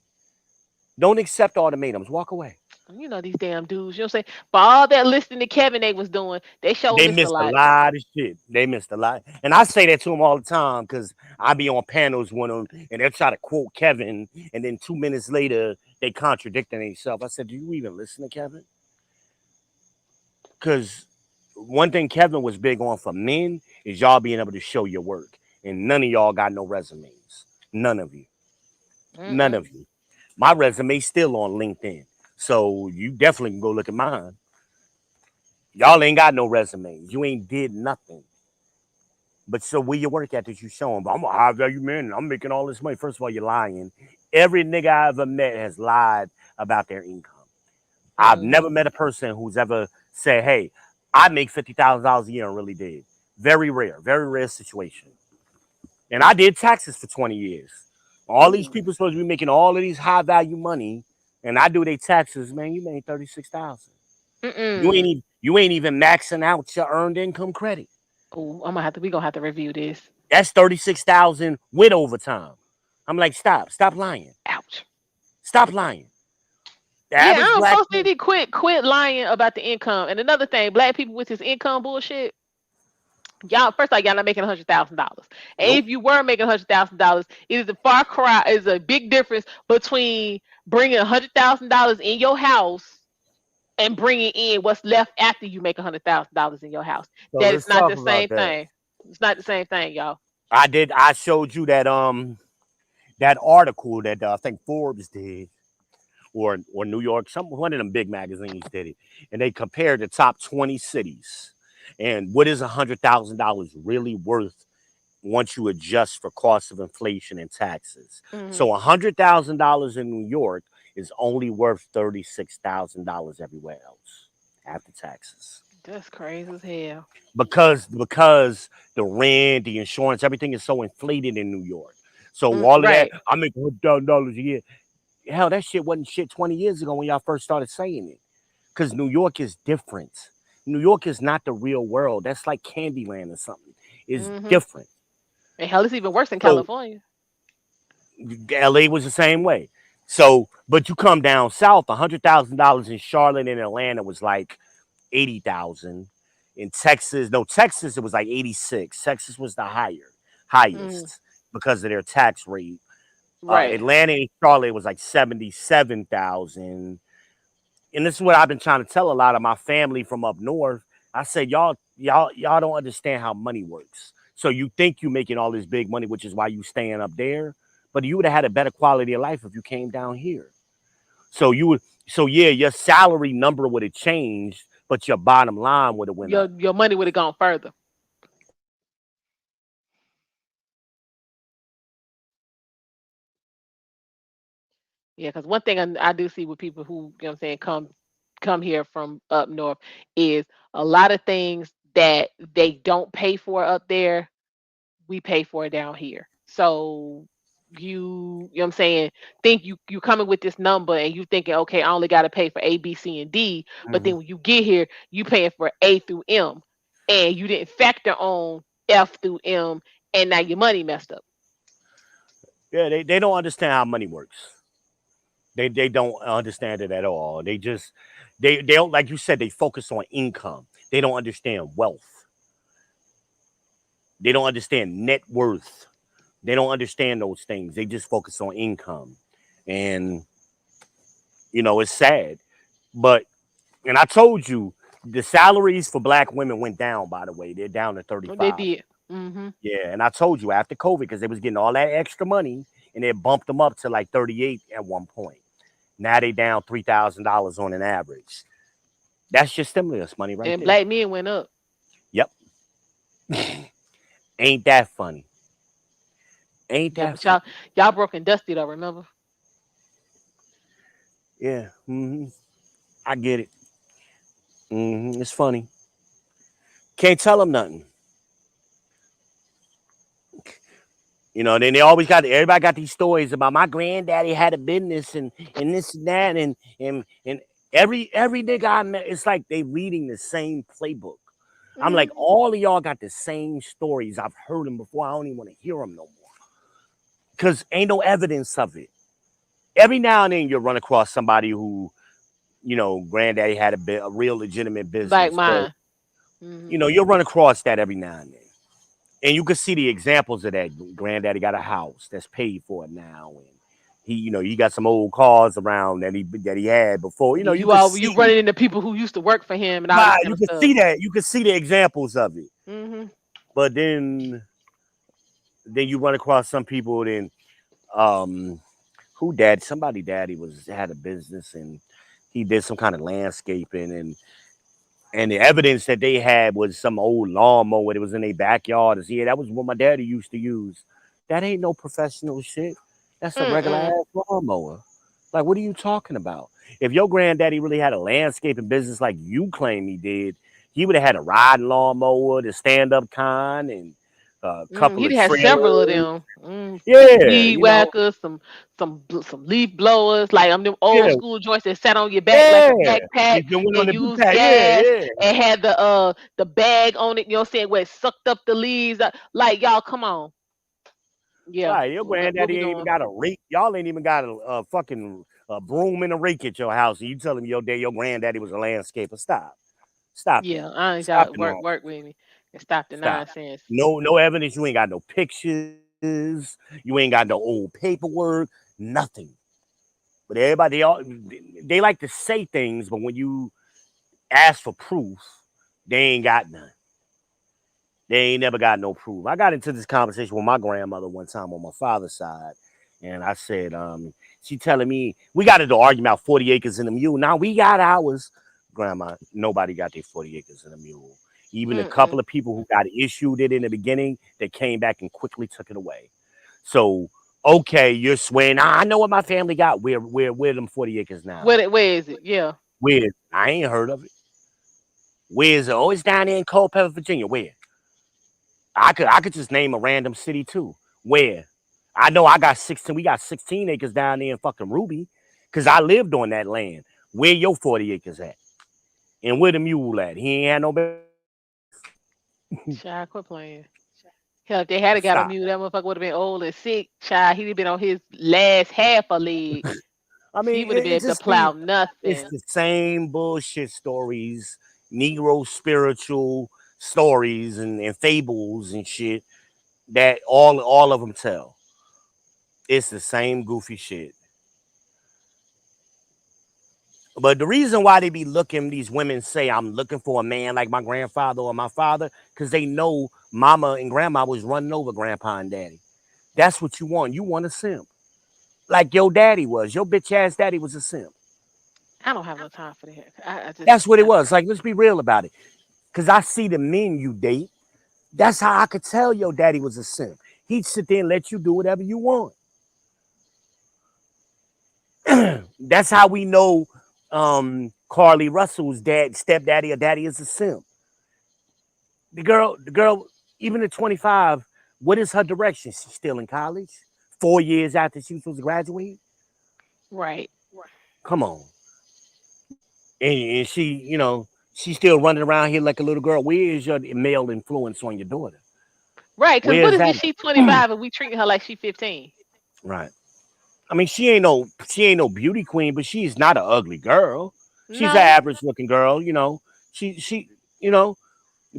Don't accept ultimatums. Walk away. You know these damn dudes. You know what I'm saying? For all that listening to Kevin they was doing, they sure They missed a missed a lot. lot of shit. They missed a lot. And I say that to them all the time because I be on panels with them and they'll try to quote Kevin. And then 2 minutes later, they contradicting themselves. I said, do you even listen to Kevin? Because one thing Kevin was big on for men is y'all being able to show your work. And none of y'all got no resumes. None of you. None Mm-mm. of you. My resume's still on LinkedIn. So you definitely can go look at mine. Y'all ain't got no resumes. You ain't did nothing. But so where your work at that you showing? But I'm a high value man and I'm making all this money. First of all, you're lying. Every nigga I ever met has lied about their income. I've Mm-hmm. never met a person who's ever said, hey, I make $50,000 a year and really did. Very rare situation. And I did taxes for 20 years. All these Ooh. people supposed to be making all of these high value money, and I do their taxes. Man, you made 36,000. Mm-mm. You ain't even maxing out your earned income credit. Ooh, we gonna have to review this. That's 36,000 with overtime. I'm like, stop lying, Ouch. stop lying. The Yeah, average I'm black supposed to need to quit lying about the income. And another thing, black people with this income bullshit. Y'all, first of all, y'all not making $100,000. And nope. if you were making $100,000, it is a far cry. Is a big difference between bringing $100,000 in your house and bringing in what's left after you make $100,000 in your house. So That is let's not talk the about same that. thing. It's not the same thing, y'all. I showed you that article that I think Forbes did or New York, one of them big magazines did it, and they compared the top 20 cities and what is $100,000 really worth once you adjust for cost of inflation and taxes. Mm-hmm. So $100,000 in New York is only worth $36,000 everywhere else after taxes. That's crazy as hell. Because the rent, the insurance, everything is so inflated in New York. So all of that, Right. I make $100,000 a year. Hell, that shit wasn't shit 20 years ago when y'all first started saying it. Because New York is different. New York is not the real world. That's like Candyland or something. It's Mm-hmm. different. And hell, it's even worse in So California. LA was the same way. So, but you come down south, $100,000 in Charlotte and Atlanta was like 80,000. In Texas, no, Texas it was like 86. Texas was the Mm, highest because of their tax rate. right. Atlanta and Charlotte was like 77,000. And this is what I've been trying to tell a lot of my family from up north. I said, y'all don't understand how money works. So you think you making all this big money, which is why you staying up there. But you would have had a better quality of life if you came down here. So yeah, your salary number would have changed, but your bottom line would have went up. Your money would have gone further. Yeah, because one thing I do see with people who, you know what I'm saying, come here from up north is a lot of things that they don't pay for up there, we pay for down here. So you know what I'm saying, think you coming with this number and you thinking, okay, I only gotta pay for A, B, C, and D, but then Mhm. when you get here, you paying for A through M and you didn't factor on F through M and now your money messed up. Yeah, they don't understand how money works. They don't understand it at all. They don't, like you said, they focus on income. They don't understand wealth. They don't understand net worth. They don't understand those things. They just focus on income. And it's sad. But and I told you the salaries for black women went down, by the way. They're down to They 35. did. Mm-hmm. Yeah, and I told you after COVID, because they was getting all that extra money and they bumped them up to like 38 at one point. Now they down $3,000 on an average. That's your stimulus money right And there. black men went up. Yep. Ain't that funny? Ain't Yeah, that but y'all funny? y'all broke and dusty though, remember? Yeah. I get it. It's funny. Can't tell them nothing. Then they always everybody got these stories about my granddaddy had a business and this and that and every nigga I met, it's like they reading the same playbook. I'm like, Mm-hmm. all of y'all got the same stories. I've heard them before. I don't even want to hear them no more. Because ain't no evidence of it. Every now and then you'll run across somebody who, granddaddy had a real legitimate Like business. But, mine. Mm-hmm. you'll run across that every now and then. And you can see the examples of that. Granddaddy got a house that's paid for now. And he got some old cars around that he had before. Yeah, You could you see, running into people who used to work for him and all this right, kind you of could stuff. see that. You could see the examples of it. Mm-hmm. But then you run across some people then um somebody daddy had a business and he did some kind of landscaping and the evidence that they had was some old lawnmower that was in their backyard. And yeah, that was what my daddy used to use. That ain't no professional shit. That's a regular Mm-mm. ass lawnmower. Like, what are you talking about? If your granddaddy really had a landscaping business like you claim he did, He would have had a riding lawnmower, the stand-up kind, and a couple He'd of have several of trailers. them. Yeah, Weed whackers, some leaf blowers, like them yeah, old school joints that sat on your back like yeah. a backpack The one on and the big used pad. Yeah, gas yeah. and had the bag on it. You know what I'm saying? Where it sucked up the leaves. Like y'all, come on. Yeah, Right, your what we granddaddy ain't even doing? got a rake. Y'all ain't even got a fucking broom and a rake at your house. And you telling me your granddaddy was a landscaper? Stop that. Yeah, I ain't Stop got the work nonsense. with me and stop the Stop. nonsense. No evidence. You ain't got no pictures. You ain't got no old paperwork. Nothing. But everybody, they like to say things, but when you ask for proof, they ain't got none. They ain't never got no proof. I got into this conversation with my grandmother one time on my father's side, and I said, she telling me we got into argument about 40 acres and a mule. Now we got ours. Grandma, nobody got their 40 acres and a mule. Even a couple Mm-mm. of people who got issued it in the beginning, they came back and quickly took it away. So, okay, you're swearing. Nah, I know what my family got. Where them 40 acres now? Where is it? Yeah. Where? I ain't heard of it. Where's it? Oh, it's down there in Culpeper, Virginia. Where? I could just name a random city too. Where? I know I got 16. We got 16 acres down there in fucking Ruby, because I lived on that land. Where your 40 acres at? And where the mule at? He ain't had no Child, quit playing. Hell, if they had got a stop. mule, that motherfucker would have been old and sick. Child, he'd have been on his last half a leg. I He mean, would have been it able to just be plow it's nothing. the same bullshit stories, Negro spiritual stories and fables and shit that all of them tell. It's the same goofy shit. But the reason why they be looking, these women say, I'm looking for a man like my grandfather or my father, because they know mama and grandma was running over grandpa and daddy. That's what you want. You want a simp. Like your daddy was. Your bitch ass daddy was a simp. I don't have no time for that. That's what it was. Like, let's be real about it. Because I see the men you date. That's how I could tell your daddy was a simp. He'd sit there and let you do whatever you want. That's how we know Carly Russell's stepdaddy or daddy is a simp. The girl, even at 25, what is her direction? She's still in college 4 years after she was supposed to graduate. Right. Come on. And she, she's still running around here like a little girl. Where is your male influence on your daughter? Right. Because Where what is if that she at? 25 and we treating her like she 15? Right. I mean, she ain't no beauty queen, but she's not an ugly girl. She's an No. average looking girl, She, you know,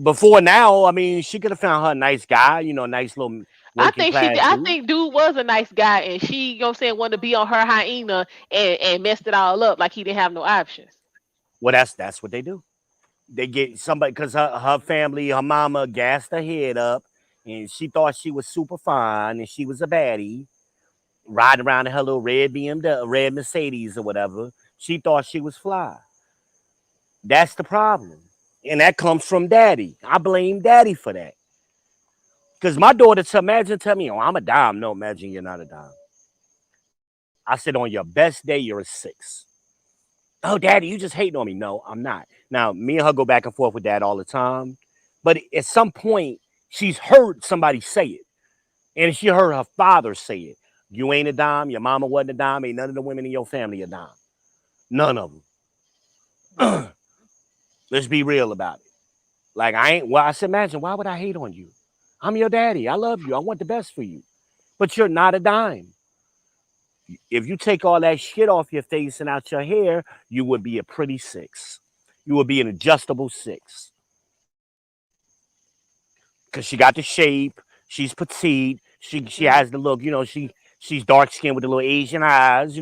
before now, I mean, she could have found her a nice guy, nice little I working think she did. class I dude. think dude was a nice guy and she, you know what I'm saying, wanted to be on her hyena and messed it all up like he didn't have no options. Well, that's what they do. They get somebody because her family, her mama gassed her head up, and she thought she was super fine, and she was a baddie, riding around in her little red BMW, red Mercedes or whatever. She thought she was fly. That's the problem, and that comes from daddy. I blame daddy for that. Because my daughter, tell me, oh, I'm a dime. No, imagine you're not a dime. I said, on your best day, you're a 6. Oh, daddy, you just hating on me. No, I'm not. Now, me and her go back and forth with dad all the time. But at some point, she's heard somebody say it. And she heard her father say it. You ain't a dime. Your mama wasn't a dime. Ain't none of the women in your family a dime. None of Right. them. Let's be real about it. Like, I said, imagine, why would I hate on you? I'm your daddy. I love you. I want the best for you. But you're not a dime. If you take all that shit off your face and out your hair, you would be a pretty 6. You would be an adjustable 6. Because she got the shape, she's petite, she Mm. has the look, she's dark skinned with the little Asian eyes,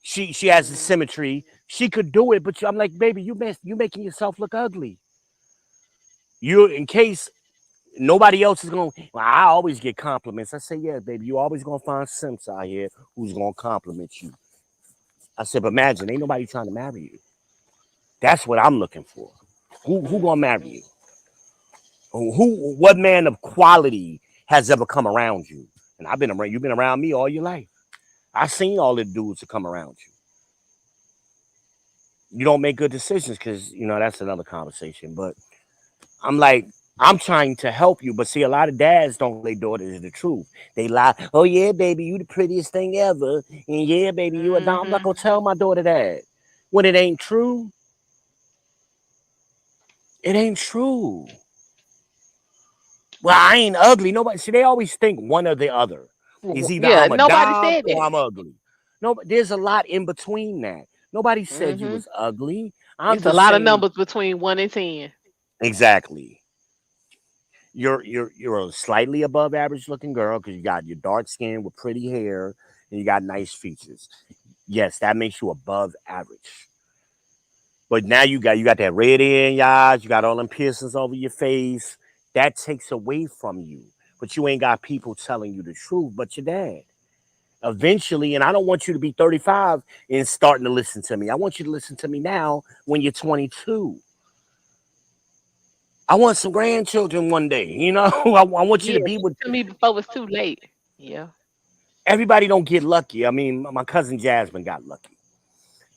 she has the Mm. symmetry. She could do it, but I'm like, baby, you making yourself look ugly. You in case nobody else is gonna. Well, I always get compliments. I say, yeah, baby, you always gonna find simps out here who's gonna compliment you. I said, but imagine, ain't nobody trying to marry you. That's what I'm looking for. Who gonna marry Mm. you? What man of quality has ever come around you? And you've been around me all your life. I seen all the dudes that come around you. You don't make good decisions because that's another conversation. But I'm like, I'm trying to help you, but see, a lot of dads don't tell their daughters the truth. They lie. Oh yeah, baby, you the prettiest thing ever, and yeah, baby, you a dime. I'm not gonna tell my daughter that when it ain't true. It ain't true. Well, I ain't ugly. Nobody. See, they always think one or the other. Is either Yeah, I'm a nobody dime said or that. I'm ugly. No, but there's a lot in between that. Nobody said you Hmm. was ugly. I'm It's a just lot of saying numbers between 1 and 10. exactly. You're a slightly above average looking girl because you got your dark skin with pretty hair and you got nice features. Yes, that makes you above average. But now you got that red in your eyes, you got all them piercings over your face. That takes away from you. But you ain't got people telling you the truth, but your dad. Eventually, and I don't want you to be 35 and starting to listen to me. I want you to listen to me now when you're 22. I want some grandchildren one day. I want you Yeah, to be with to me before it's too late. Yeah. everybody. Don't get lucky. I mean, my cousin Jasmine got lucky.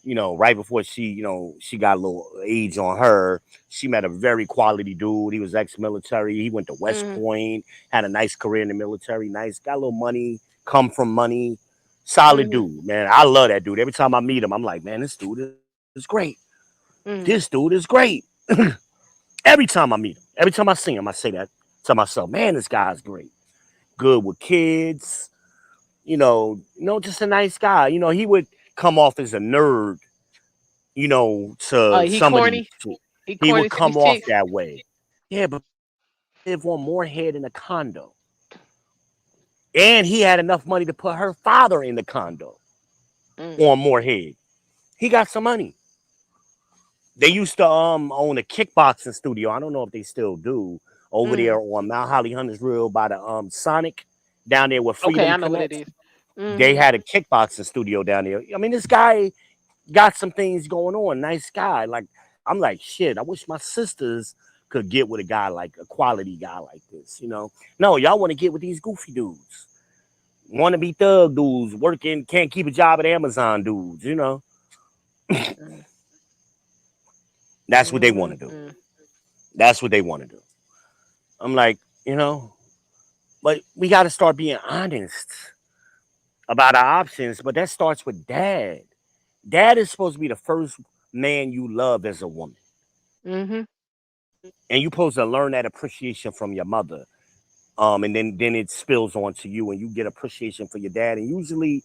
Right before she got a little age on her, she met a very quality dude. He was ex-military. He went to West Mm-hmm. Point, had a nice career in the military, nice, got a little money, come from money, solid Mm-hmm. dude, man. I love that dude. Every time I meet him, I'm like, man, this dude is great. This Mm-hmm. dude is great. Every time I meet him, every time I see him, I say that to myself, man, this guy's great. Good with kids, just a nice guy. He would come off as a nerd to He some of these corny. chicks. He He corny would to these come off chicks. that way. Yeah, but live on more head in a condo. And he had enough money to put her father in the condo Mm. on Moorhead. He got some money. They used to own a kickboxing studio. I don't know if they still do over there Mm. on Mount Holly Hunters Real by the Sonic down there where Okay, Freedom I know what it connects. is. They Mm-hmm. had a kickboxing studio down there. I mean, this guy got some things going on. Nice guy. Like I'm like, shit, I wish my sisters could get with a guy like a quality guy like this. No, y'all want to get with these goofy dudes. Want to be thug dudes, working, can't keep a job at Amazon dudes. Mm. That's what they want to do. Mm-hmm. That's what they want to do. I'm like, you know, but we got to start being honest about our options. But that starts with dad. Dad is supposed to be the first man you love as a woman. Mm-hmm. And you're supposed to learn that appreciation from your mother. And then it spills onto you and you get appreciation for your dad. And usually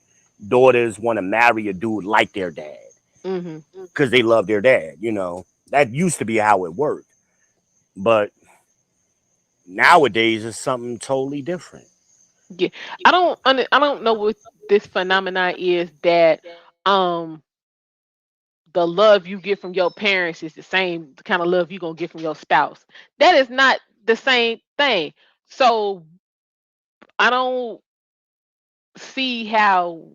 daughters want to marry a dude like their dad Mm-hmm. because they love their dad. That used to be how it worked. But nowadays it's something totally different. Yeah. I don't know what this phenomenon is that um the love you get from your parents is the same kind of love you're gonna get from your spouse. That is not the same thing. So I don't see how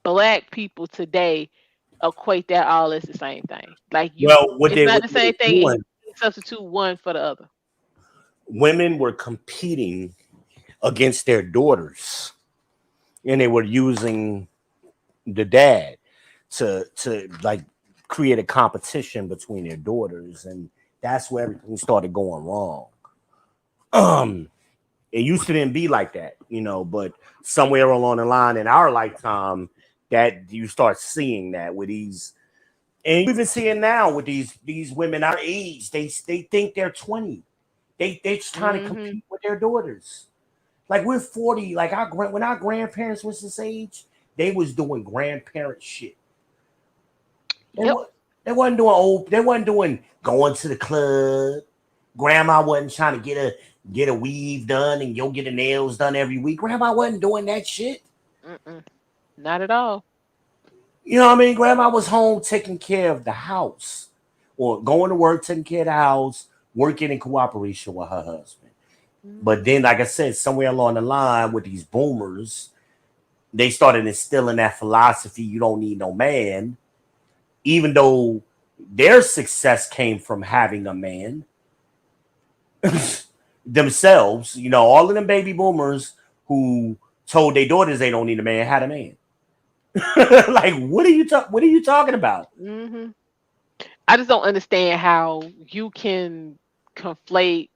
black people today equate that all as the same thing. Like Well, what it's they not what the they were same thing, and you doing, can't substitute one for the other. women were competing against their daughters, and they were using the dad to like create a competition between their daughters, and that's where everything started going wrong. Um, it used to then be like that, but somewhere along the line in our lifetime, that you start seeing that with these, and you even see it now with these women our age. They think they're 20. They just trying to Hmm. compete with their daughters. Like we're 40. Like when our grandparents was this age, they was doing grandparent shit. They Yep. wa- they wasn't doing old. They wasn't doing going to the club. Grandma wasn't trying to get a weave done and go get the nails done every week. Grandma wasn't doing that shit. Mm-mm. Not at all. You know what I mean? Grandma was home taking care of the house or going to work, taking care of the house, working in cooperation with her husband. But Hmm. then, like I said, somewhere along the line with these boomers, they started instilling that philosophy you don't need no man, even though their success came from having a man themselves. All of them baby boomers who told their daughters they don't need a man had a man. Like, what are you talking about? Hmm. I just don't understand how you can conflate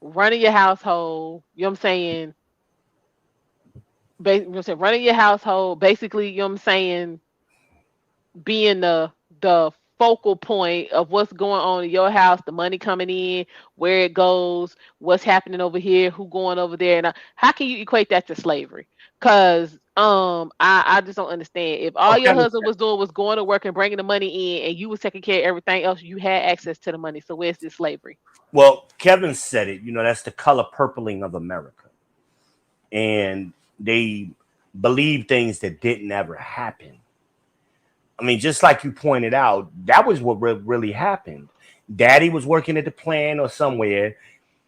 running your household, you know what I'm saying? You know what I'm saying? Running your household, basically, you know what I'm saying, being the focal point of what's going on in your house, the money coming in, where it goes, what's happening over here, who going over there, and how can you equate that to slavery? Because I just don't understand. If all Well, your Kevin husband was doing was going to work and bringing the money in, and you was taking care of everything else, you had access to the money. So where's this slavery? Kevin said it. That's the color purpling of America, and they believe things that didn't ever happen. I mean, just like you pointed out, that was what really happened. Daddy was working at the plant or somewhere.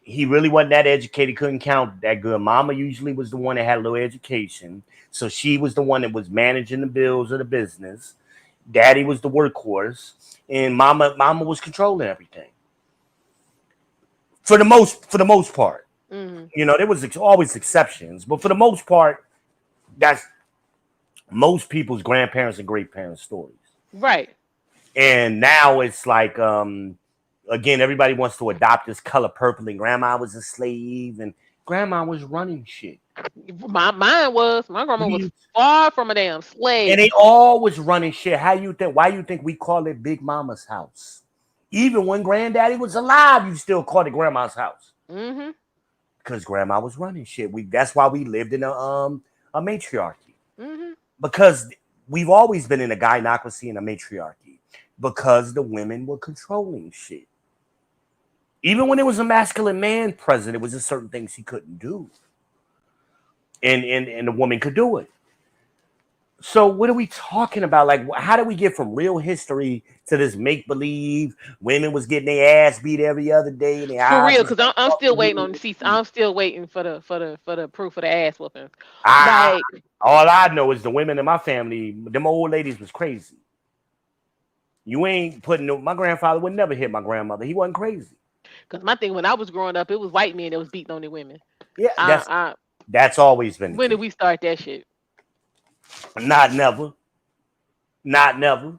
He really wasn't that educated, couldn't count that good. Mama usually was the one that had a little education. So she was the one that was managing the bills of the business. Daddy was the workhorse. And mama was controlling everything. For the most part. Hmm. There was always exceptions, but for the most part, that's most people's grandparents and great parents' stories. Right. And now it's like, again, everybody wants to adopt this color purple, and grandma was a slave, and grandma was running shit. My grandma was far from a damn And slave. they all was running shit. Why you think we call it Big Mama's house? Even when granddaddy was alive, you still called it grandma's house. Hmm. Because grandma was running shit. That's why we lived in a matriarchy. Hmm. Because we've always been in a gynocracy and a matriarchy. Because the women were controlling shit. Even when there was a masculine man present, it was just certain things he couldn't do. And the woman could do it. So what are we talking about? Like, how do we get from real history to this make believe? Women was getting their ass beat every other day, and their For eyes real, was because I'm still waiting on the seats. fucking. I'm still waiting for the proof of the ass whooping. I, Like, all I know is the women in my family, them old ladies was crazy. You ain't putting my grandfather would never hit my grandmother. He wasn't crazy. because my thing when I was growing up, it was white men that was beating on their women. Yeah, I, I, that's always been the when did case. we start that shit? Not never. Not never.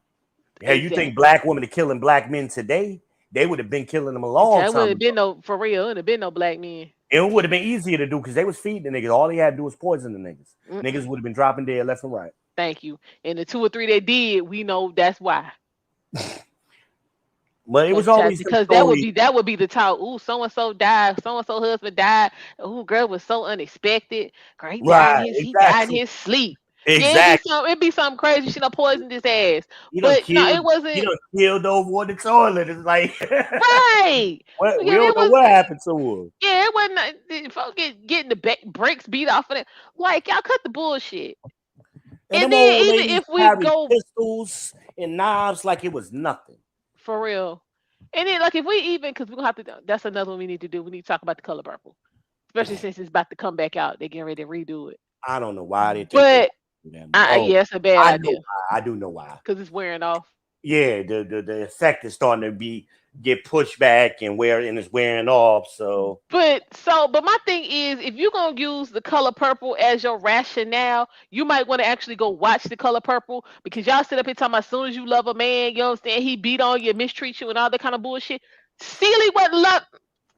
Hey, you think Exactly. black women are killing black men today? They would have been killing them a long That would time have been ago. no for real. It would have been no black men. It would have been easier to do because they was feeding the niggas. All they had to do was poison the niggas. Niggas Mm-mm. would have been dropping dead left and right. Thank you. And the two or three they did, we know that's why. But it was always them Because stories. that would be the talk. Ooh, so and so died. So and so husband died. Ooh, girl was so unexpected. Girl, Right, he died in exactly. his sleep. Yeah, Exactly. it'd be something crazy. She done poisoned his ass. You done But no, killed it you wasn't done killed over on the toilet. It's like right. what we Yeah, don't it know was. what happened to her. Yeah, it wasn't. Folks getting the brakes beat off of it. Like y'all cut the bullshit. And And them then old even ladies if we carried go pistols and knives like it was nothing. for real, and then like if we even because we're gonna have to. That's another one we need to do. We need to talk about the color purple, especially since it's about to come back out. They're getting ready to redo it. I don't know why they think they But them. Oh, yeah, it's a bad I know idea why. I do know why. because it's wearing off. Yeah, the effect is starting to get pushed back and it's wearing off. So But my thing is, if you're gonna use the color purple as your rationale, you might want to actually go watch the color purple because y'all sit up here talking about as soon as you love a man, you know what I'm saying? He beat on you, mistreat you, and all that kind of bullshit. Sealy wasn't love.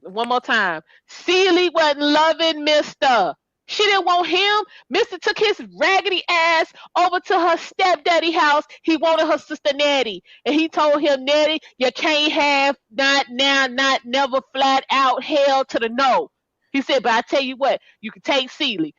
One more time. Sealy wasn't loving Mister. She didn't want him. Mister took his raggedy ass over to her stepdaddy house. He wanted her sister Nettie. And he told him, Nettie, you can't have not now, not never, flat out, hell to the no. He said, but I tell you what, you can take Sealy.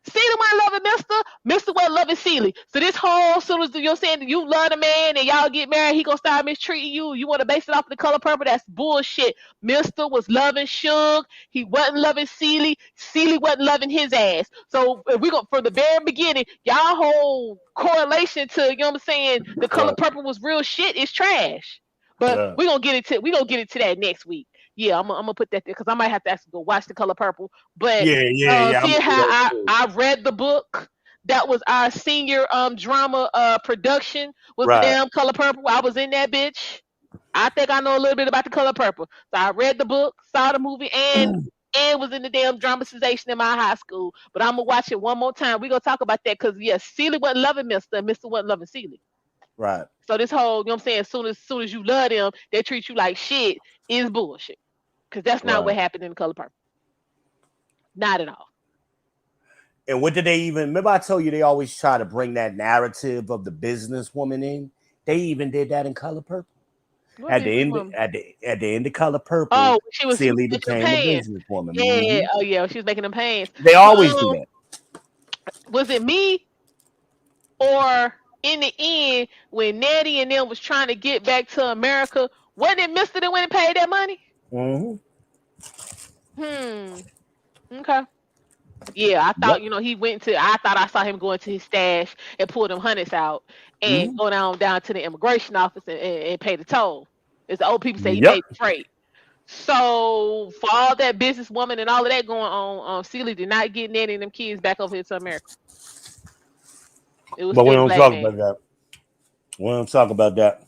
Sealy wasn't loving Mister. Mister wasn't loving Sealy. So this whole soon as you're saying that you love a man and y'all get married, he gonna start mistreating you. You want to base it off of the color purple? That's bullshit. Mister was loving Suge. He wasn't loving Sealy. Sealy wasn't loving his ass. So if we go from the very beginning, y'all whole correlation to you know what I'm saying, the color yeah, purple was real shit is trash. But yeah, we gonna get into that next week. Yeah, I'm gonna put that there because I might have to actually go watch the color purple. But yeah. I'm seeing gonna do how that too. I read the book. That was our senior drama production was the Right. damn color purple. I was in that bitch. I think I know a little bit about the color purple. So I read the book, saw the movie, and was in the damn dramatization in my high school. But I'm gonna watch it one more time. We gonna talk about that because yes, Celie wasn't loving Mister, and Mister wasn't loving Celie. Right. So this whole, you know what I'm saying, as soon as you love them, they treat you like shit is bullshit. Because that's not what Right. happened in The Color Purple. Not at all. And what did they even remember? I told you they always try to bring that narrative of the businesswoman in. They even did that in Color Purple. What At the business end, woman? at the end of Color Purple, Oh, she was Celie making them became a pants. businesswoman. Yeah. Mhm. Oh yeah, she was making them pants. They always do So that. was it me or in the end when Nettie and them was trying to get back to America, wasn't it Mister that went and paid that money? Hmm. Hmm. Okay. Yeah, I thought Yep. he went to. I thought I saw him going to his stash and pull them hundreds out and Hmm. go down to the immigration office and pay the toll. As the old people say, he Yep. paid the freight. So for all that businesswoman and all of that going on, Celie did not get Nanny and them kids back over here to America. It was But we still the don't black talk man. about that. We don't talk about that.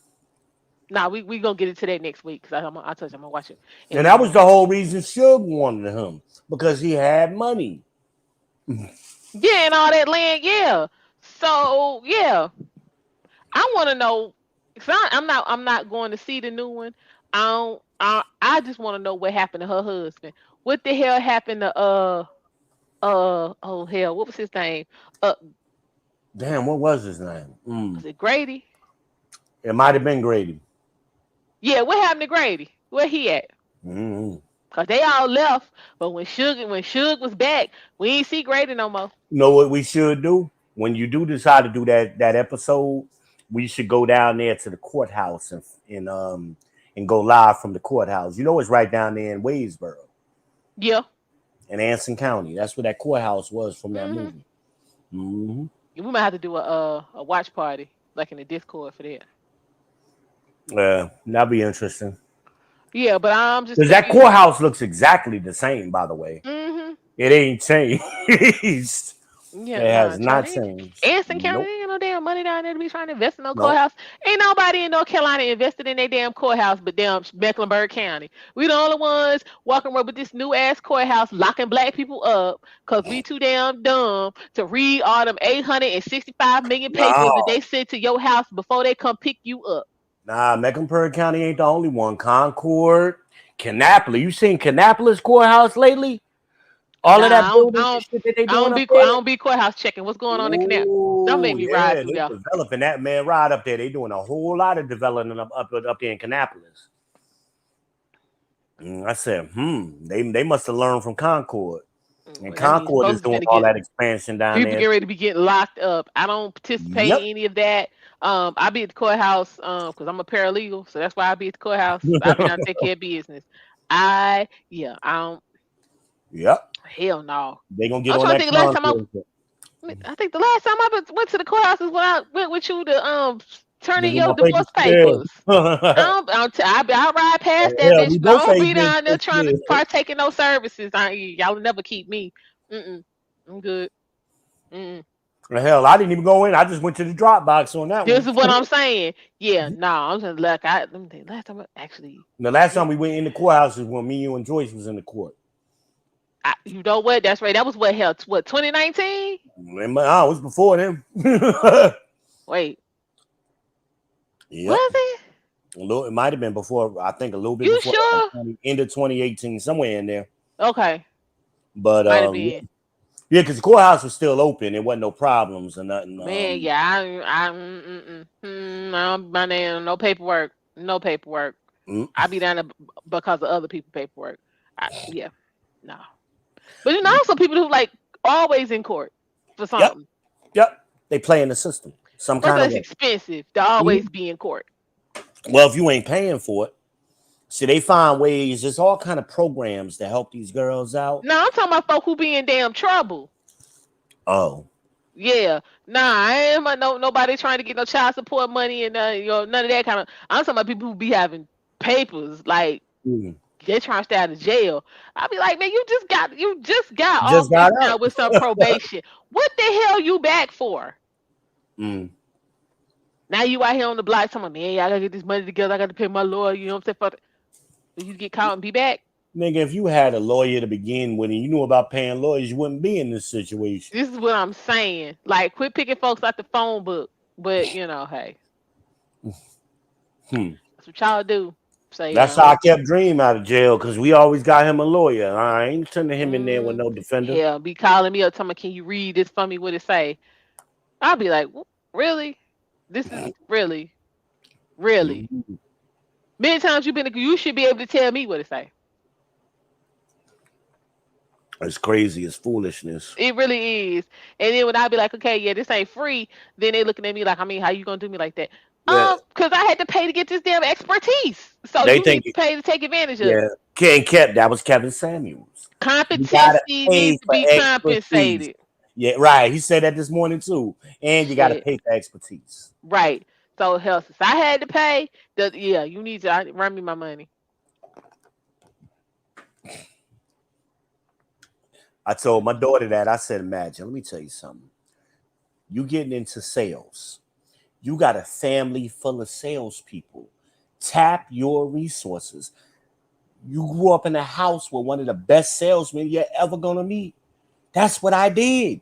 Nah, we gonna get into that next week because I told you I'm gonna watch it. And And we that was gonna the whole reason Suge wanted him because he had money. yeah, and all that land, yeah. So yeah, I want to know. Cause I'm not going to see the new one. I just want to know what happened to her husband. What the hell happened to oh hell, what was his name? Damn, what was his name? Was it Grady? It might have been Grady. Yeah, what happened to Grady? Where he at? Mm-hmm. Cause they all left, but when Suge was back, we ain't see Grady no more. You know what we should do? When you do decide to do that episode, we should go down there to the courthouse and go live from the courthouse. You know it's right down there in Wadesboro Yeah. in Anson County. That's where that courthouse was from that Mhm. movie. Mm-hmm. We might have to do a watch party like in the Discord for that. Yeah, that'd be interesting. Yeah, but I'm just Because that confused. courthouse looks exactly the same, by the way. Mhm. It ain't changed. It Yeah, nah, has not Charlie. changed. Anson County, Nope. they ain't no damn money down there to be trying to invest in no Nope. courthouse. Ain't nobody in North Carolina invested in their damn courthouse but damn Mecklenburg County. We the only ones walking around with this new ass courthouse locking black people up because we too damn dumb to read all them 865 million papers that No. they sent to your house before they come pick you up. Nah, Mecklenburg County ain't the only one. Concord, Kannapolis. You seen Kannapolis courthouse lately? All of that Nah, building and shit that they doing up I there? don't be courthouse checking. What's going on in Canal? Don't make Ooh, me ride yeah, through they there. developing that man right up there. They doing a whole lot of development up there in Kannapolis. I said, they must have learned from Concord. And Well, that means Concord is folks doing finna all get that expansion down people there. get ready to be getting locked up. I don't participate Yep. in any of that. I be at the courthouse because I'm a paralegal, so that's why I be at the courthouse. I be down to take care of business. I don't. Yep. Hell no. They gonna get I'm on trying to that think. Last time Concord. I think the last time went to the courthouse is when I went with you to turn They in get your my papers. divorce Yeah. papers. I ride past that Yeah, bitch, we but I both don't ain't be been down there to trying to partake in no services. Y'all will never keep me. I'm good. Mm-mm. Hell, I didn't even go in. I just went to the drop box on that This one. is what I'm saying. Yeah, no, I'm just like let me think. Last time I actually, The last time we went in the courthouse is when me, you, and Joyce was in the court. you know what? That's right. That was what hell? What 2019? It was before them. Wait, Yep. was it? It might have been before. I think a little bit You before that, sure? end of 2018, somewhere in there. Okay, But might have been. yeah, because the courthouse was still open. There wasn't no problems or nothing. Man, yeah, my name, no paperwork, no paperwork. Mm. I be down there because of other people's paperwork. Yeah, no. But you know, also people who like always in court for Yep. something. Yep. They play in the system some First, kind of it's way. expensive to always be in court. Well, if you ain't paying for it, see, they find ways. There's all kind of programs to help these girls out. No, I'm talking about folk who be in damn trouble. Oh. Yeah, nah, I ain't nobody trying to get no child support money and none of that kind of. I'm talking about people who be having papers like they're trying to stay out of jail. I be like, man, you just got off Just got this now out. with some probation. What the hell you back for? Now you out here on the block talking, man, I gotta get this money together. I got to pay my lawyer. You know what I'm saying? For you get caught and be back. Nigga, if you had a lawyer to begin with and you knew about paying lawyers, you wouldn't be in this situation. This is what I'm saying. Like, quit picking folks out the phone book. But hey. That's what y'all do. Say, That's how I kept Dream out of jail because we always got him a lawyer. I ain't sending him in there with no defender. hell, be calling me up, telling me, can you read this for me? What it say? I'll be like, really? This is really. Mhm. Many times you should be able to tell me what it say. It's crazy. It's foolishness. It really is. And then when I be like, okay, yeah, this ain't free, then they looking at me like, I mean, how you gonna do me like that? Yeah, Because I had to pay to get this damn expertise. So they you think. need to pay to take advantage of Yeah, it. That was Kevin Samuels. You gotta Competency pay needs to for be expertise. compensated. Yeah, right. He said that this morning too. And you gotta Shit. pay for expertise. Right. So hell, since I had to pay, yeah, you need to run me my money. I told my daughter that. I said, imagine, let me tell you something. You getting into sales. You got a family full of salespeople. Tap your resources. You grew up in a house with one of the best salesmen you're ever gonna meet. That's what I did.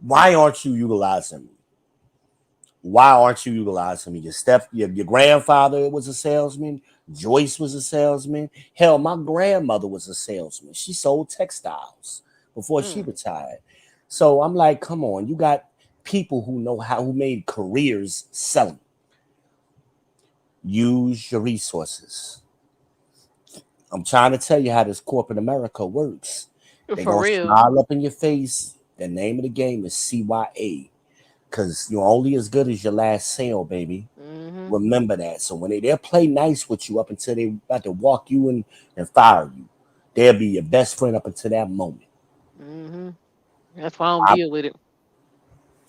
Why aren't you utilizing me? Why aren't you utilizing me? Your grandfather was a salesman. Joyce was a salesman. Hell, my grandmother was a salesman. She sold textiles before she retired. So I'm like, come on, you got people who made careers selling. Use your resources. I'm trying to tell you how this corporate America works. They're For gonna real. smile up in your face. The name of the game is CYA. Because you're only as good as your last sale, baby. Hmm. Remember that. So when they'll play nice with you up until they about to walk you in and fire you, they'll be your best friend up until that moment. Hmm. That's why I don't I, deal with it.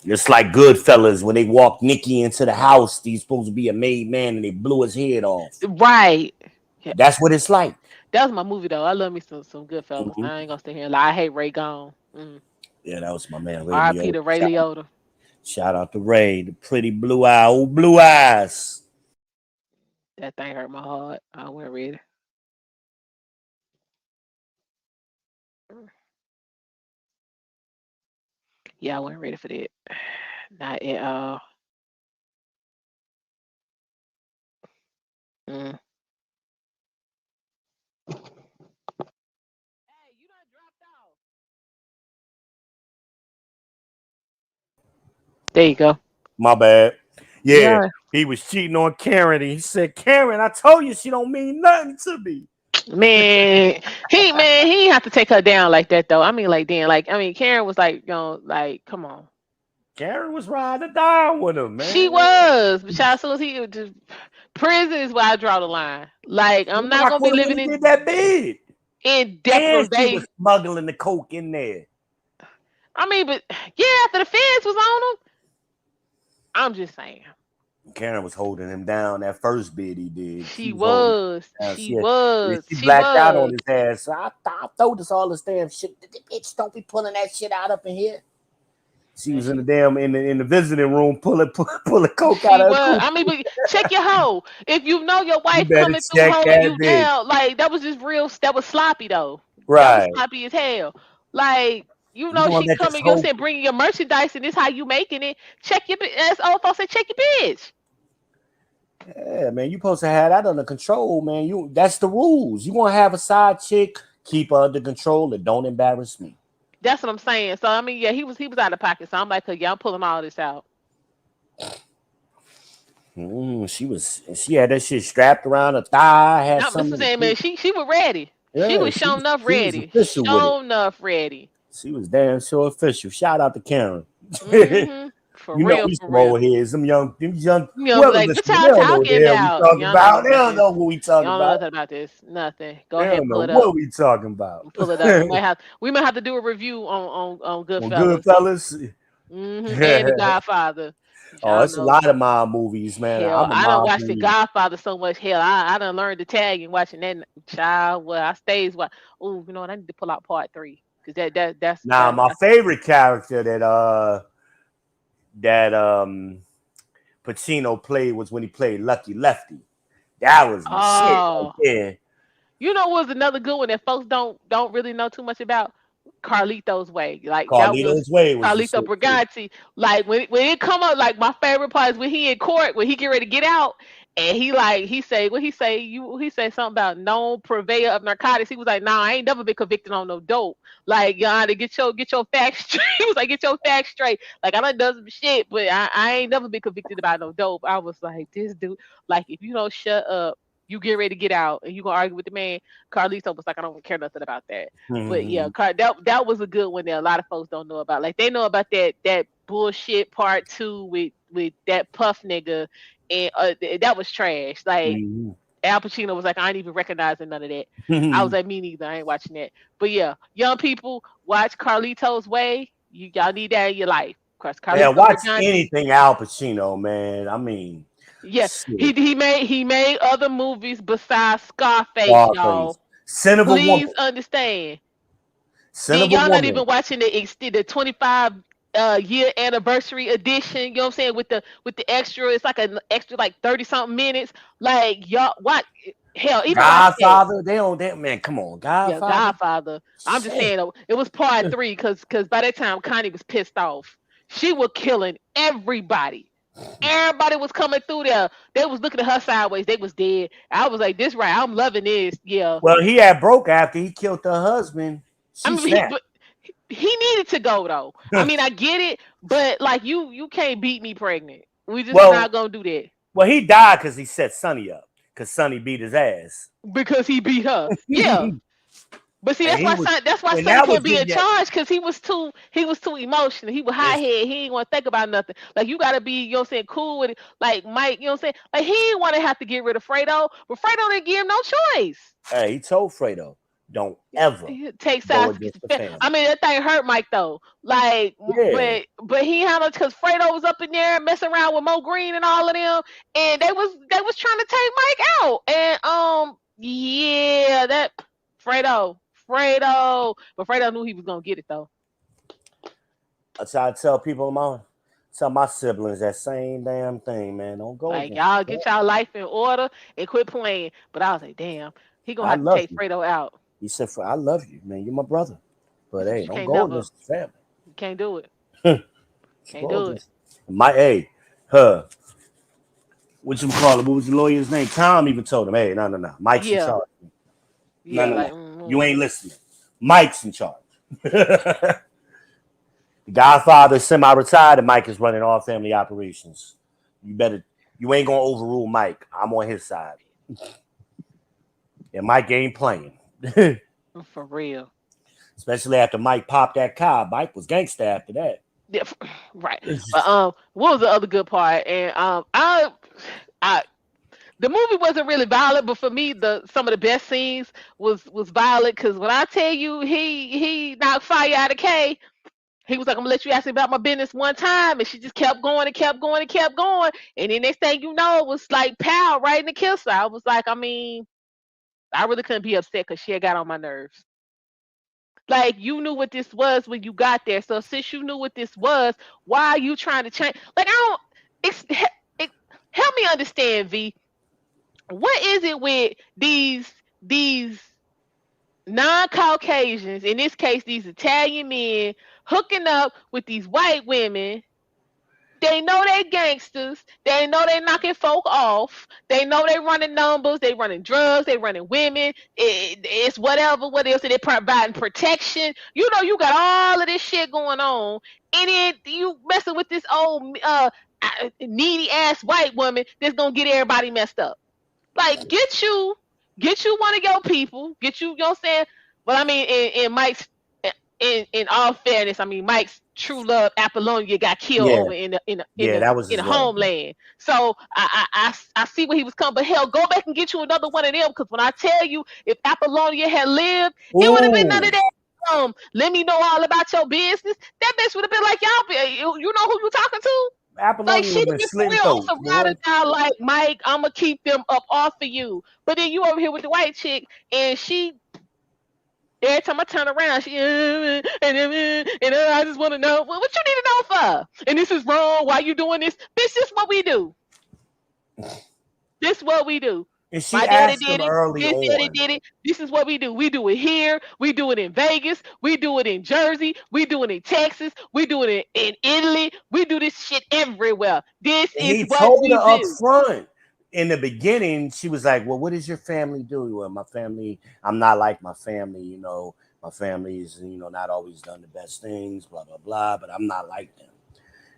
it's like Goodfellas when they walked Nicky into the house. He's supposed to be a made man and they blew his head off. Right. Yeah, That's what it's like. that was my movie though. I love me some good fellas. Mhm. I ain't gonna stay here and lie. I hate Ray Gone. Yeah, that was my man Ray R.I.P. Liotta. to Ray Liotta. Shout out to Ray, the pretty old blue eyes. That thing hurt my heart. I wasn't ready. Yeah, I wasn't ready for that. Not at all. Mm. Hey, you done dropped off. There you go. My bad. Yeah, Yeah. he was cheating on Karen. And he said, Karen, I told you she don't mean nothing to me. Man, he didn't have to take her down like that though. I mean, like then, like I mean, Karen was like, like, come on. Karen was riding or dying with him, She man. was, but child, soon as he was just prison is where I draw the line. Like I'm not Like gonna be when living he did that bid. in And she was deprivation. smuggling the coke in there. I mean, but yeah, after the feds was on him, I'm just saying. Karen was holding him down that first bid he did. She She was holding him was, down. she And was, she she blacked out on was. his ass. So I told us all this damn shit. Bitch, don't be pulling that shit out up in here. She Man, was in the she damn in the visiting room pulling coke out She of her was. coochie. I mean, but check your hoe. If you know your You wife better coming through check holding that you bitch. down, like that was just real. That was sloppy though. That was Right. sloppy as hell. Like You gonna she let this coming, you whole saying bringing your merchandise and this how you making it. Check your as old folks say, check your bitch. Yeah, man, you supposed to have that under control, man. That's the rules. You want to have a side chick, keep her under control and don't embarrass me. That's what I'm saying. So I mean, yeah, he was out of pocket. So I'm like, yeah, I'm pulling all this out. She had that shit strapped around her thigh, had I'm just something saying, man, she was ready. She yeah, was showing enough she was ready. official with it. Show enough ready. She was damn sure official. Shout out to Karen. Mm-hmm. For You know real, we for some real. old heads, them young, You know, be whoever like, what listening, y'all they don't know what talking the hell we about? talking Y'all know about. nothing They about don't this. know what we You talking don't know about. nothing about this. Nothing. Go They ahead don't and pull know it up. what we talking about. Pull it up. We might have to do a review on Well, Goodfellas. Goodfellas. And The Godfather. Oh, Y'all it's a know. lot of mob movies, man. Hell, I'm a I don't mob watch The movie. Godfather so much. Hell, I done learned Italian watching that child. Well, I stays what. Oh, you know what? I need to pull out part 3 because Now, my favorite character that Pacino played was when he played Lucky Lefty. That was my shit right oh, there. you know, was another good one that folks don't really know too much about. Carlito's Way. Like that was Carlito's Way was the Carlito shit too. Brigatti. Like when it come up, like my favorite part is when he in court, when he get ready to get out, and he say what he say something about known purveyor of narcotics. He was like, nah, I ain't never been convicted on no dope. Like, to get your facts straight. He was like, get your facts straight. Like, I done done some shit, but I ain't never been convicted about no dope. I was like, this dude, like, if you don't shut up, you get ready to get out and you gonna argue with the man. Carlito was like, I don't care nothing about that. But yeah, Mhm. that was a good one that a lot of folks don't know about. Like they know about that bullshit part 2 with that Puff nigga, and that was trash. Like Mhm. Al Pacino was like, I ain't even recognizing none of that. I was Mhm. like, me neither. I ain't watching that. But yeah, young people, watch Carlito's Way. Y'all need that in your life. Cause Yeah, Carlito watch Briganti. anything Al Pacino, man. I mean, Yeah, shit. he made other movies besides Scarface, Scarface, y'all. Sin of a Please Woman, understand. Sin Then of a y'all not Woman. even watching the 25 year anniversary edition, you know what I'm saying, with the extra, it's like an extra like 30 something minutes. Like y'all what hell, even watch that. Godfather. They don't. That man. Come on, Yeah, Godfather. Godfather. I'm just Shit. saying it was part 3 cuz by that time Connie was pissed off. She was killing everybody. Everybody was coming through there. They was looking at her sideways. They was dead. I was like, this right. I'm loving this. Yeah. Well, he had broke after he killed her husband. I She mean, snapped. he needed to go though. I mean, I get it, but like you can't beat me pregnant. We just well, not gonna do that well, he died because he set Sonny up. Because Sonny beat his ass. because he beat her. Yeah, And but see, he was, That's why and Sonny that was couldn't be in getting that. charge because he was too emotional. He was high Listen, head. He ain't want to think about nothing. Like you gotta be, you know what I'm saying, cool with it. Like Mike, you know what I'm saying. Like he didn't want to have to get rid of Fredo, but Fredo didn't give him no choice. hey, he told Fredo, don't ever He take go sides against against the the I family. mean, that thing hurt Mike though. Like, Yeah. but he handled because Fredo was up in there messing around with Mo Green and all of them, and they was trying to take Mike out. And yeah, that Fredo, but Fredo knew he was gonna get it though. I try to tell my siblings that same damn thing, man. Don't go Like against y'all the get family. y'all life in order and quit playing. But I was like, damn, he gonna I have to love take you. Fredo out. He said, I love you, man. You're my brother. But But hey, you don't can't go never, against the family. you can't do it. Don't Can't go do it. against my hey, her. What you call it? What was the lawyer's name? Tom even told him, hey, no. Mike's in Yeah, charge. yeah, No. like. You ain't listening. Mike's in charge. The Godfather is semi-retired, and Mike is running all family operations. You ain't gonna overrule Mike. I'm on his side. And Mike ain't playing. For real. Especially after Mike popped that car. Mike was gangster after that. Yeah, right. But what was the other good part? And I the movie wasn't really violent, but for me, the some of the best scenes was violent because when I tell you he knocked fire out of Kay, he was like, I'm gonna let you ask me about my business one time, and she just kept going and kept going and kept going, and then next thing you know, it was like pow right in the kiss. I was like, I mean, I really couldn't be upset because she had got on my nerves. Like you knew what this was when you got there. So since you knew what this was, why are you trying to change? Like I don't. It's it, help me understand, V. What is it with these non-Caucasians? In this case, these Italian men hooking up with these white women. They know they gangsters. They know they knocking folk off. They know they running numbers. They running drugs. They running women. It's whatever. What else? They providing protection. You know, you got all of this shit going on, and then you messing with this old needy ass white woman that's gonna get everybody messed up. Like, get you one of your people. Get you. You know what I'm saying? But I mean, in Mike's in all fairness, I mean Mike's true love Apollonia got killed Yeah, over yeah, that was in his the love. homeland. So I see where he was coming. But hell, go back and get you another one of them. Because when I tell you, if Apollonia had lived, it would have been none of Ooh, that. Let me know all about your business. That bitch would have been like, you know who you talking to? Like Apollonia she would have would been be for slitting real on throats, some ride boy. or die. Like Mike, I'ma keep them up off of you. But then you over here with the white chick, and she every time I turn around, she and I just want to know what you need to know for. And this is wrong. Why you doing this? This is what we do. This what we do. And she My daddy asked did him it. early His daddy on. did it. This is what we do. We do it here. We do it in Vegas. We do it in Jersey. We do it in Texas. We do it in Italy. We do this shit everywhere. This And is he what told her we up do. front. In the beginning, she was like, well, what does your family do? Well, my family, I'm not like my family, you know. My family is, you know, not always done the best things, blah, blah, blah, but I'm not like them.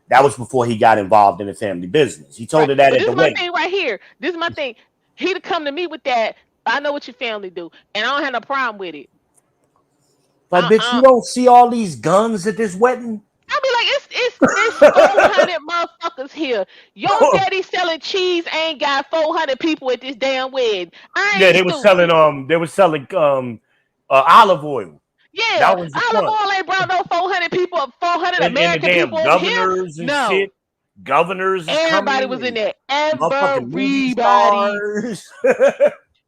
That was before he got involved in the family business. He told Right. her that But at this the is my wedding. thing right here. This is my thing. He'd come to me with that. I know what your family do, and I don't have no problem with it. But bitch, you don't see all these guns at this wedding? I be like, it's 400 motherfuckers here. Your daddy selling cheese ain't got 400 people at this damn wedding. I Yeah, ain't stupid. they were selling olive oil. Yeah, That was the olive front. oil ain't brought no 400 people, 400 And the American damn people over here. governors and No, shit. Governors is everybody coming was in and there. motherfucking movie Everybody. stars.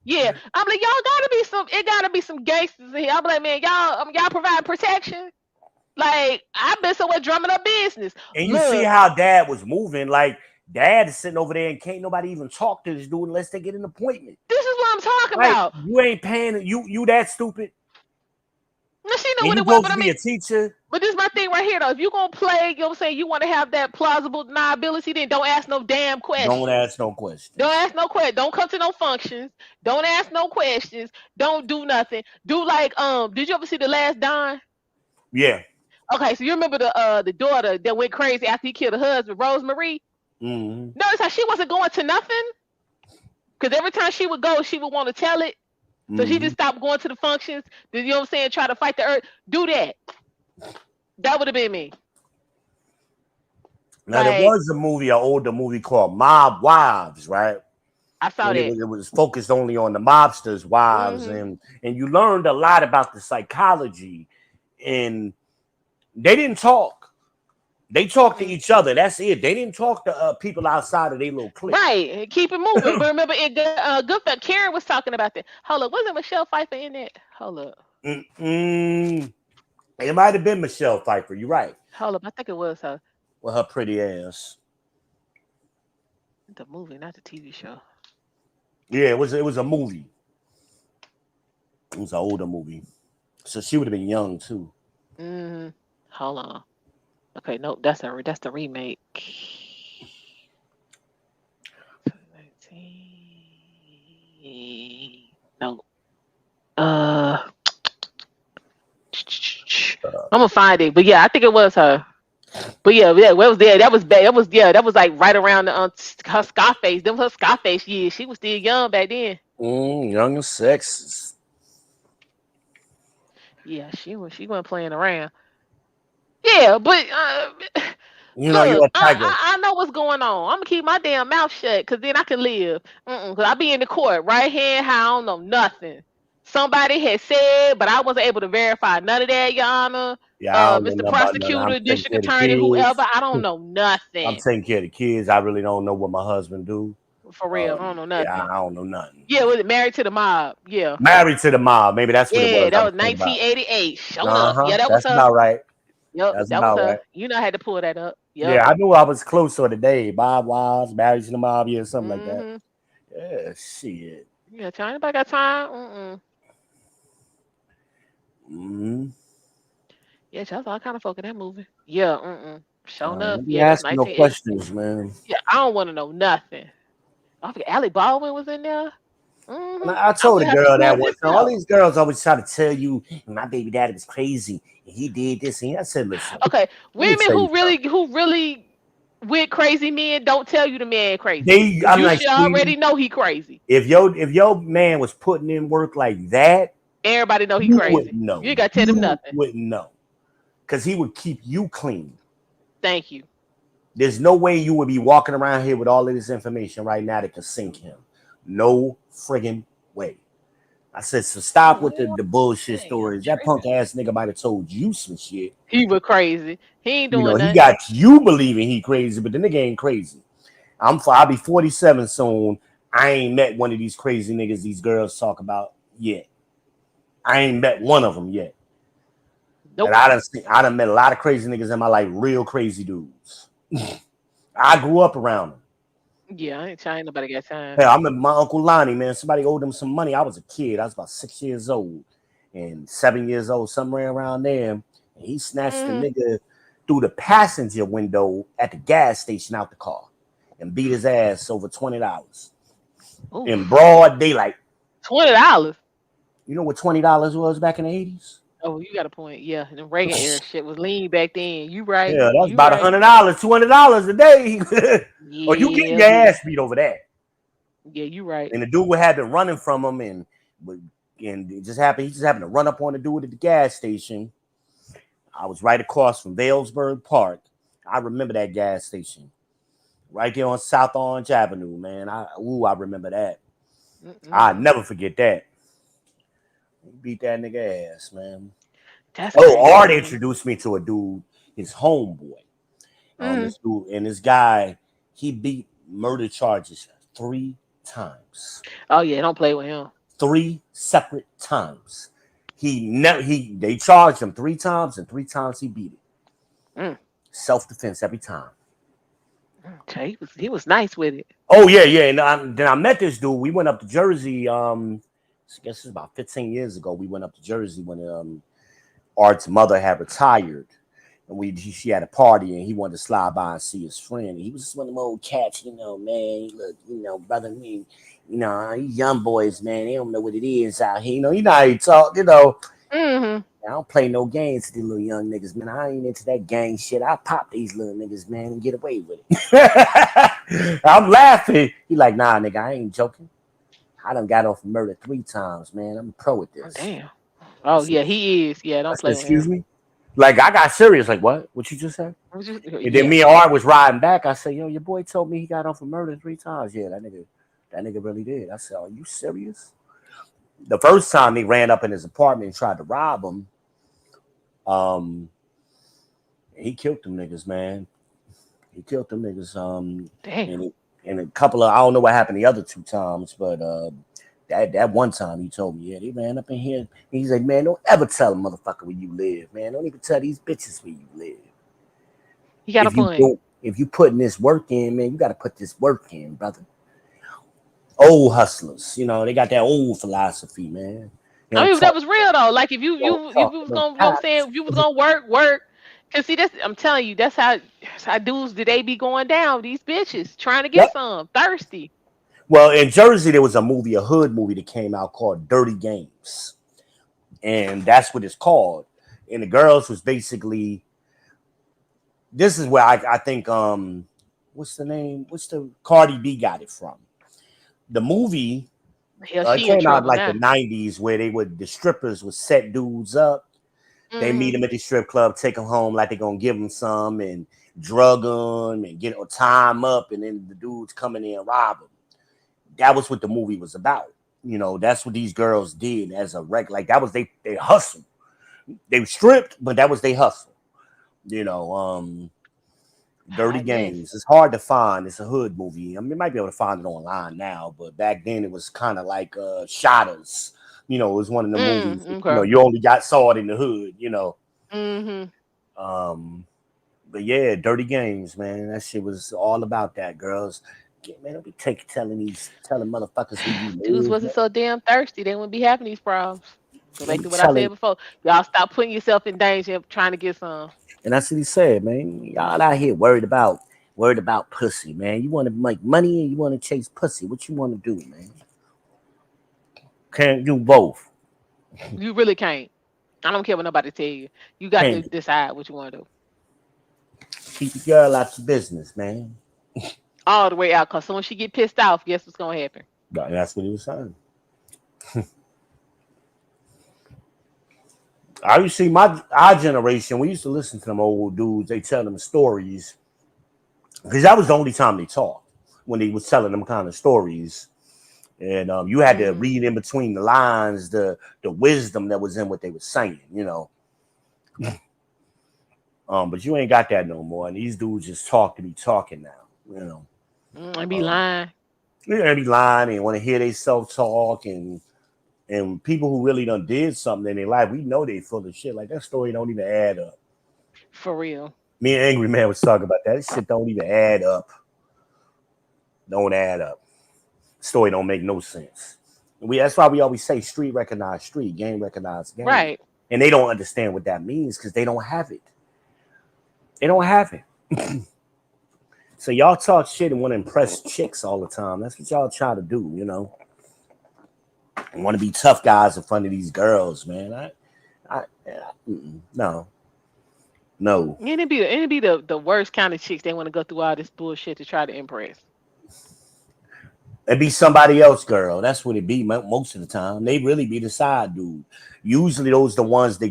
Yeah, I'm like, y'all gotta be some. It gotta be some gangsters in here. I'm like, man, y'all provide protection. Like, I've been somewhere drumming up business. And you see Look, how dad was moving. Like, dad is sitting over there and can't nobody even talk to this dude unless they get an appointment. this is what I'm talking Like, about. you ain't paying. You that stupid. Now, she know And what you it was, supposed but to I be mean, a teacher. but this is my thing right here, though. If you're gonna play, you know what I'm saying, you want to have that plausible deniability, then don't ask no damn Don't questions. ask no Don't questions. ask no questions. Don't come to no functions. Don't ask no questions. Don't do nothing. Do like did you ever see The Last Don? Yeah. Okay, so you remember the daughter that went crazy after he killed her husband, Rosemary? Mm-hmm. Notice how she wasn't going to nothing? Because every time she would go, she would want to tell it. So she Mm-hmm. just stopped going to the functions. You know what I'm saying? Try to fight the earth. Do that. That would have been me. Now there Like, was a movie, an older movie called Mob Wives, right? I saw And that. it was focused only on the mobsters' wives, Hmm. and you learned a lot about the psychology. And they didn't talk. They talked to each other. That's it. They didn't talk to people outside of their little clique. Right. Keep it moving. But remember, Goodfellas, Karen was talking about that. Hold up. Wasn't Michelle Pfeiffer in that? Hold up. Mm-mm. It might have been Michelle Pfeiffer. You're right. Hold up. I think it was her. With her pretty ass. The movie, not the TV show. Yeah, it was a movie. It was an older movie. So she would have been young too. Hmm. Hold on. Okay, nope. That's the remake. 2019. No. I'm gonna find it. But yeah, I think it was her. But yeah, what was there? That was bad. That was like right around the her Scarface. Them her Scarface years. She was still young back then. Young and sexist. Yeah, she wasn't playing around. Yeah, but You know, you're look, a tiger. I know what's going on. I'm gonna keep my damn mouth shut, cause then I can live. Cause I be in the court, right hand, I don't know nothing. Somebody had said, but I wasn't able to verify none of that, Your Honor. Yeah, I don't know Mr. nothing about nothing. I'm Prosecutor, taking District care of the Attorney, whoever, kids. I don't know I'm nothing. taking care of the kids. I really don't know what my husband do. For real, I don't know Yeah, nothing. I don't know nothing. Yeah, was it Married to the Mob? Yeah. Married to the Mob. Maybe that's what it Yeah, was. I that was was thinking about. 1988. Showed up. Uh-huh. Yeah, that was That's her. about right. Yep, That's that was about her. right. You know I had to pull that up. Yep. Yeah, I knew I was close on the day. Bob Wives, Married to the Mob, yeah, something like that. Mm-hmm. Yeah, shit. Yeah, anybody got time? Mm-mm. Mm-hmm. Yeah, that's all kind of folk in that movie. Yeah, mm-mm. Showing up. Don't be Yeah, that's asking no 1980. questions, man. Yeah, I don't want to know nothing. I forget Alec Baldwin was in there. And Mm-hmm. I I told would a have to girl pull that one this time, all out. these girls always try to tell you my baby daddy was crazy and he did this. And I said, listen, Okay, let me women tell you something. who really with crazy men don't tell you the man crazy because I'm you like, should sweetie, already know he crazy. if your man was putting in work like that, Everybody know he you wouldn't crazy. know. You ain't got to tell them You nothing. wouldn't know. Because he would keep you clean. Thank you. There's no way you would be walking around here with all of this information right now that could sink him. No friggin' way. I said, so stop with the bullshit Dang, I'm stories. That punk tripping. ass nigga might have told you some shit. He was crazy. He ain't You know, doing he nothing. got you believing he crazy, but the nigga ain't crazy. I'll be 47 soon. I ain't met one of these crazy niggas these girls talk about yet. I ain't met one of them yet. Nope. And I done met a lot of crazy niggas in my life, real crazy dudes. I grew up around them. Yeah, ain't nobody got time. Yeah, I remember my Uncle Lonnie, man. Somebody owed him some money. I was a kid. I was about 6 years old and 7 years old, somewhere around there. And he snatched the Mm. nigga through the passenger window at the gas station out the car and beat his ass over $20 in Oof. broad daylight. $20. You know what $20 was back in the 80s? Oh, you got a point. Yeah, the Reagan era shit was lean back then. You right. Yeah, that's You about right. $100, $200 a day. Or you getting Yeah, your buddy. ass beat over that. Yeah, you right. And the dude had been running from him and it just happened. He just happened to run up on the dude at the gas station. I was right across from Vailsburg Park. I remember that gas station. Right there on South Orange Avenue, man. I remember that. I'll Mm-mm. never forget that. He beat that nigga ass, man. That's Oh, crazy, Art man. introduced me to a dude, his homeboy. Mm. This dude and this guy, he beat murder charges 3 times. Oh yeah, don't play with him. 3 separate times. They charged him 3 times, and 3 times he beat it. Mm. Self-defense every time. Okay, he was nice with it. Oh yeah, yeah. And then I met this dude. We went up to Jersey. I guess it's about 15 years ago. We went up to Jersey when Art's mother had retired, and she had a party, and he wanted to slide by and see his friend. And he was just one of them old cats, man. Look, brother, me, these young boys, man, they don't know what it is out here. You know how you talk. Mm-hmm. I don't play no games to these little young niggas, man. I ain't into that gang shit. I pop these little niggas, man, and get away with it. I'm laughing. He like, nah, nigga, I ain't joking. I done got off for murder 3 times, man. I'm a pro at Oh, this. damn. Oh yeah, he is. Yeah, I don't said, play with excuse him. me? Like, I got serious. Like, what? What you just said? And then Yeah. me and Art was riding back. I said, yo, your boy told me he got off for murder 3 times. Yeah, that nigga really did. I said, are you serious? The first time he ran up in his apartment and tried to rob him, he killed them niggas, man. He killed them niggas. Damn. And a couple of, I don't know what happened the other 2 times, but that one time he told me, yeah, they ran up in here. He's like, man, don't ever tell a motherfucker where you live, man. Don't even tell these bitches where you live. He got a point. If you putting this work in, man, you got to put this work in, brother. Old hustlers, they got that old philosophy, man. They I don't mean, that talk, was real though. Like if you don't you if talk you to was no gonna, you know what I'm saying, cops. if you was gonna work. Cause see, I'm telling you, that's how dudes they be going down. These bitches trying to get Yep. some thirsty. Well, in Jersey, there was a hood movie that came out called Dirty Games. And that's what it's called. And the girls was basically, this is where I think, what's the name? What's the Cardi B got it from? The movie, Hell, it she in came out trouble like the now. 90s where the strippers would set dudes up. They meet Hmm. them at the strip club, take them home like they're going to give them some and drug them and tie them up. And then the dudes come in there and rob them. That was what the movie was about. That's what these girls did as a wreck. Like that was they hustle. They were stripped, but that was they hustle. You know, Dirty Hotness. Games. It's hard to find. It's a hood movie. I mean, you might be able to find it online now, but back then it was kind of like Shotters. It was one of the movies that, Okay. you only saw it in the hood. Hmm. Um, but yeah, Dirty Games, man. That shit was all about that, girls. Man, don't be telling motherfuckers who you Dudes live, man. wasn't so damn thirsty, they wouldn't be having these problems. Go Don't back be to what I telling. said before. Y'all stop putting yourself in danger trying to get some. And that's what he said, man. Y'all out here worried about pussy, man. You want to make money and you want to chase pussy. What you want to do, man? Can't do both. You really can't. I don't care what nobody tell you. You got to Can't decide what you want to do. keep the girl out your business, man. All the way out, cause soon as she get pissed off, guess what's gonna happen? That's what he was saying. I used to see our generation. We used to listen to them old dudes. They tell them stories because that was the only time they talked when they was telling them kind of stories. And you had to Mm. read in between the lines the wisdom that was in what they were saying. But you ain't got that no more. And these dudes just talk to be talking now. I be Um, lying. they be lying and want to hear they self talk and people who really done did something in their life. We know they full of shit. Like that story don't even add up. For real. Me and Angry Man was talking about that. This shit don't even add up. Don't add up. Story don't make no sense. That's why we always say street recognize street, game recognize game. Right. And they don't understand what that means because they don't have it. They don't have it. So y'all talk shit and want to impress chicks all the time. That's what y'all try to do, you know. Want to be tough guys in front of these girls, man. No. And it'd be the worst kind of chicks. They want to go through all this bullshit to try to impress. It'd be somebody else, girl. That's what it be most of the time. They really be the side dude. Usually those the ones they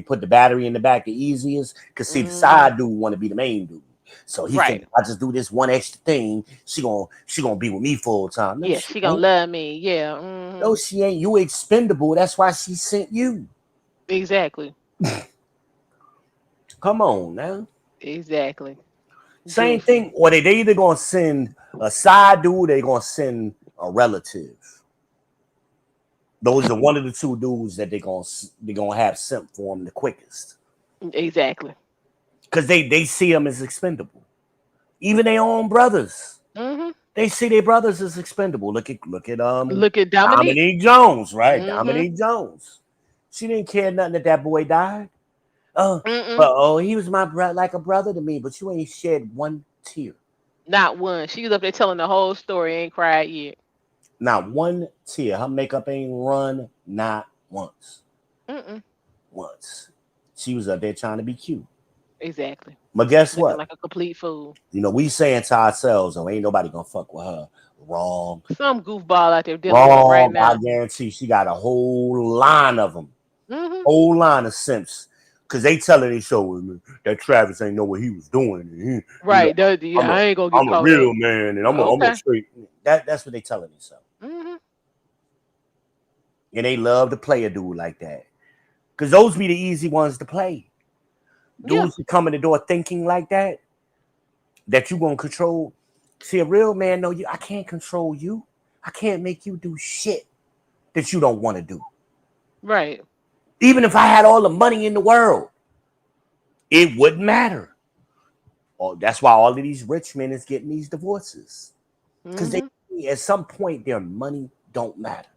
put the battery in the back the easiest. Cause see, the side dude want to be the main dude. So he think I just do this one extra thing. She gonna be with me full time. No, yeah, she gonna love me. Yeah. No, she ain't. You expendable. That's why she sent you. Exactly. Come on now. Exactly. Same thing. Or they either gonna send a side dude, they gonna send a relative. Those are one of the two dudes that they gonna have sent for them the quickest. Exactly. Because they see them as expendable. Even their own brothers. They see their brothers as expendable. Look at Dominique Jones, right? Dominique Jones. She didn't care nothing that boy died. He was my brother, like a brother to me, but you ain't shed one tear. Not one. She was up there telling the whole story, ain't cried yet. Not one tear. Her makeup ain't run not once. Once. She was up there trying to be cute. Exactly. But guess Looking what? like a complete fool. You know, we saying to ourselves, oh, ain't nobody gonna fuck with her. Wrong. Some goofball out there dealing with her right now. I guarantee she got a whole line of them. Whole line of simps. Because they telling they show that Travis ain't know what he was doing. Right. I ain't gonna get I'm caught a real up. man, and I'm a straight. That's what they telling themselves. And they love to play a dude like that. Because those be the easy ones to play. Dudes who come in the door thinking like that you gonna control. See, a real man know you. I can't control you. I can't make you do shit that you don't want to do. Right. Even if I had all the money in the world, it wouldn't matter. Oh, that's why all of these rich men is getting these divorces. Because they at some point their money don't matter.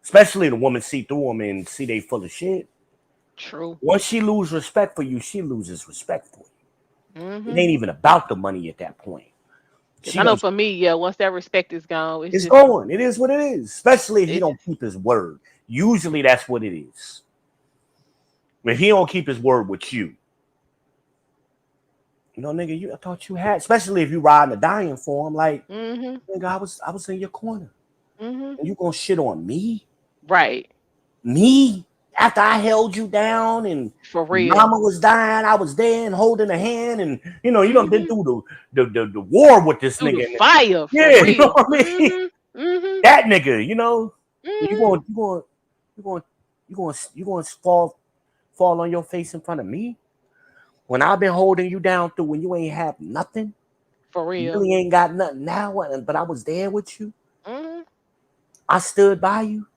Especially the woman see through them and see they full of shit. True. Once she loses respect for you, she loses respect for you. It ain't even about the money at that point. I know for me, once that respect is gone, it's gone. It is what it is. Especially if he don't keep his word. Usually that's what it is. When he don't keep his word with you. You know, nigga, I thought you had, especially if you riding or dying for him, like, nigga, I was in your corner. And you gonna shit on me? Right. Me? After I held you down and for real, mama was dying, I was there and holding a hand, and you know, you done been through the war with this through nigga. The fire, for yeah, real. You know what I mean? That nigga, you know, you going to fall on your face in front of me when I've been holding you down through when you ain't have nothing. For real, you really ain't got nothing now, but I was there with you. I stood by you.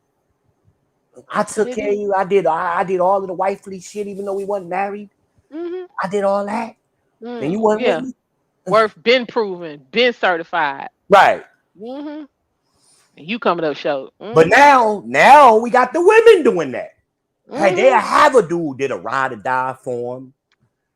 I took care of you. I did all of the wifely shit, even though we wasn't married. I did all that. And you wasn't with me. Worth been proven, been certified. Right. And you coming up short. But now we got the women doing that. Hey, they have a dude that a ride or die for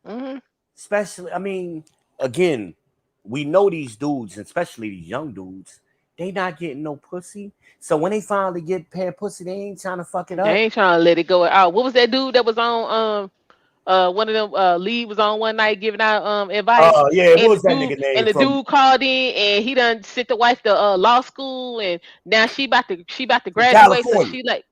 them. Especially, I mean, again, we know these dudes, especially these young dudes, they not getting no pussy. So when they finally get paired pussy, they ain't trying to fuck it up. They ain't trying to let it go out. What was that dude that was on one of them lead was on one night giving out advice? Yeah, what was that nigga name? And the dude called in and he done sent the wife to law school, and now she about to graduate. So she like,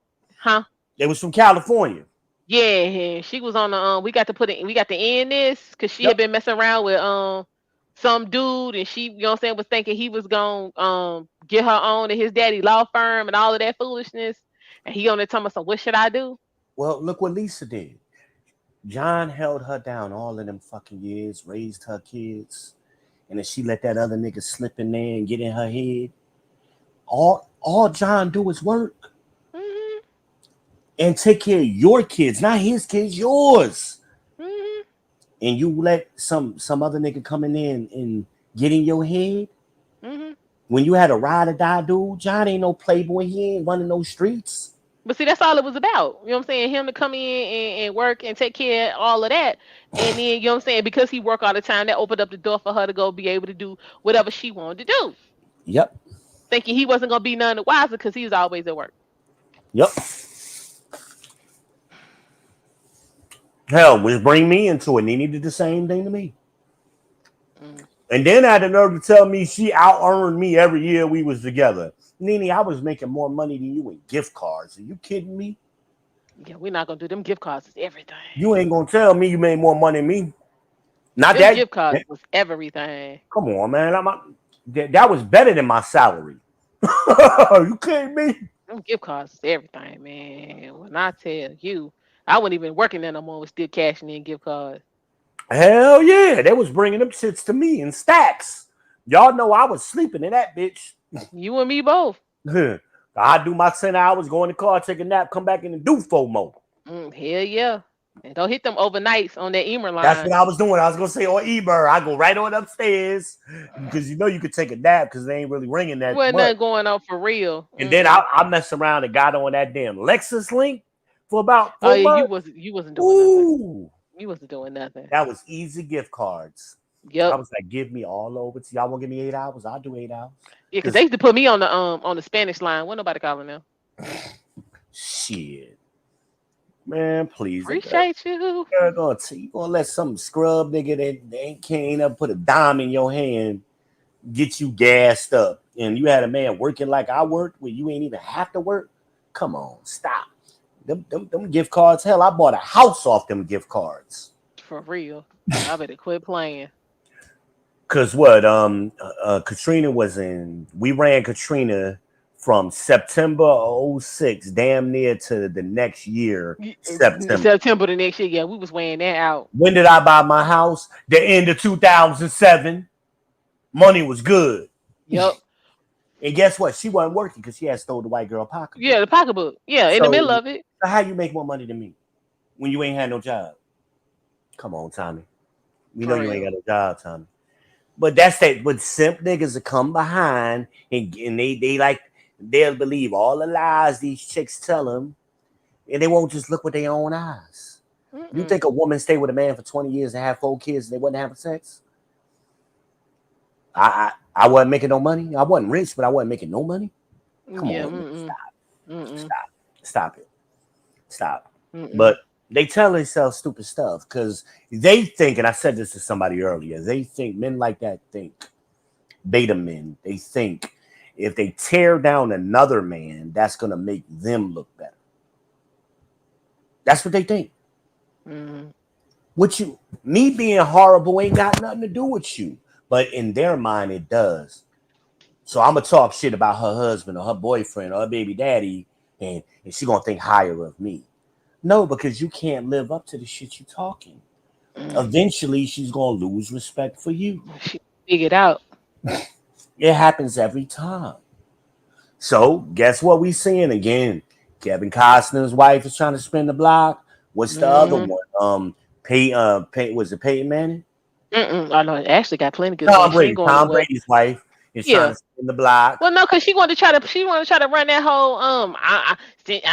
They was from California. Yeah, she was on the we got to end this because she had been messing around with some dude, and she, you know what I'm saying, was thinking he was gonna get her on to his daddy law firm and all of that foolishness. And he on there telling me, so what should I do? Well, look what Lisa did. John held her down all of them fucking years, raised her kids, and then she let that other nigga slip in there and get in her head. All John do is work. And take care of your kids, not his kids, yours. And you let some other nigga come in there and get in your head. When you had a ride or die dude, John ain't no playboy. He ain't running no streets. But see, that's all it was about. You know what I'm saying? Him to come in and work and take care of all of that. And then, you know what I'm saying? Because he worked all the time, that opened up the door for her to go be able to do whatever she wanted to do. Yep. Thinking he wasn't going to be none the wiser because he was always at work. Yep. Hell, which bring me into it. Nene did the same thing to me. Mm. And then had the nerve to tell me she out-earned me every year we was together. Nene, I was making more money than you in gift cards. Are you kidding me? Yeah, we're not going to do them gift cards. Is everything. You ain't gonna tell me you made more money than me. Not Them that. gift cards was everything. Come on, man. That was better than my salary. You kidding me? Them gift cards is everything, man. When I tell you, I wasn't even working there no more. Was still cashing in gift cards. Hell yeah. They was bringing them shits to me in stacks. Y'all know I was sleeping in that bitch. You and me both. I do my 10 hours, go in the car, take a nap, come back in and do 4 more. Hell yeah. And don't hit them overnights on that Emer line. That's what I was doing. I was gonna say on Eber, I go right on upstairs because you know you could take a nap because they ain't really ringing that Wasn't much. nothing going on for real. And then I messed around and got on that damn Lexus Link for about 4 months. You wasn't doing nothing. Ooh, You wasn't doing nothing. that was easy gift cards. Yep. I was like, give me all over. Y'all want to give me 8 hours? I'll do 8 hours. Yeah, because they used to put me on the Spanish line. Wasn't nobody calling them. Shit. Man, please. Appreciate you. You gonna let some scrub nigga that can't ever put a dime in your hand get you gassed up. And you had a man working like I worked where you ain't even have to work. Come on, stop. Them gift cards. Hell, I bought a house off them gift cards. For real. I better quit playing. Cause what? Katrina we ran Katrina from September 06 damn near to the next year, September the next year. Yeah, we was weighing that out. When did I buy my house? The end of 2007. Money was good. Yep. And guess what? She wasn't working because she had stole the white girl pocketbook. Yeah, the pocketbook. Yeah, in the middle of it. So how you make more money than me when you ain't had no job? Come on, Tommy. We know you ain't got no job, Tommy. But that's that. But simp niggas will come behind and they'll believe all the lies these chicks tell them, and they won't just look with their own eyes. You think a woman stay with a man for 20 years and have 4 kids and they wasn't having sex? I wasn't making no money. I wasn't rich, but I wasn't making no money. Come on, stop it. But they tell themselves stupid stuff because they think, and I said this to somebody earlier, they think men like that think, beta men, they think if they tear down another man, that's going to make them look better. That's what they think. Me being horrible ain't got nothing to do with you. But in their mind, it does. So I'm going to talk shit about her husband or her boyfriend or her baby daddy, and she going to think higher of me. No, because you can't live up to the shit you talking. Eventually, she's going to lose respect for you. She figured out. It happens every time. So guess what we seeing again? Kevin Costner's wife is trying to spin the block. What's the other one? Was it Peyton Manning? I know. Ashley got plenty good. Tom Brady's wife is trying to spin the block. Well, no, because she wanted to try to run that whole I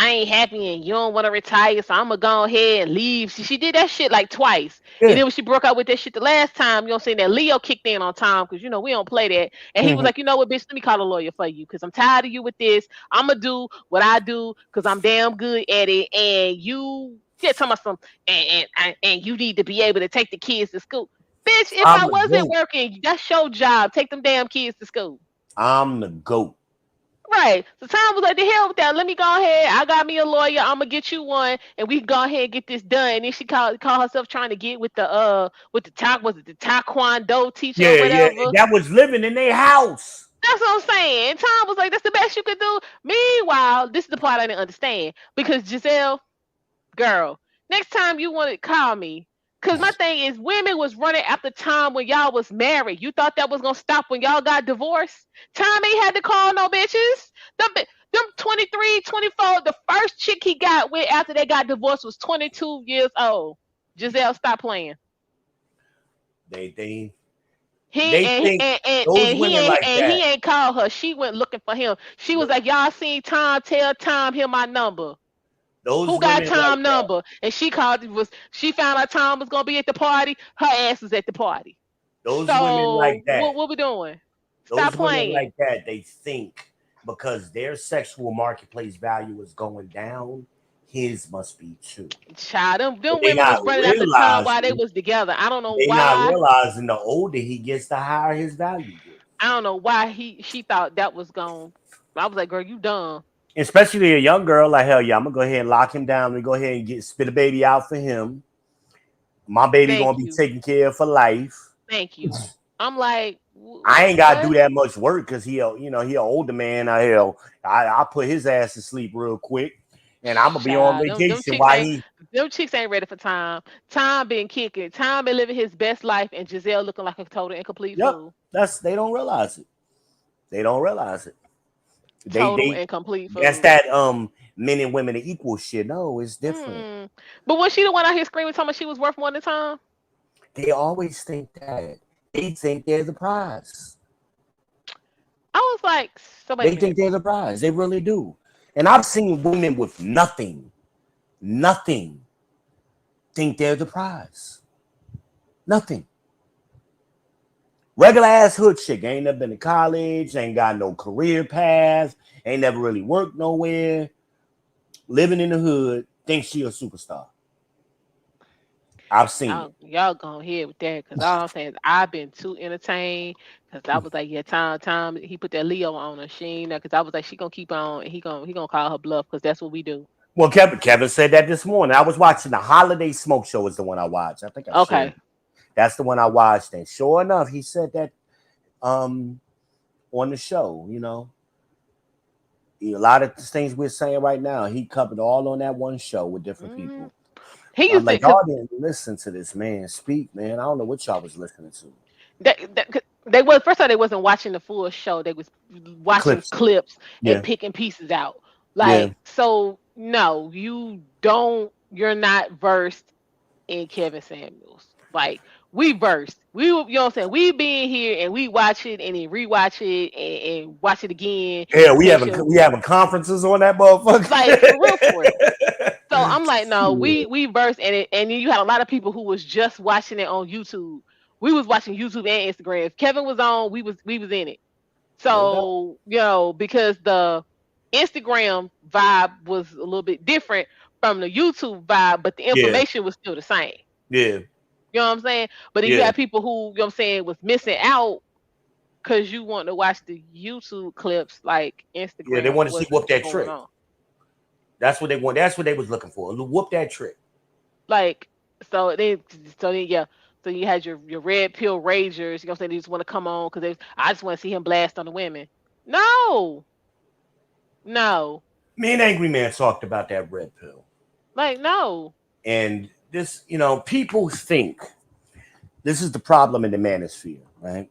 ain't happy and you don't want to retire, so I'm gonna go ahead and leave. She did that shit like twice. And then when she broke up with that shit the last time, you know what I'm saying, that Leo kicked in on Tom because we don't play that. And he was like, you know what, bitch, let me call a lawyer for you because I'm tired of you with this. I'm gonna do what I do because I'm damn good at it, and you tell me some and you need to be able to take the kids to school. Bitch, if I wasn't working, that's your job. Take them damn kids to school. I'm the GOAT. Right. So Tom was like, the hell with that. Let me go ahead. I got me a lawyer. I'm gonna get you one, and we can go ahead and get this done. And then she called herself trying to get with the taekwondo teacher or whatever. Yeah, that was living in their house. That's what I'm saying. And Tom was like, that's the best you could do. Meanwhile, this is the part I didn't understand because Giselle, girl, next time you want to call me. Because my thing is, women was running after Tom when y'all was married. You thought that was going to stop when y'all got divorced? Tom ain't had to call no bitches. Them 23, 24, the first chick he got with after they got divorced was 22 years old. Giselle, stop playing. They They think those women like that. he ain't called her. She went looking for him. She was like, "Y'all seen Tom? Tell Tom here my number. Those Who got women like Tom that. number?" And she called. She found out Tom was gonna be at the party. Her ass was at the party. Those women So like that. what we doing? Stop Those women playing. like that. They think because their sexual marketplace value is going down, his must be too. Child, But them they women not was running after Tom while they realizing. was together. I don't know They not why. realizing the older he gets, the higher his value gets. I don't know why she thought that was going. I was like, girl, you dumb. Especially a young girl, like hell yeah, I'm gonna go ahead and lock him down. We go ahead and get spit a baby out for him. My baby Thank gonna be you. taken care of for life. Thank you. I'm like, I ain't gotta do what? that much work because he an older man. I put his ass to sleep real quick, and I'm gonna be on Child, vacation while he. them chicks ain't ready for Tom. Tom been kicking. Tom been living his best life, and Giselle looking like a total and complete Yep, fool. they don't realize it. They don't realize it. Total They and complete that's fool. that men and women are equal shit. No, it's different. But was she the one out here screaming, talking about she was worth more than Tom? They always think that. They think they're the prize. I was like, so wait a They think minute. they're the prize. They really do. And I've seen women with nothing, think they're the prize. Nothing. Regular ass hood chick. Ain't never been to college. Ain't got no career path. Ain't never really worked nowhere. Living in the hood. Thinks she a superstar. I've seen it. Y'all go ahead with that, because all I'm saying is I've been too entertained, because I was like, yeah, Tom, he put that Leo on her. She ain't, because I was like, she gonna keep on, and he gonna call her bluff, because that's what we do. Well, Kevin said that this morning. I was watching the Holiday Smoke Show. Is the one I watched. I think I shared. Okay. That's the one I watched, and sure enough, he said that on the show. A lot of the things we're saying right now, he covered all on that one show with different people. He I'm used to, like, because y'all didn't listen to this man speak, man. I don't know what y'all was listening to. they was, first of all, they wasn't watching the full show. They was watching Clips. clips and Yeah. picking pieces out. Yeah. Like, so no, you're not versed in Kevin Samuels. Like, we versed. You know what I'm saying? We been here and we watch it and then rewatch it and watch it again. Yeah, we Make having sure, we having conferences on that motherfucker. like, for real, for real. So I'm like, no, Yeah. we versed in it, and then you had a lot of people who was just watching it on YouTube. We was watching YouTube and Instagram. If Kevin was on, we was in it. No doubt. So, because the Instagram vibe was a little bit different from the YouTube vibe, but the Yeah. information was still the same. Yeah. You know what I'm saying? But then you Yeah. have people who, you know what I'm saying, was missing out because you want to watch the YouTube clips, like Yeah. They Instagram want to see wasn't whoop that showing trick. on. That's what they want. That's what they was looking for. Whoop that trick. Like, so then yeah. So you had your red pill ragers, you know what I'm saying? They just want to come on because I just want to see him blast on the women. No. No. Me and Angry Man talked about that red pill. Like, no. And this, people think this is the problem in the manosphere, right?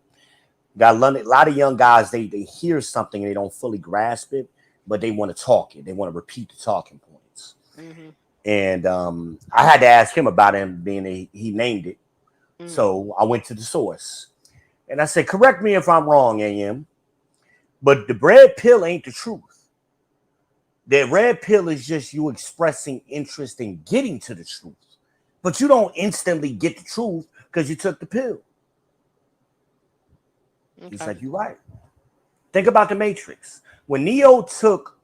Got a lot of young guys, they hear something and they don't fully grasp it, but they want to talk it. They want to repeat the talking points. Mm-hmm. And I had to ask him about him being he named it. Mm. So I went to the source. And I said, correct me if I'm wrong, AM, but the red pill ain't the truth. The red pill is just you expressing interest in getting to the truth. But you don't instantly get the truth because you took the pill. Okay. He's like, you're right. Think about the Matrix. When Neo took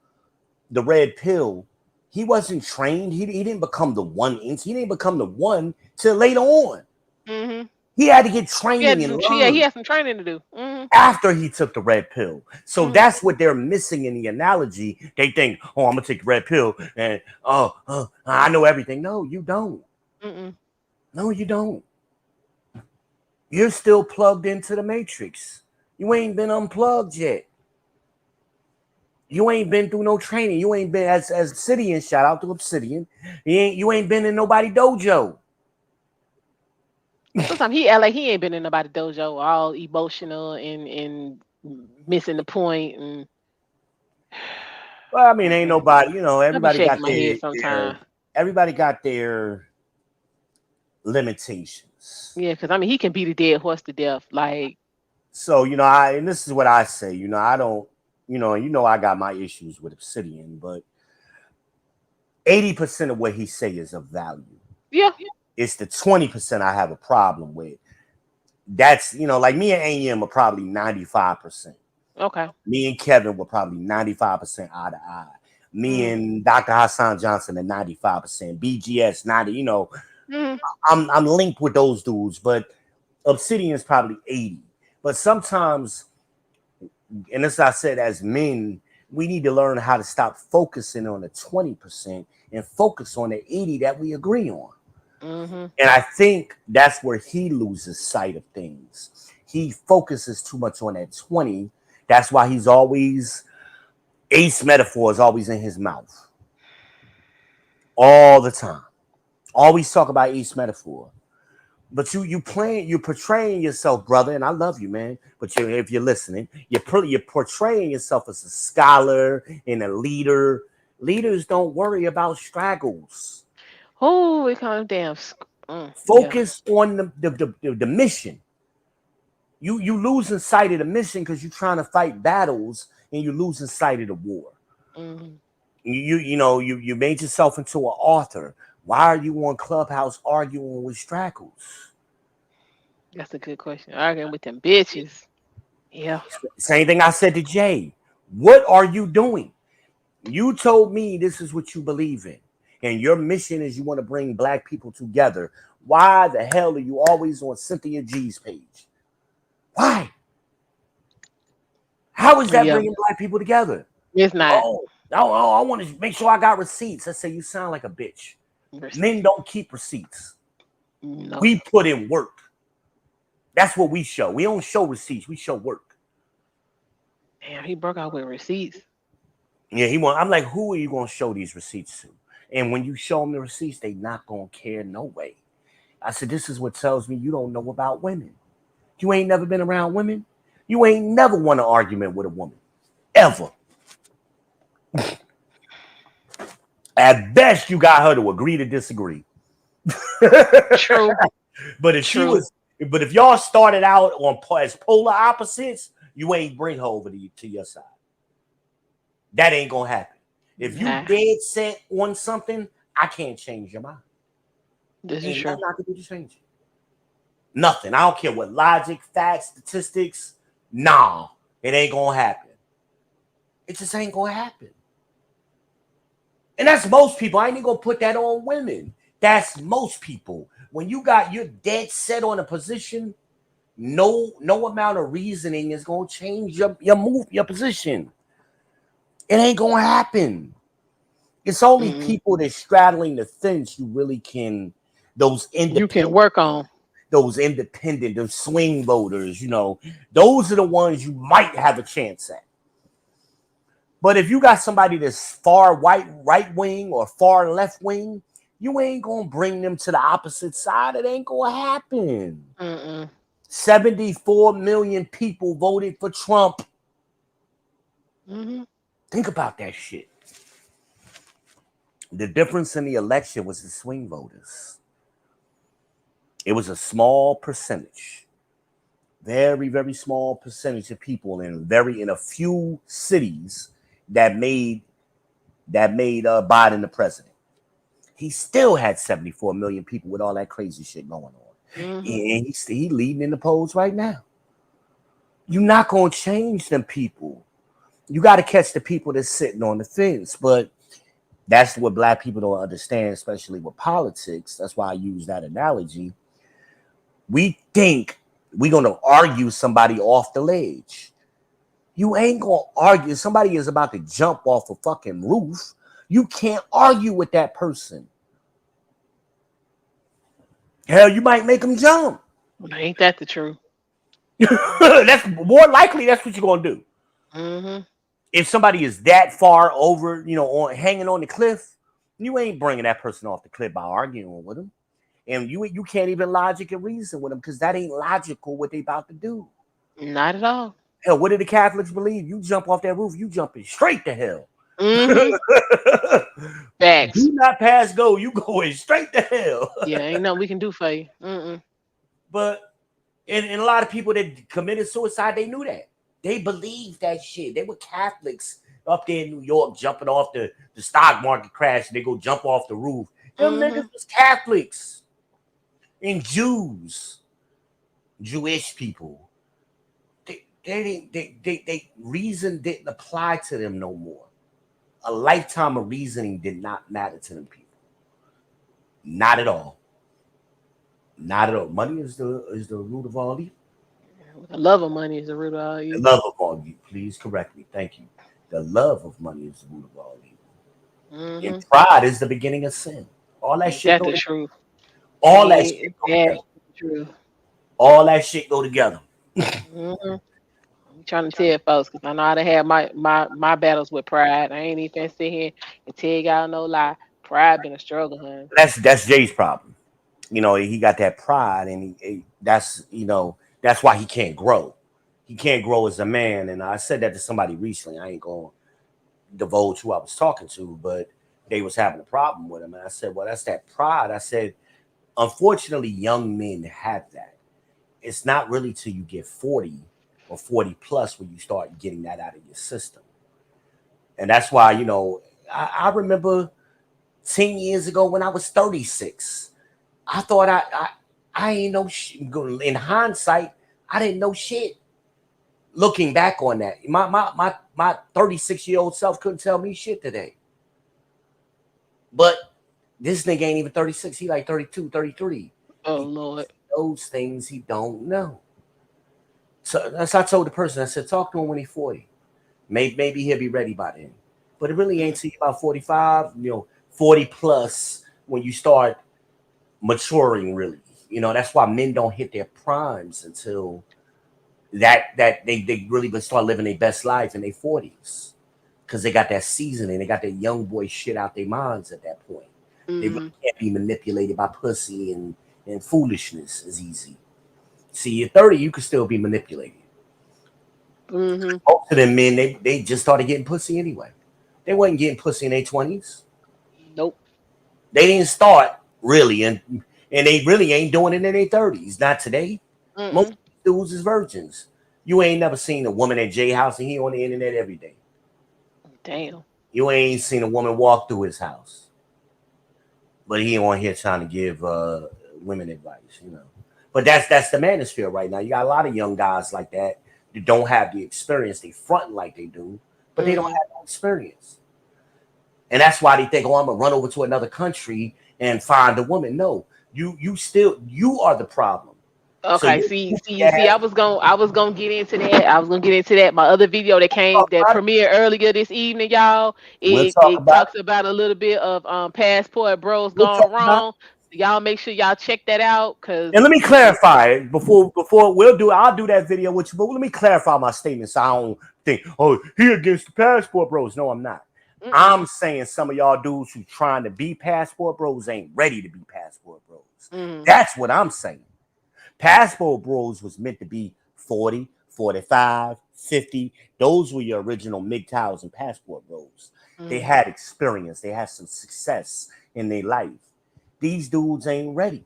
the red pill, he wasn't trained. He didn't become the one. He didn't become the one till later on. Mm-hmm. He had to get training and learn. Yeah, he had some training to do. Mm-hmm. After he took the red pill. So that's what they're missing in the analogy. They think, oh, I'm going to take the red pill and, I know everything. No, you don't. Mm-mm. No, you don't. You're still plugged into the Matrix. You ain't been unplugged yet. You ain't been through no training. You ain't been, as Obsidian, shout out to Obsidian, you ain't been in nobody dojo. Sometimes he act like he ain't been in nobody's dojo, all emotional and missing the point. And well, I mean, ain't nobody, everybody got my head sometimes. Everybody got their limitations. Yeah, because he can beat a dead horse to death. Like, So, and this is what I say, I don't, I got my issues with Obsidian, but 80% of what he say is of value. Yeah. It's the 20% I have a problem with. That's, like me and AM are probably 95%. Okay. Me and Kevin were probably 95% eye to eye. Me and Dr. Hassan Johnson at 95%. BGS 90, I'm linked with those dudes, but Obsidian is probably 80. But sometimes, and as I said, as men, we need to learn how to stop focusing on the 20% and focus on the 80 that we agree on. And I think that's where he loses sight of things. He focuses too much on that 20. That's why he's always, Ace metaphor is always in his mouth. All the time. Always talk about Ace metaphor. But you're portraying yourself, brother, and I love you, man. But if you're listening, you're portraying yourself as a scholar and a leader. Leaders don't worry about straggles. Oh, we kind of damn. Yeah. Focus on the mission. You losing sight of the mission because you're trying to fight battles and you're losing sight of the war. You made yourself into an author. Why are you on Clubhouse arguing with straggles? That's a good question. Arguing with them bitches. Yeah. Same thing I said to Jay. What are you doing? You told me this is what you believe in, and your mission is you want to bring black people together. Why the hell are you always on Cynthia G's page? Why? How is that bringing black people together? It's not. I want to make sure I got receipts. I say you sound like a bitch. Men don't keep receipts. No. We put in work. That's what we show. We don't show receipts. We show work. Damn, he broke out with receipts. Yeah, I'm like, who are you going to show these receipts to? And when you show them the receipts, they not going to care no way. I said, this is what tells me you don't know about women. You ain't never been around women. You ain't never won an argument with a woman. Ever. At best, you got her to agree to disagree. True. But if y'all started out as polar opposites, you ain't bring her over to your side. That ain't gonna happen. If you dead set on something, I can't change your mind. This is true. I'm not gonna do to change it. Nothing. I don't care what logic, facts, statistics. Nah, it ain't gonna happen. It just ain't gonna happen. And that's most people. I ain't even gonna put that on women. That's most people. When you're dead set on a position, no amount of reasoning is gonna change your position. It ain't gonna happen. It's only people that's straddling the fence you really can. You can work on. Those independent, those swing voters. Those are the ones you might have a chance at. But if you got somebody that's far right wing or far left wing, you ain't gonna bring them to the opposite side. It ain't gonna happen. 74 million people voted for Trump. Think about that shit. The difference in the election was the swing voters. It was a small percentage, very, very small percentage of people in a few cities that made Biden the president. He still had 74 million people with all that crazy shit going on. And he's leading in the polls right now. You're not going to change them people. You got to catch the people that's sitting on the fence. But that's what black people don't understand, especially with politics. That's why I use that analogy. We think we're going to argue somebody off the ledge. You ain't going to argue. Somebody is about to jump off a fucking roof. You can't argue with that person. Hell, you might make them jump. Ain't that the truth? That's more likely that's what you're going to do. If somebody is that far over, hanging on the cliff, you ain't bringing that person off the cliff by arguing with them. And you can't even logic and reason with them because that ain't logical what they about to do. Not at all. Hell, what do the Catholics believe? You jump off that roof, you jumping straight to hell. Facts. Do not pass go. You going straight to hell. Yeah, ain't nothing we can do for you. But And a lot of people that committed suicide, they knew that. They believed that shit. They were Catholics up there in New York, jumping off the stock market crash. They go jump off the roof. Them niggas was Catholics and Jews, Jewish people. They reason didn't apply to them no more. A lifetime of reasoning did not matter to them people. Not at all. Not at all. Money is the root of all evil. The love of money is the root of all The evil. love of all evil. Please correct me. Thank you. The love of money is the root of all evil. And pride is the beginning of sin. All that shit That's go the together. truth. All that shit go That's together. the truth. All that shit go together. I'm trying to tell folks because I know how to have my battles with pride. I ain't even sit here and tell y'all no lie. Pride been a struggle, honey. That's Jay's problem. You know, he got that pride, and that's that's why he can't grow. He can't grow as a man. And I said that to somebody recently. I ain't gonna divulge who I was talking to, but they was having a problem with him. And I said, well, that's that pride. I said, unfortunately, young men have that. It's not really till you get 40 or 40 plus when you start getting that out of your system. And that's why, I remember 10 years ago when I was 36, I thought I ain't know shit. In hindsight, I didn't know shit. Looking back on that, my 36-year-old self couldn't tell me shit today. But this nigga ain't even 36. He like 32, 33. Oh, He Lord. knows things he don't know. So that's I told the person. I said, talk to him when he's 40. Maybe he'll be ready by then. But it really ain't till you about 45, 40 plus when you start maturing, really. That's why men don't hit their primes until that they really start living their best life in their 40s. Because they got that seasoning, they got that young boy shit out their minds at that point. They really can't be manipulated by pussy and foolishness as easy. See, at 30, you can still be manipulated. Most of them men, they just started getting pussy anyway. They wasn't getting pussy in their 20s. Nope. They didn't start really, and they really ain't doing it in their 30s. Not today. Most dudes is virgins. You ain't never seen a woman at Jay house, and he on the internet every day. Damn. You ain't seen a woman walk through his house, but he on here trying to give women advice, But that's the manosphere right now. You got a lot of young guys like that don't have the experience. They front like they do, but they don't have no experience. And that's why they think, oh, I'm gonna run over to another country and find a woman. No, you are the problem. Okay, see, I was gonna get into that. I was gonna get into that. My other video that premiered earlier this evening, y'all. We'll It talk it about talks about a little bit of passport bros we'll gone talk about wrong. Y'all make sure y'all check that out, cause and let me clarify it before I'll do that video with you, but let me clarify my statement so I don't think, oh, he against the passport bros. No, I'm not. I'm saying some of y'all dudes who trying to be passport bros ain't ready to be passport bros. That's what I'm saying. Passport bros was meant to be 40, 45, 50. Those were your original MGTOWs and passport bros. They had experience. They had some success in their life. These dudes ain't ready.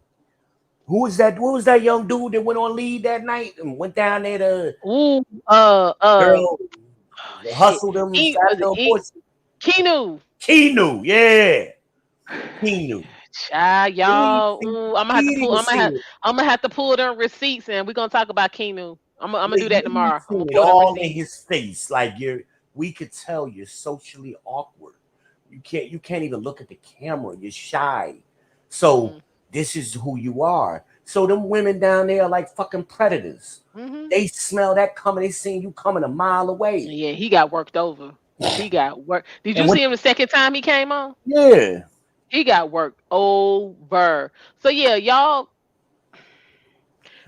Who was that? What was that young dude that went on leave that night and went down there to girl shit. hustle them Was fat it little boys? Kenu? Kenu, yeah. Kenu. Child, y'all. Ooh, I'm gonna have to He pull. was seeing it. I'm gonna have to pull them receipts, and we're gonna talk about Kenu. I'm gonna do that You tomorrow. I'm gonna seen it pull them all in receipts. his face. Like we could tell you're socially awkward. You can't even look at the camera. You're shy. So this is who you are. So them women down there are like fucking predators. They smell that coming. They seen you coming a mile away. Yeah, he got worked over. He got work. Did you And when, see him the second time he came on? yeah. He got worked over. So yeah, y'all.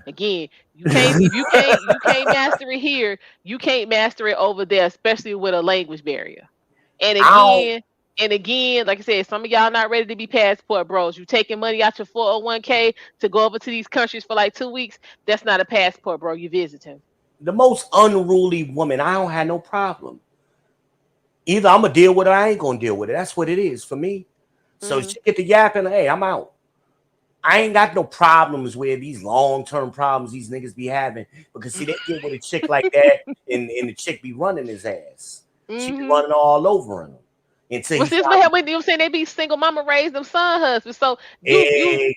Again, you can't if you can't master it here, you can't master it over there, especially with a language barrier. And I don't again, like I said, some of y'all not ready to be passport bros. You taking money out your 401k to go over to these countries for like 2 weeks. That's not a passport, bro. You visiting. the most unruly woman, I don't have no problem. Either I'm gonna deal with it or I ain't gonna deal with it. That's what it is for me. So she get the yapping, hey, I'm out. I ain't got no problems with these long-term problems these niggas be having because see, they get with a chick like that and the chick be running his ass. She be running all over him until Well, he since what finally happened, you know what I'm saying, they be single mama raised them son husbands. So you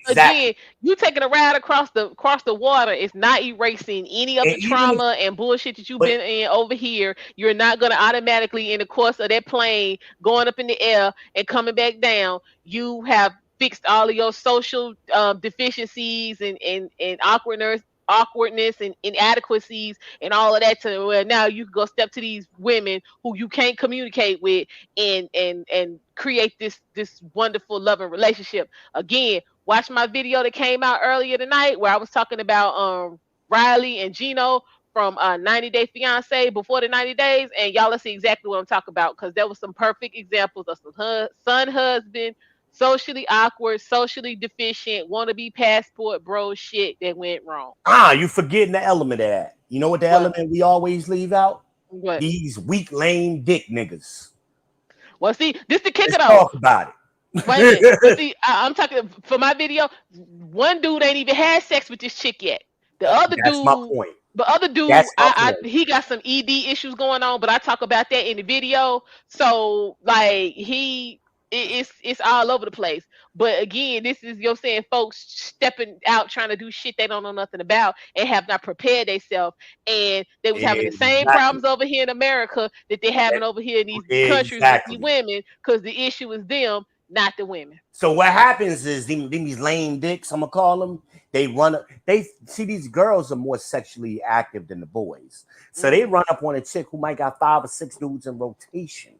exactly. again, you taking a ride across the water is not erasing any of And the even if, trauma and bullshit that you've but been in over here. You're not gonna automatically in the course of that plane going up in the air and coming back down. You have fixed all of your social deficiencies and awkwardness and inadequacies and all of that to where now you can go step to these women who you can't communicate with and create this wonderful loving relationship. Again, watch my video that came out earlier tonight where I was talking about Riley and Gino from 90 Day Fiance before the 90 days, and y'all will see exactly what I'm talking about because there was some perfect examples of some son husband, socially awkward, socially deficient, wanna be passport bro shit that went wrong. you forgetting the element of that. You know what the What? element we always leave out? What? These weak, lame dick niggas. Well, see, this the kicker Let's though. talk about Wait a minute. But it. see, I'm talking for my video. One dude ain't even had sex with this chick yet. The other That's my dude, point. the other dude, That's my point. he got some ED issues going on, but I talk about that in the video. So like it's all over the place. But again, this is you're saying folks stepping out trying to do shit they don't know nothing about and have not prepared themselves. And they was having the same Exactly. problems over here in America that they're having over here in these countries with these Exactly. women because the issue is them, not the women. So what happens is these lame dicks, I'm gonna call them. They run up. They see these girls are more sexually active than the boys, so they run up on a chick who might got 5 or 6 dudes in rotation,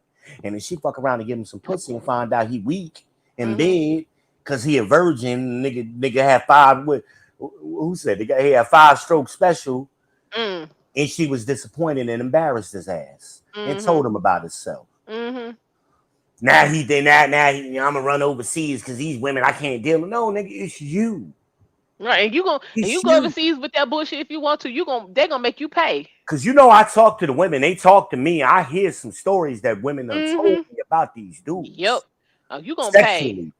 and then she fuck around and give him some pussy and find out he weak in bed because he a virgin. Nigga had five. Who said he had 5 stroke special, Mm. and she was disappointed and embarrassed his ass and Mm-hmm. told him about himself. Mm-hmm. Now he did that. Now I'm gonna run overseas because these women I can't deal with. No, nigga, it's you. Right, and you It's go you. overseas with that bullshit if you want to. They're gonna make you pay. Cause you know I talk to the women. They talk to me. I hear some stories that women have told Mm-hmm. me about these Yep. dudes Oh, you gonna pay. sexually.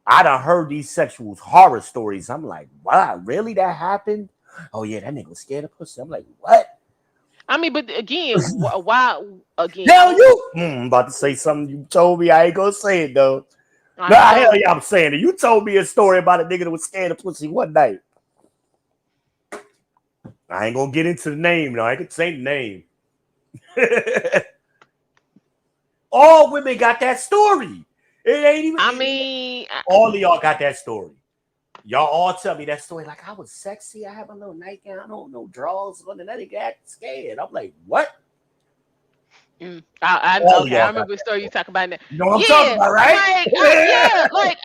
I done heard these sexual horror stories. I'm like, wow, really? That happened? Oh yeah, that nigga was scared of pussy. I'm like, what? I mean, but again, why again? Hell, I'm about to say something you told me. I ain't gonna say it though. All No, right, hell go. yeah, I'm saying it. You told me a story about a nigga that was scared of pussy one night. I ain't gonna get into the name though. I could say the name. All women got that story. It ain't even. I mean, All of y'all got that story. Y'all all tell me that story. Like I was sexy. I have a little nightgown on, no drawers on, and that nigga got scared. I'm like, what? All of okay. I y'all got remember the that story you story. talk about now. You know what I'm talking Yeah, about, right? like yeah, like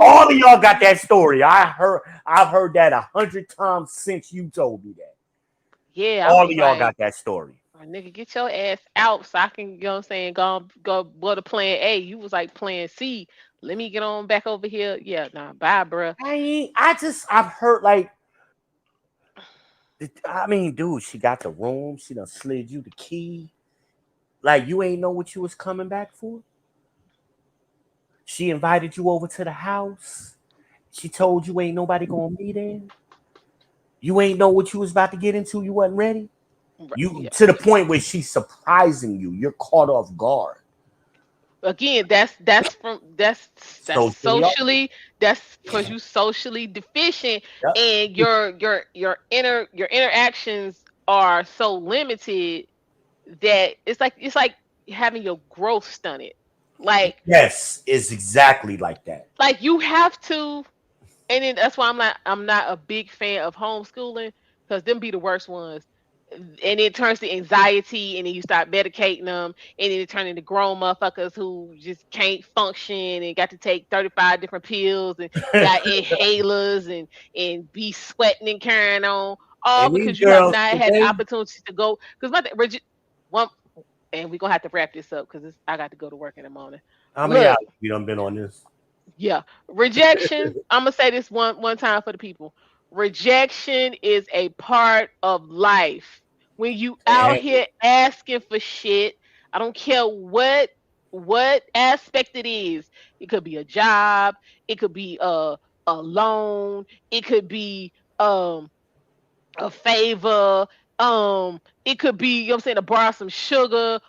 All of y'all got that story. I've heard that 100 times since you told me that. yeah. I All of was y'all like, got that story. oh, nigga, get your ass out so I can, you know what I'm saying, go to plan A. You was like plan C. Let me get on back over here. Yeah, nah, bye, bruh. I've heard like, I mean, dude, she got the room. She done slid you the key. Like you ain't know what you was coming back for. She invited you over to the house. She told you ain't nobody gonna be there. You ain't know what you was about to get into. You wasn't ready. You Yeah. to the point where she's surprising you. You're caught off guard. Again, that's Socially awkward. socially that's because you socially deficient Yep. and your interactions are so limited that it's like having your growth stunted. Like Yes, it's exactly like that. like you have to, and then that's why I'm not a big fan of homeschooling because them be the worst ones. And it turns to anxiety, and then you start medicating them, and then it turns into grown motherfuckers who just can't function and got to take 35 different pills and got inhalers and be sweating and carrying on, all And these because you have girls not had the today, opportunity to go. Because one, and we're gonna have to wrap this up because I got to go to work in the morning. how many hours Look, you done been on this? yeah, rejection. I'm gonna say this one time for the people. Rejection is a part of life. When you out And here asking for shit, I don't care what aspect it is. It could be a job. It could be a a loan. It could be a favor. It could be, you know what I'm saying, to borrow some sugar.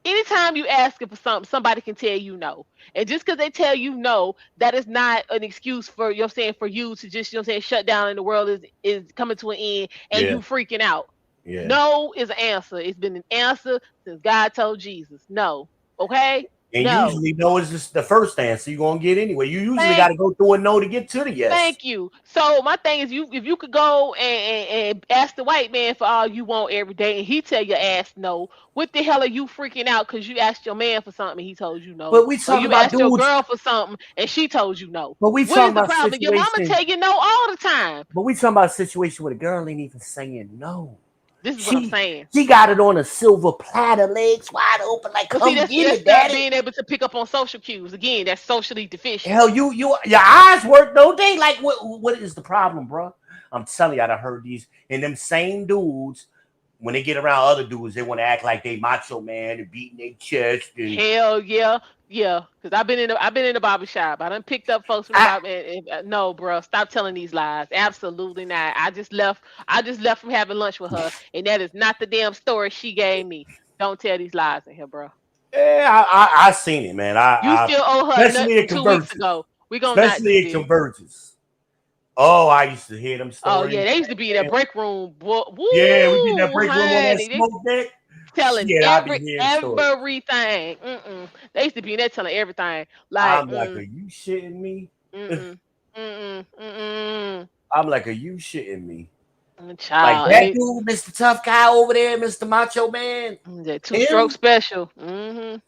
Anytime you asking for something, somebody can tell you no. And just because they tell you no, that is not an excuse for, you know what I'm saying, for you to just, you know what I'm saying, shut down and the world is coming to an end and Yeah. you freaking out. Yeah. No is an answer. It's been an answer since God told Jesus. No. Okay? And No. usually no is just the first answer you're gonna get anyway. You usually got Thank to go through a no to get to the yes. Thank you. So my thing is, if you could go and ask the white man for all you want every day, and he tell your ass no, what the hell are you freaking out because you asked your man for something and he told you no, But we or talking you about asked your dudes. girl for something and she told you no? But we What talking is the about problem? Your mama situation. tell you no all the time. But we talking about a situation where the girl ain't even saying no. This is what I'm She saying. she got it on a silver platter, legs wide open, like But see, come get that's it, not daddy. being able to pick up on social cues. Again, that's socially deficient. Hell, you your eyes work, don't they? Like what is the problem, bro? I'm telling you, I done heard these and them same dudes. When they get around other dudes, they want to act like they macho man and beating their chest and Hell yeah, yeah. Because I've been in the barber shop. I done picked up folks from the I, barber. No, bro, stop telling these lies. Absolutely not. I just left. I just left from having lunch with her, and that is not the damn story she gave me. Don't tell these lies in here, bro. yeah, I seen it, man. You I still owe her a nut especially from it 2 weeks converges, ago. We gonna not especially do it this. converges. Oh, I used to hear them Oh stories. yeah, they used to be in that Man. break room. Yeah, we be in that Woo, break room on that honey. They smoke deck. telling Shit, I be hearing stories. everything. They used to be in there telling everything. Like, I'm like, are you shitting me? mm, mm, mm. I'm like, are you shitting me? Like Child, and that dude, Mr. Tough Guy over there, Mr. Macho Man. that two stroke Him? special.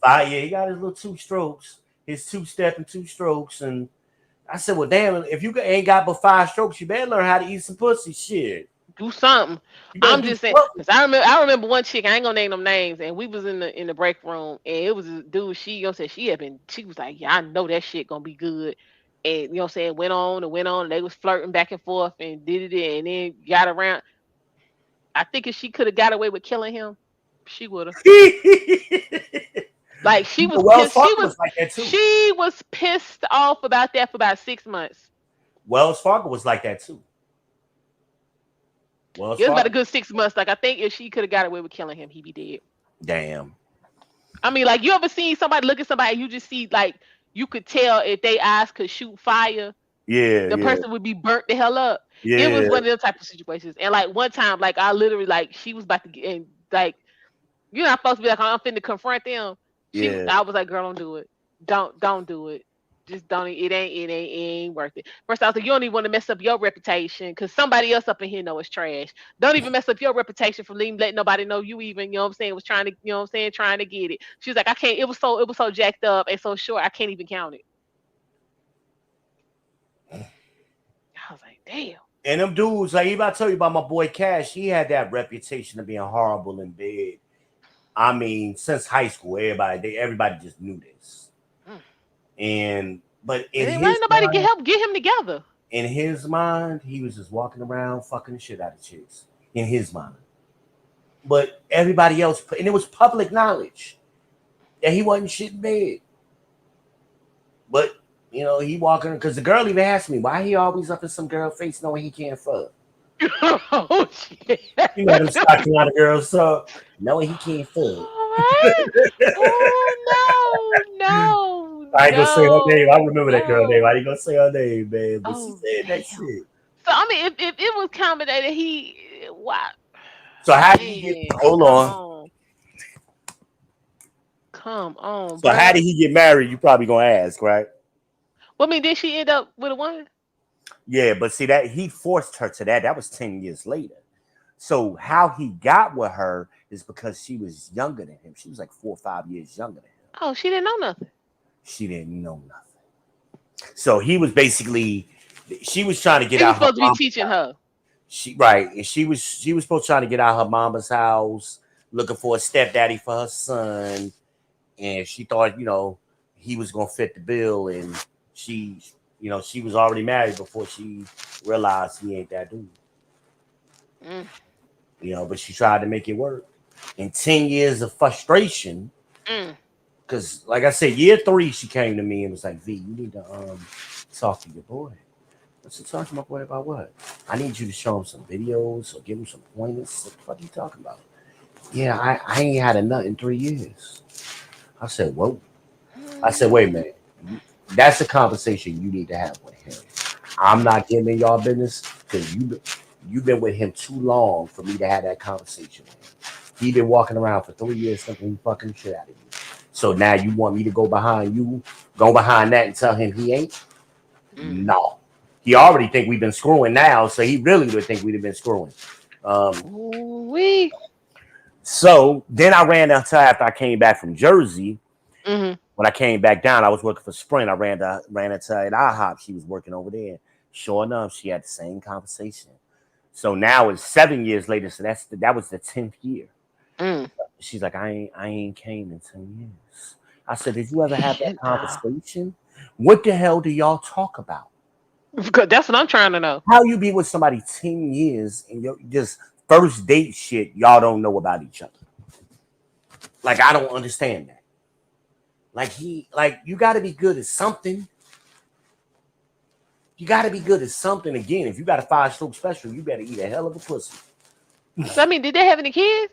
Yeah, he got his little two strokes, his two step and two strokes. And I said, well, damn, if you ain't got but 5 strokes, you better learn how to eat some pussy. Shit. Do something. You better I'm do just saying, something. cause I remember one chick. I ain't gonna name them names, and we was in the break room, and it was a dude. She, you know, said she was like, yeah, I know that shit gonna be good, and you know, what I'm saying, went on and went on. And they was flirting back and forth, and did it, and then got around. I think if she could have got away with killing him, she would have. Like she was Wells pissed. Fargo was like that too. She was pissed off about that for about 6 months. Wells Fargo was like that too. Wells It was about a Fargo. good 6 months. Like I think if she could have got away with killing him, he'd be dead. Damn. I mean, like you ever seen somebody look at somebody and you just see like you could tell if they eyes could shoot fire, Yeah, the yeah, person would be burnt the hell up. It was yeah, one of them type of situations. And like one time, like I literally like she was about to get and like you're not supposed to be like I'm finna confront them. yeah. I was like, girl, don't do it. Don't do it. Just don't. It ain't worth it. First, I was like, you don't even want to mess up your reputation because somebody else up in here know it's trash. Don't even mess up your reputation from letting nobody know you even. You know what I'm saying? Was trying to. You know what I'm saying? Trying to get it. She was like, I can't. It was so jacked up and so short. I can't even count it. I was like, damn. And them dudes, like if I tell you about my boy Cash, he had that reputation of being horrible in bed. I mean, since high school, everybody just knew this. But in And why his ain't nobody mind, get him together? he was just walking around fucking the shit out of chicks. In his mind. But everybody else, and it was public knowledge that he wasn't shit in bed. But you know, he walking because the girl even asked me why he always up in some girl face knowing he can't fuck. Oh shit! You know them stocking out of girls, so knowing he can't fuck. What? Oh no, I ain't gonna say her name. I no, remember that girl name. no. I ain't gonna say her name, man. But she Oh said that damn. shit. So I mean, if it was combined, why? So how did he get? Man, Hold come on. on, come on, So how bruh. did he get married? You probably gonna ask, right? Well, I mean, did she end up with a woman? Yeah, but see that he forced her to that. That was 10 years later. So how he got with her is because she was younger than him. She was like 4 or 5 years younger than him. Oh, she didn't know nothing. She didn't know nothing. So he was basically, she was trying to get He was out her supposed to be mama's teaching house. her. And she was supposed to try to get out her mama's house, looking for a stepdaddy for her son, and she thought, you know, he was gonna fit the bill, and she, you know, she was already married before she realized he ain't that dude. Mm, You know, but she tried to make it work. In 10 years of frustration, mm. because like I said, year 3, she came to me and was like, V, you need to talk to your boy. I said, talk to my boy about what? I need you to show him some videos or give him some pointers. What the fuck are you talking about? Yeah, I ain't had a nut in 3 years. I said, whoa. I said, wait a minute. That's a conversation you need to have with him. I'm not getting in y'all business because you've been with him too long for me to have that conversation with him. He been walking around for 3 years thinking he fucking shit out of you. So now you want me to go behind that and tell him he ain't? No. He already think we've been screwing now, so he really would think we'd have been screwing. Ooh-wee. So then I ran until after I came back from Jersey. Mm-hmm. When I came back down, I was working for Sprint. I ran into at IHOP. She was working over there. Sure enough, she had the same conversation. So now it's 7 years later. So that was the 10th year. She's like, I ain't came in 10 years. I said, did you ever have that conversation? What the hell do y'all talk about? That's what I'm trying to know. How you be with somebody 10 years and you're just first date shit, y'all don't know about each other. Like, I don't understand that. Like you gotta be good at something. You gotta be good at something. Again, if you got a 5-stroke special, you better eat a hell of a pussy. So, I mean, did they have any kids?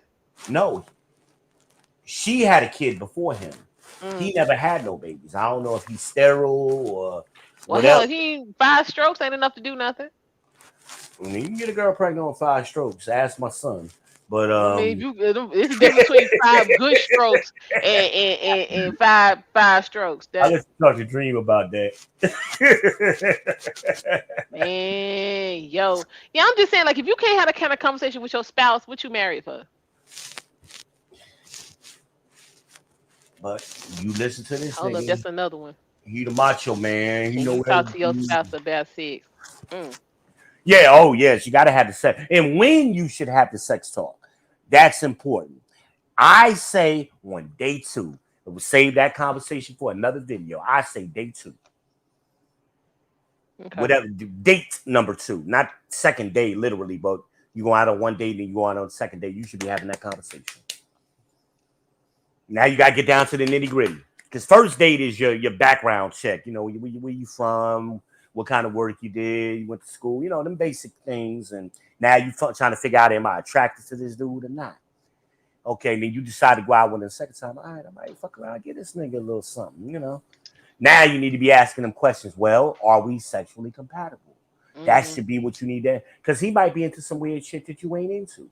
No. She had a kid before him. He never had no babies. I don't know if he's sterile or Well, hell, whatever. if he ain't 5 strokes ain't enough to do nothing. I mean, you can get a girl pregnant on 5 strokes. Ask my son. But I mean, it's the difference between 5 good strokes and five strokes. I That let you talk to Dream about that. man, yo, yeah, I'm just saying, like, if you can't have that kind of conversation with your spouse, what you married for? But you listen to this Hold up, nigga. that's another one. He the macho man. He Can know you what talk to your to do. spouse about sex? Yeah, oh yes, you gotta have the sex. And when you should have the sex talk. That's important. I say on day 2. We'll save that conversation for another video. I say day 2. Okay. Whatever date number 2, not second day, literally, but you go out on one date and you go out on the second date. You should be having that conversation. Now you gotta get down to the nitty gritty. Because first date is your background check. You know, where you from, what kind of work you did, you went to school, you know, them basic things. And now you trying to figure out, am I attracted to this dude or not? Okay, then you decide to go out with him the second time. All right, I might fuck around, get this nigga a little something, you know. Now you need to be asking them questions. Well, are we sexually compatible? That should be what you need to, because he might be into some weird shit that you ain't into.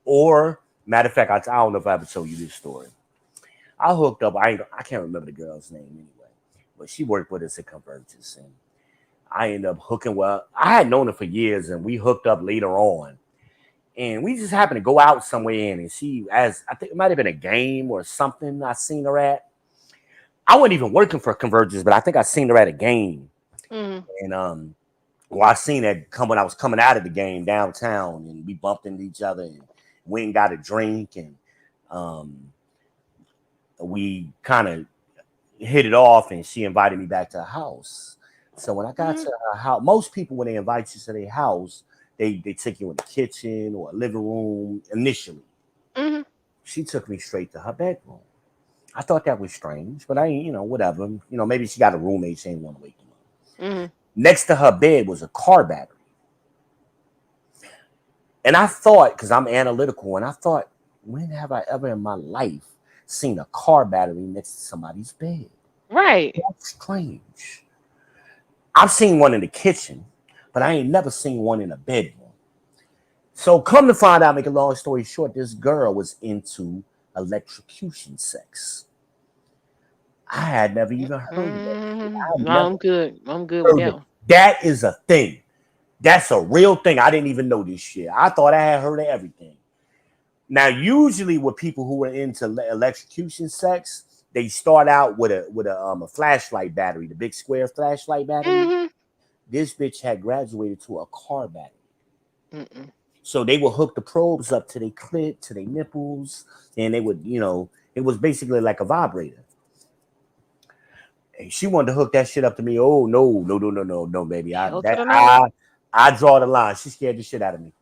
Or, matter of fact, I don't know if I ever told you this story. I hooked up. I can't remember the girl's name anyway, but she worked with us at Convergence, and I ended up hooking. Well, I had known her for years, and we hooked up later on, and we just happened to go out somewhere, and she, as I think it might have been a game or something, I seen her at. I wasn't even working for Convergence, but I think I seen her at a game, and well, I seen her when I was coming out of the game downtown, and we bumped into each other, and went and got a drink, and we kind of hit it off, and she invited me back to her house. So when I got to her house, most people, when they invite you to their house, they take you in the kitchen or a living room initially. She took me straight to her bedroom. I thought that was strange, but I, whatever. Maybe she got a roommate. She didn't want to wake him up. Next to her bed was a car battery. And I thought, because I'm analytical, and I thought, when have I ever in my life seen a car battery next to somebody's bed? Right. That's strange. I've seen one in the kitchen, but I ain't never seen one in a bedroom. So come to find out, make a long story short, this girl was into electrocution sex. I had never even heard of that. I'm good with that one. That is a thing. That's a real thing. I didn't even know this shit. I thought I had heard of everything. Now, usually with people who are into electrocution sex, they start out with a flashlight battery, the big square flashlight battery. This bitch had graduated to a car battery. So they would hook the probes up to their clit, to their nipples, and they would, it was basically like a vibrator. And she wanted to hook that shit up to me. Oh, no, baby. I draw the line. She scared the shit out of me.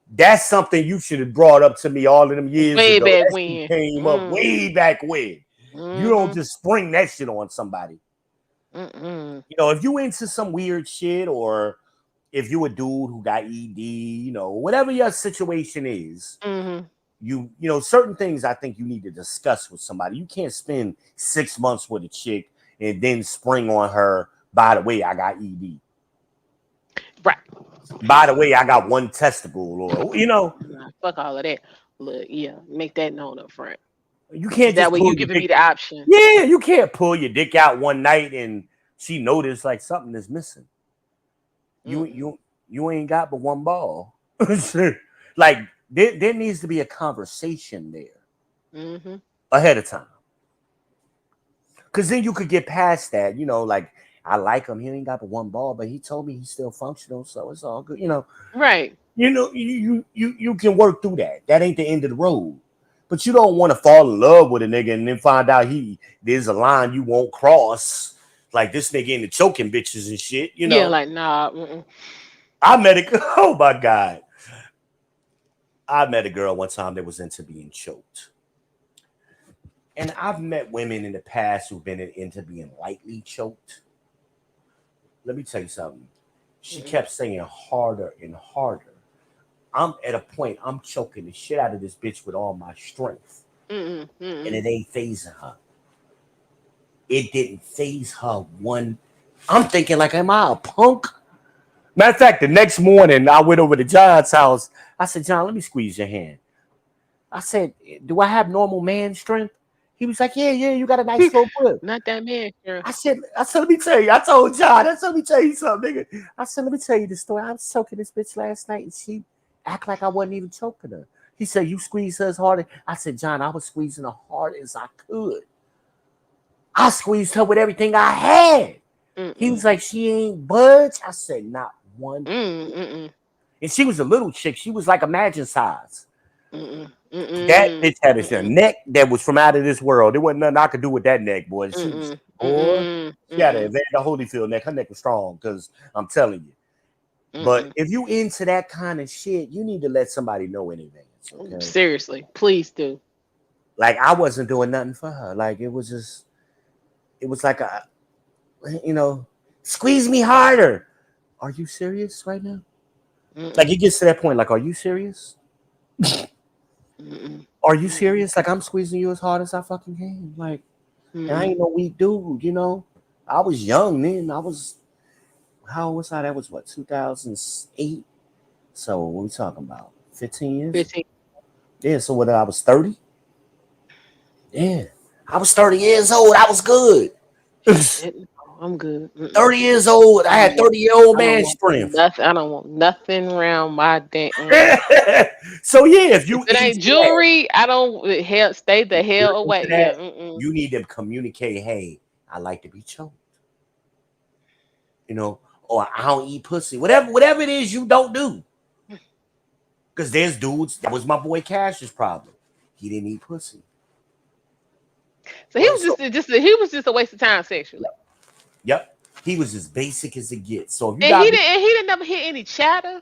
That's something you should have brought up to me all of them years way ago. Back that when. came up way back when. You don't just spring that shit on somebody. You know, if you into some weird shit, or if you a dude who got ED, you know, whatever your situation is, you know, certain things I think you need to discuss with somebody. You can't spend 6 months with a chick and then spring on her, by the way, I got ED. Right. By the way, I got one testicle, or you know, Nah, fuck all of that. Look, yeah, make that known up front. you can't That just way pull you your giving me dick. the option. Yeah, you can't pull your dick out one night and she noticed like something is missing. You ain't got but one ball. Like there needs to be a conversation there ahead of time. Cause then you could get past that, you know, like I like him. He ain't got but one ball, but he told me he's still functional, so it's all good. You know, Right. you can work through that. That ain't the end of the road. But you don't want to fall in love with a nigga and then find out there's a line you won't cross. Like this nigga into choking bitches and shit, you Yeah, know. like nah. I met a oh my God. I met a girl one time that was into being choked. And I've met women in the past who've been into being lightly choked. Let me tell you something. She kept saying harder and harder. I'm at a point, I'm choking the shit out of this bitch with all my strength. And it ain't phasing her. It didn't phase her one. I'm thinking, like, am I a punk? Matter of fact, the next morning, I went over to John's house. I said, John, let me squeeze your hand. I said, do I have normal man strength? He was like, yeah, you got a nice little grip. Not that man, girl. I said, let me tell you. I told John, let me tell you something, nigga. I said, let me tell you the story. I was choking this bitch last night, and she act like I wasn't even choking her. He said, you squeeze her as hard. I said, John, I was squeezing her hard as I could. I squeezed her with everything I had. He was like, she ain't budge. I said, not one. And she was a little chick. She was like Imagine size. That bitch had a neck that was from out of this world. There wasn't nothing I could do with that neck, boy. She was, boy, she had a Evander Holyfield neck. Her neck was strong, because I'm telling you. But if you into that kind of shit, you need to let somebody know in advance. Okay? Seriously, please do. Like, I wasn't doing nothing for her. Like, it was like you know, squeeze me harder. Are you serious right now? Like, it gets to that point. Like, are you serious? Are you serious? Like, I'm squeezing you as hard as I fucking can. Like, and I ain't no weak dude, you know. I was young then. How old was I? That was what, 2008? So what we talking about? 15 years? 15. Yeah, so what, I was 30? Yeah. I was 30 years old. I was good. I'm good. 30 years old. I had 30-year-old man strength. I don't want nothing around my damn. So yeah, if you it ain't jewelry, I don't hell stay the hell away. Yeah. You need to communicate, hey, I like to be choked. You know, or I don't eat pussy. Whatever it is you don't do. Because there's dudes, that was my boy Cash's problem. He didn't eat pussy. So he was he was just a waste of time sexually. Yep. He was as basic as it gets. So if you And he didn't never hear any chatter.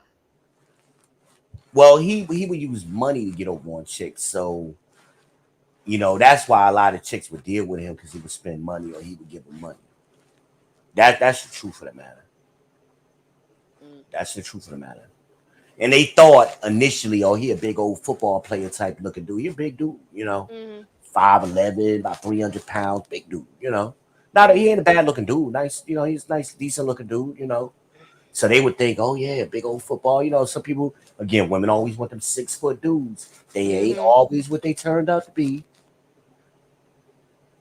Well, he would use money to get over on chicks. So, you know, that's why a lot of chicks would deal with him, because he would spend money or he would give them money. That's the truth of the matter. That's the truth of the matter. And they thought initially, oh, he a big old football player type looking dude. He a big dude, you know, 5'11", about 300 pounds, big dude, you know. He ain't a bad looking dude. Nice, you know, he's nice, decent looking dude, you know. So they would think, oh yeah, big old football. You know, some people, again, women always want them 6 foot dudes. They ain't always what they turned out to be.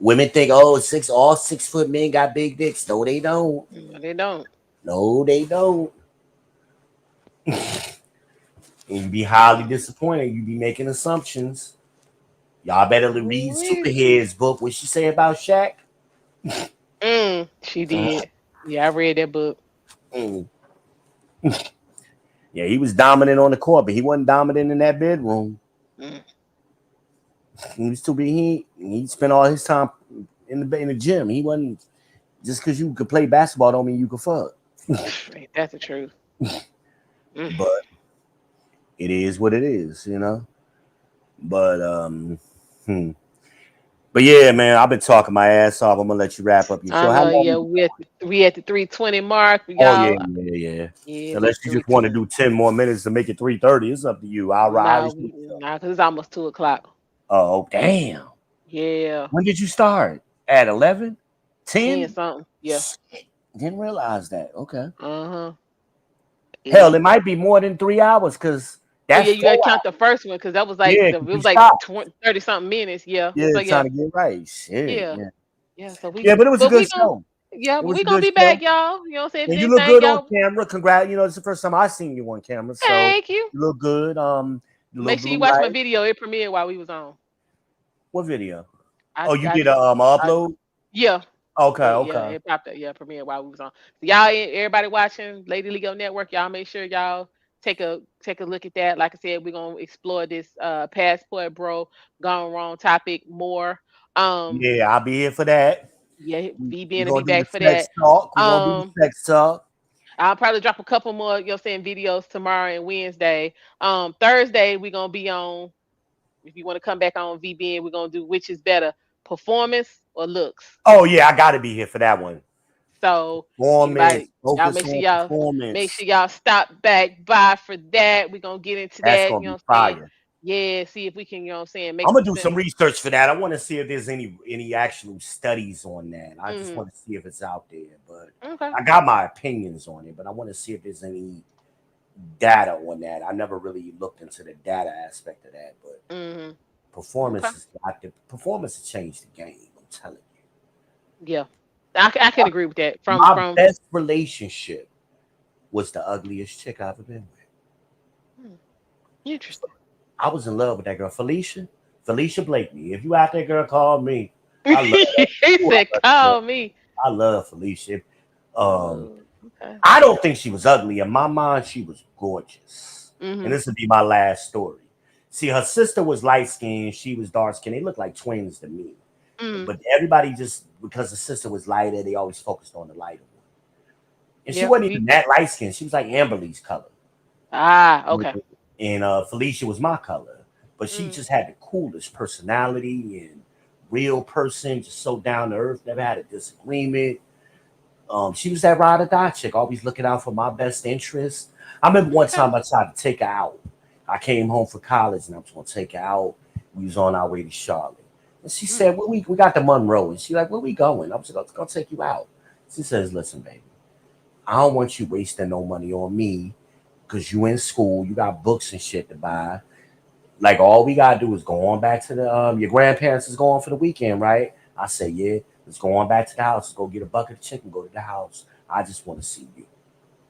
Women think, oh, all 6 foot men got big dicks. No, they don't. No, they don't. No, they don't. And you be highly disappointed. You be making assumptions. Y'all better read Superheads book. What she say about Shaq? She did. Yeah, I read that book. Yeah, he was dominant on the court, but he wasn't dominant in that bedroom. He was too big. He spent all his time in the gym. He wasn't, just because you could play basketball don't mean you could fuck. That's the truth. But it is what it is, you know. But But yeah, man, I've been talking my ass off. I'm gonna let you wrap up your I show. How know, long? yeah, we at the 320 mark, Oh yeah, y'all. yeah, yeah. Yeah, Unless this you just want to 320. do 10 more minutes to make it 3:30, it's up to you. I'll ride. Nah, cause it's almost 2 o'clock. Oh damn! Yeah, When did you start? At 11? 10 10? something. Yeah. Didn't realize that. Okay. Uh-huh. Yeah. Hell, it might be more than 3 hours because Oh that's yeah, you gotta 4 count hours. the first one because that was like Yeah, it because you was like stopped. 20, 30 something minutes. Yeah. Yeah, So trying yeah, to get right. Shit. yeah, Yeah. yeah. So Yeah, but it was a but good we gonna, show. yeah, It but was we a gonna good be show. back, y'all. You know what I'm saying? If And there's you look anything, good on y'all, camera. Congrats. You know, it's the first time I seen you on camera. So thank you. you look good. The little Make sure you blue watch my light. video. It premiered while we was on. What video? I, Oh, you I, did a I upload? yeah, Okay, yeah, okay. it popped up. Yeah, premiered while we was on. So y'all, everybody watching Lady Lego Network, y'all make sure y'all take a look at that. Like I said, we're gonna explore this passport bro gone wrong topic more. Um, Yeah, I'll be here for that. yeah, We're VBN will be gonna do the back for sex that. talk. We're gonna do the Um, sex talk. I'll probably drop a couple more, videos tomorrow and Wednesday. Thursday we're gonna be on. If you want to come back on VBN, we're gonna do which is better, performance or looks. Oh yeah, I gotta be here for that one. So Performance. anybody, y'all Focus make sure on y'all make performance. sure y'all stop back by for that. We're gonna get into That's that, gonna you know be what I'm saying? fire. Yeah, see if we can, make I'm gonna some do some sense. research for that. I want to see if there's any actual studies on that. I just Mm-hmm. want to see if it's out there. But Okay. I got my opinions on it, but I want to see if there's any data on that. I never really looked into the data aspect of that, but Mm-hmm. Okay. performance has changed the game. I'm telling you. Yeah. I can agree with that. My From best relationship was the ugliest chick I've ever been with. hmm, interesting. I was in love with that girl, Felicia. Felicia Blakeney. If you out there, girl, call me. I love her. He Ooh, said, I love that girl. call me. I love Felicia. Um, Oh, okay. I don't think she was ugly. In my mind, she was gorgeous. And Mm-hmm. this would be my last story. See, her sister was light skinned, she was dark skinned. They looked like twins to me. Mm. But everybody just because the sister was lighter, they always focused on the lighter one. And she Yeah. wasn't even that light skinned. She was like Amberly's color. Okay. And Felicia was my color. But she Mm. just had the coolest personality and real person, just so down to earth, never had a disagreement. She was that ride or die chick, always looking out for my best interest. I remember one Okay. time I tried to take her out. I came home for college and I was gonna take her out. We was on our way to Charlotte. And she Mm. said, well, we got to Monroe. And she like, where we going? I was like, gonna take you out. She says, listen, baby, I don't want you wasting no money on me because you in school, you got books and shit to buy. Like all we gotta do is go on back to the your grandparents is going for the weekend, right? I say, yeah, let's go on back to the house. Let's go get a bucket of chicken, go to the house. I just want to see you.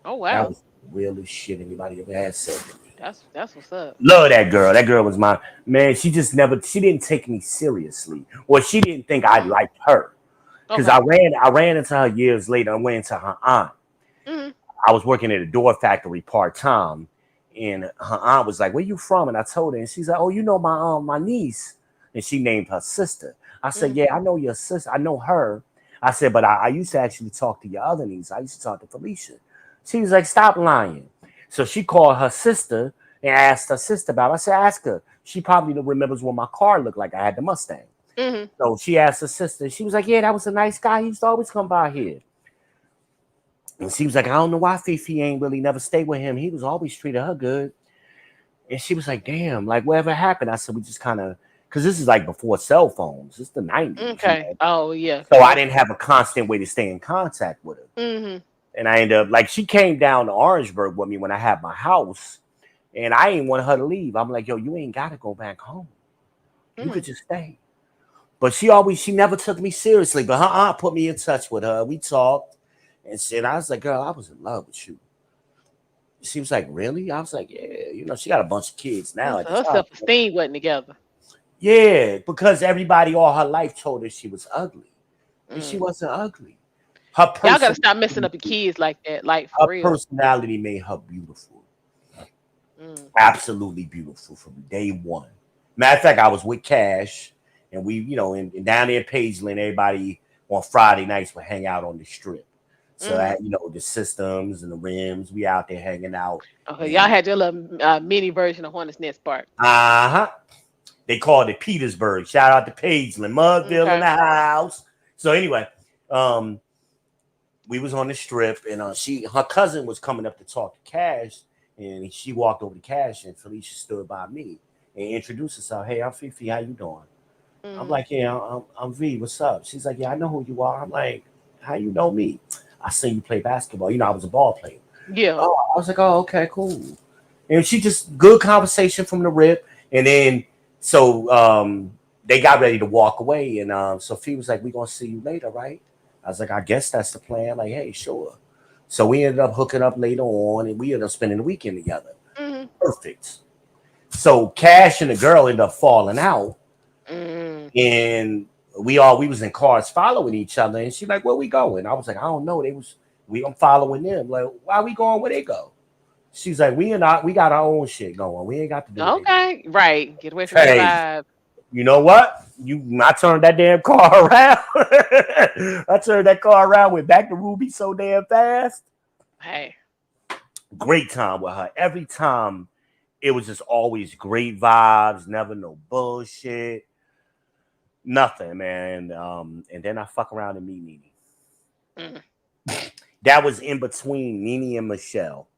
Oh That wow. was the realest shit anybody ever had said to me. That's what's up. Love that girl. That girl was my man. She didn't take me seriously. Or she didn't think I Mm. liked her. Because Okay. I ran into her years later. I went into her aunt. Mm. I was working at a door factory part-time. And her aunt was like, where you from? And I told her, and she's like, oh, you know my niece. And she named her sister. I said, Mm. yeah, I know your sister. I know her. I said, but I used to actually talk to your other niece. I used to talk to Felicia. She was like, stop lying. So she called her sister and asked her sister about it. I said, ask her. She probably remembers what my car looked like. I had the Mustang. Mm-hmm. So she asked her sister. She was like, yeah, that was a nice guy. He used to always come by here. And she was like, I don't know why Fifi ain't really never stayed with him. He was always treated her good. And she was like, damn, like whatever happened? I said, we just kind of, because this is like before cell phones. It's the 90s, you Okay. know. Oh yeah. So I Yeah. didn't have a constant way to stay in contact with her. Mm-hmm. And I ended up, like, she came down to Orangeburg with me when I had my house. And I ain't want her to leave. I'm like, yo, you ain't got to go back home. You Mm-hmm. could just stay. But she never took me seriously. But her aunt put me in touch with her. We talked and said, I was like, girl, I was in love with you. She was like, really? I was like, yeah. You know, she got a bunch of kids now at So the her time. self esteem wasn't together. Yeah, because everybody all her life told her she was ugly. And she Mm. wasn't ugly. Her Y'all gotta stop messing personality, up your kids like that, like for her real. personality made her beautiful. Mm. Absolutely beautiful from day one. Matter of fact, I was with Cash, and we, you know, and down there in Pageland, everybody on Friday nights would hang out on the strip. So Mm-hmm. that, you know, the systems and the rims, we out there hanging out. Okay, y'all And had your little mini version of Hornets Nest Park. uh-huh. They called it Petersburg. Shout out to Paisley, Mudville in the house. So anyway, we was on the strip, and her cousin was coming up to talk to Cash, and she walked over to Cash, and Felicia stood by me and introduced herself. Hey, I'm Fifi. How you doing? I'm like, yeah, I'm V. What's up? She's like, yeah, I know who you are. I'm like, how you know me? I seen you play basketball. You know, I was a ball player. Yeah. Oh, I was like, oh, okay, cool. And she just good conversation from the rip. And then they got ready to walk away. And Sophie was like, we're gonna see you later, right? I was like, I guess that's the plan. Like, hey, sure. So we ended up hooking up later on, and we ended up spending the weekend together. Perfect. So Cash and the girl ended up falling out. And we was in cars following each other, and she's like, where we going? I was like, I don't know. I'm following them. Like, why we going where they go? She's like, we got our own shit going. We ain't got to do it. Okay, right. Get away from the vibe. You know what? I turned that damn car around. I turned that car around, went back to Ruby so damn fast. Hey. Great time with her. Every time it was just always great vibes, never no bullshit. Nothing, man. And then I fuck around and meet Nene. That was in between Nene and Michelle.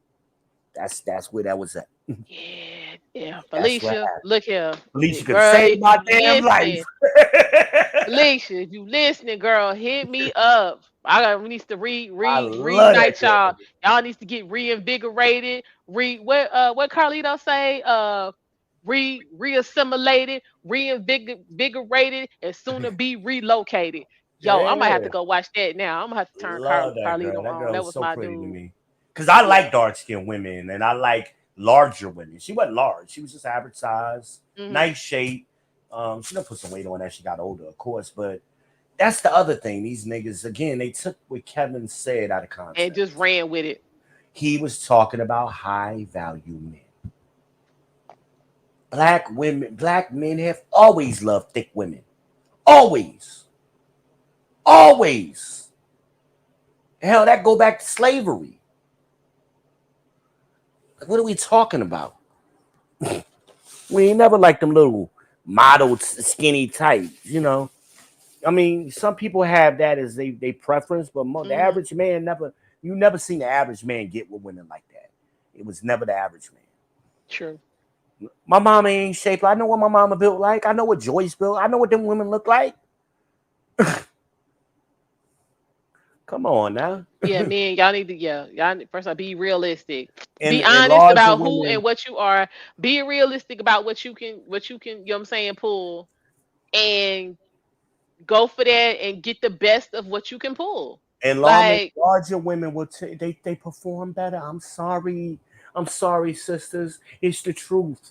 That's where that was at. Yeah. Felicia, look here. Felicia could save my damn life. Felicia, if you listening, girl, hit me up. We need to reunite y'all. Y'all needs to get reinvigorated. What Carlito say? Reassimilated, reinvigorated, and sooner be relocated. Yo, I might have to go watch that now. I'm gonna have to turn Carlito on. That was so my pretty dude. to me. Because I like dark-skinned women, and I like larger women. She wasn't large. She was just average size, nice shape. She done put some weight on as she got older, of course. But that's the other thing. These niggas, again, they took what Kevin said out of context. And just ran with it. He was talking about high-value men. Black men have always loved thick women. Always. Always. Hell, that go back to slavery. What are we talking about? We ain't never like them little modeled skinny types, you know. I mean, some people have that as they preference, but the average man never seen the average man get with women like that. It was never the average man. True. My mama ain't shaped. I know what my mama built like. I know what Joyce built. I know what them women look like. Come on now. Yeah, man, y'all need to y'all first of all be realistic. And be honest about who women, and what you are. Be realistic about what you can, you know what I'm saying, pull, and go for that and get the best of what you can pull. And larger women will they perform better. I'm sorry, sisters. It's the truth.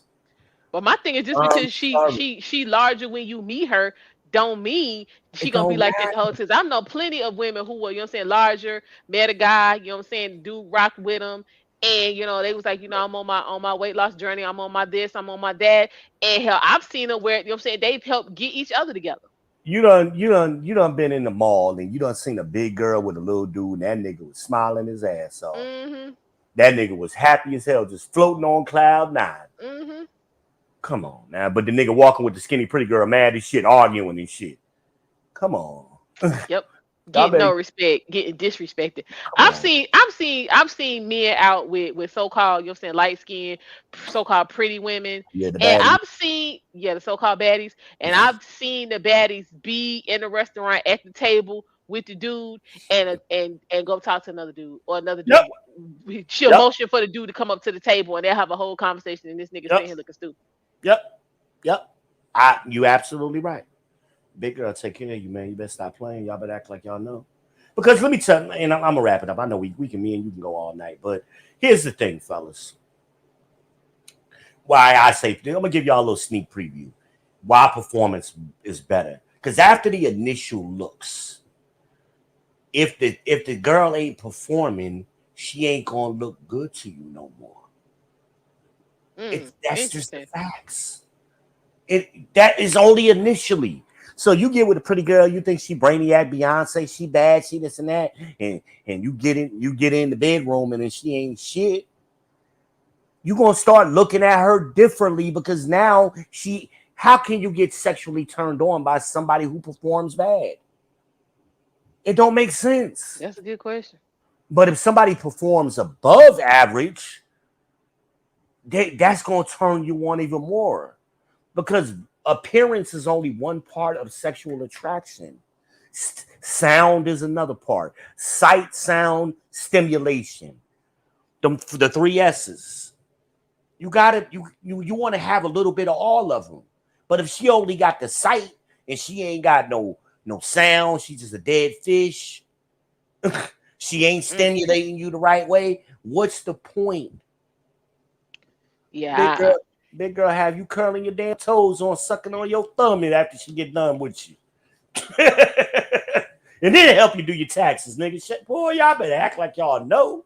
But my thing is just because she larger when you meet her, don't mean she gonna be like that the whole time. I know plenty of women who were, you know what I'm saying, larger, met a guy, you know what I'm saying, dude rocked with him. And you know, they was like, you know, I'm on my weight loss journey, I'm on my this, I'm on my that. And hell, I've seen them where, you know what I'm saying, they've helped get each other together. You done been in the mall and you done seen a big girl with a little dude, and that nigga was smiling his ass off. That nigga was happy as hell, just floating on cloud 9. Come on now, but the nigga walking with the skinny pretty girl, mad as shit, arguing and shit. Come on. Yep. Getting no respect, getting disrespected. I've seen men out with so-called, you know what I'm saying, light skinned, so-called pretty women. Yeah, the and baddies. I've seen, the so-called baddies. And I've seen the baddies be in the restaurant at the table with the dude and go talk to another dude or another dude. She'll motion for the dude to come up to the table and they'll have a whole conversation and this nigga sitting here looking stupid. Yep. You absolutely right. Big girl, take care of you, man. You better stop playing. Y'all better act like y'all know. Because let me tell you, and I'm gonna wrap it up. I know me and you can go all night, but here's the thing, fellas. Why I say, I'm gonna give y'all a little sneak preview. Why performance is better. Because after the initial looks, if the girl ain't performing, she ain't gonna look good to you no more. That's just the facts. That is only initially. So you get with a pretty girl, you think she brainiac, Beyonce, she bad, she this and that, and you get in the bedroom and then she ain't shit. You gonna start looking at her differently because now How can you get sexually turned on by somebody who performs bad? It don't make sense. That's a good question. But if somebody performs above average, that's going to turn you on even more, because appearance is only one part of sexual attraction. Sound is another part. Sight, sound, stimulation. The three S's. You gotta you want to have a little bit of all of them. But if she only got the sight and she ain't got no sound, she's just a dead fish. She ain't stimulating you the right way. What's the point? Yeah. Big girl, have you curling your damn toes on, sucking on your thumb after she get done with you. And then help you do your taxes, nigga. Shit, boy, y'all better act like y'all know.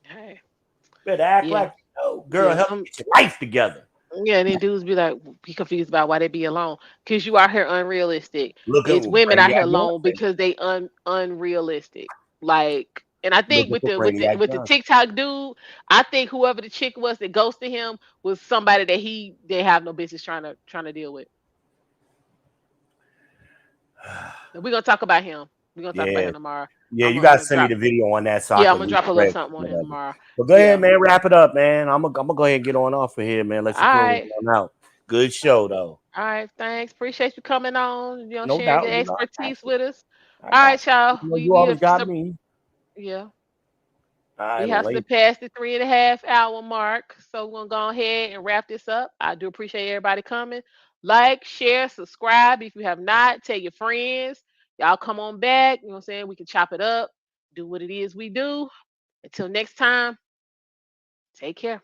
Hey. Better act Yeah. like you know. Girl, Yeah. help you get your life together. Yeah, and then dudes be confused about why they be alone. Because you out here unrealistic. Look at It's women out here Brainiac alone Johnson. because they unrealistic. Like, and I Look think at with the the Brainiac Johnson. TikTok dude, I think whoever the chick was that ghosted him was somebody that he didn't have no business trying to deal with. We're gonna talk about him. We're gonna talk about Yeah. him tomorrow. Yeah, I'm you gonna, I'm gotta gonna send me drop the video on that so I yeah, I'm can gonna drop a little refresh something on him whatever. tomorrow. But go Yeah. ahead, man. Wrap it up, man. I'm gonna go ahead and get on off of here, man. Let you All close right. on out. Good show though. All right, thanks. Appreciate you coming on, No sharing your doubt. You know, I got expertise you. with us. I All got right, you. y'all. You know, We you we always have got me. yeah. All We right, well, have to later. pass the 3.5 hour mark. So we're gonna go ahead and wrap this up. I do appreciate everybody coming. Like, share, subscribe if you have not. Tell your friends. Y'all come on back. You know what I'm saying? We can chop it up, do what it is we do. Until next time, take care.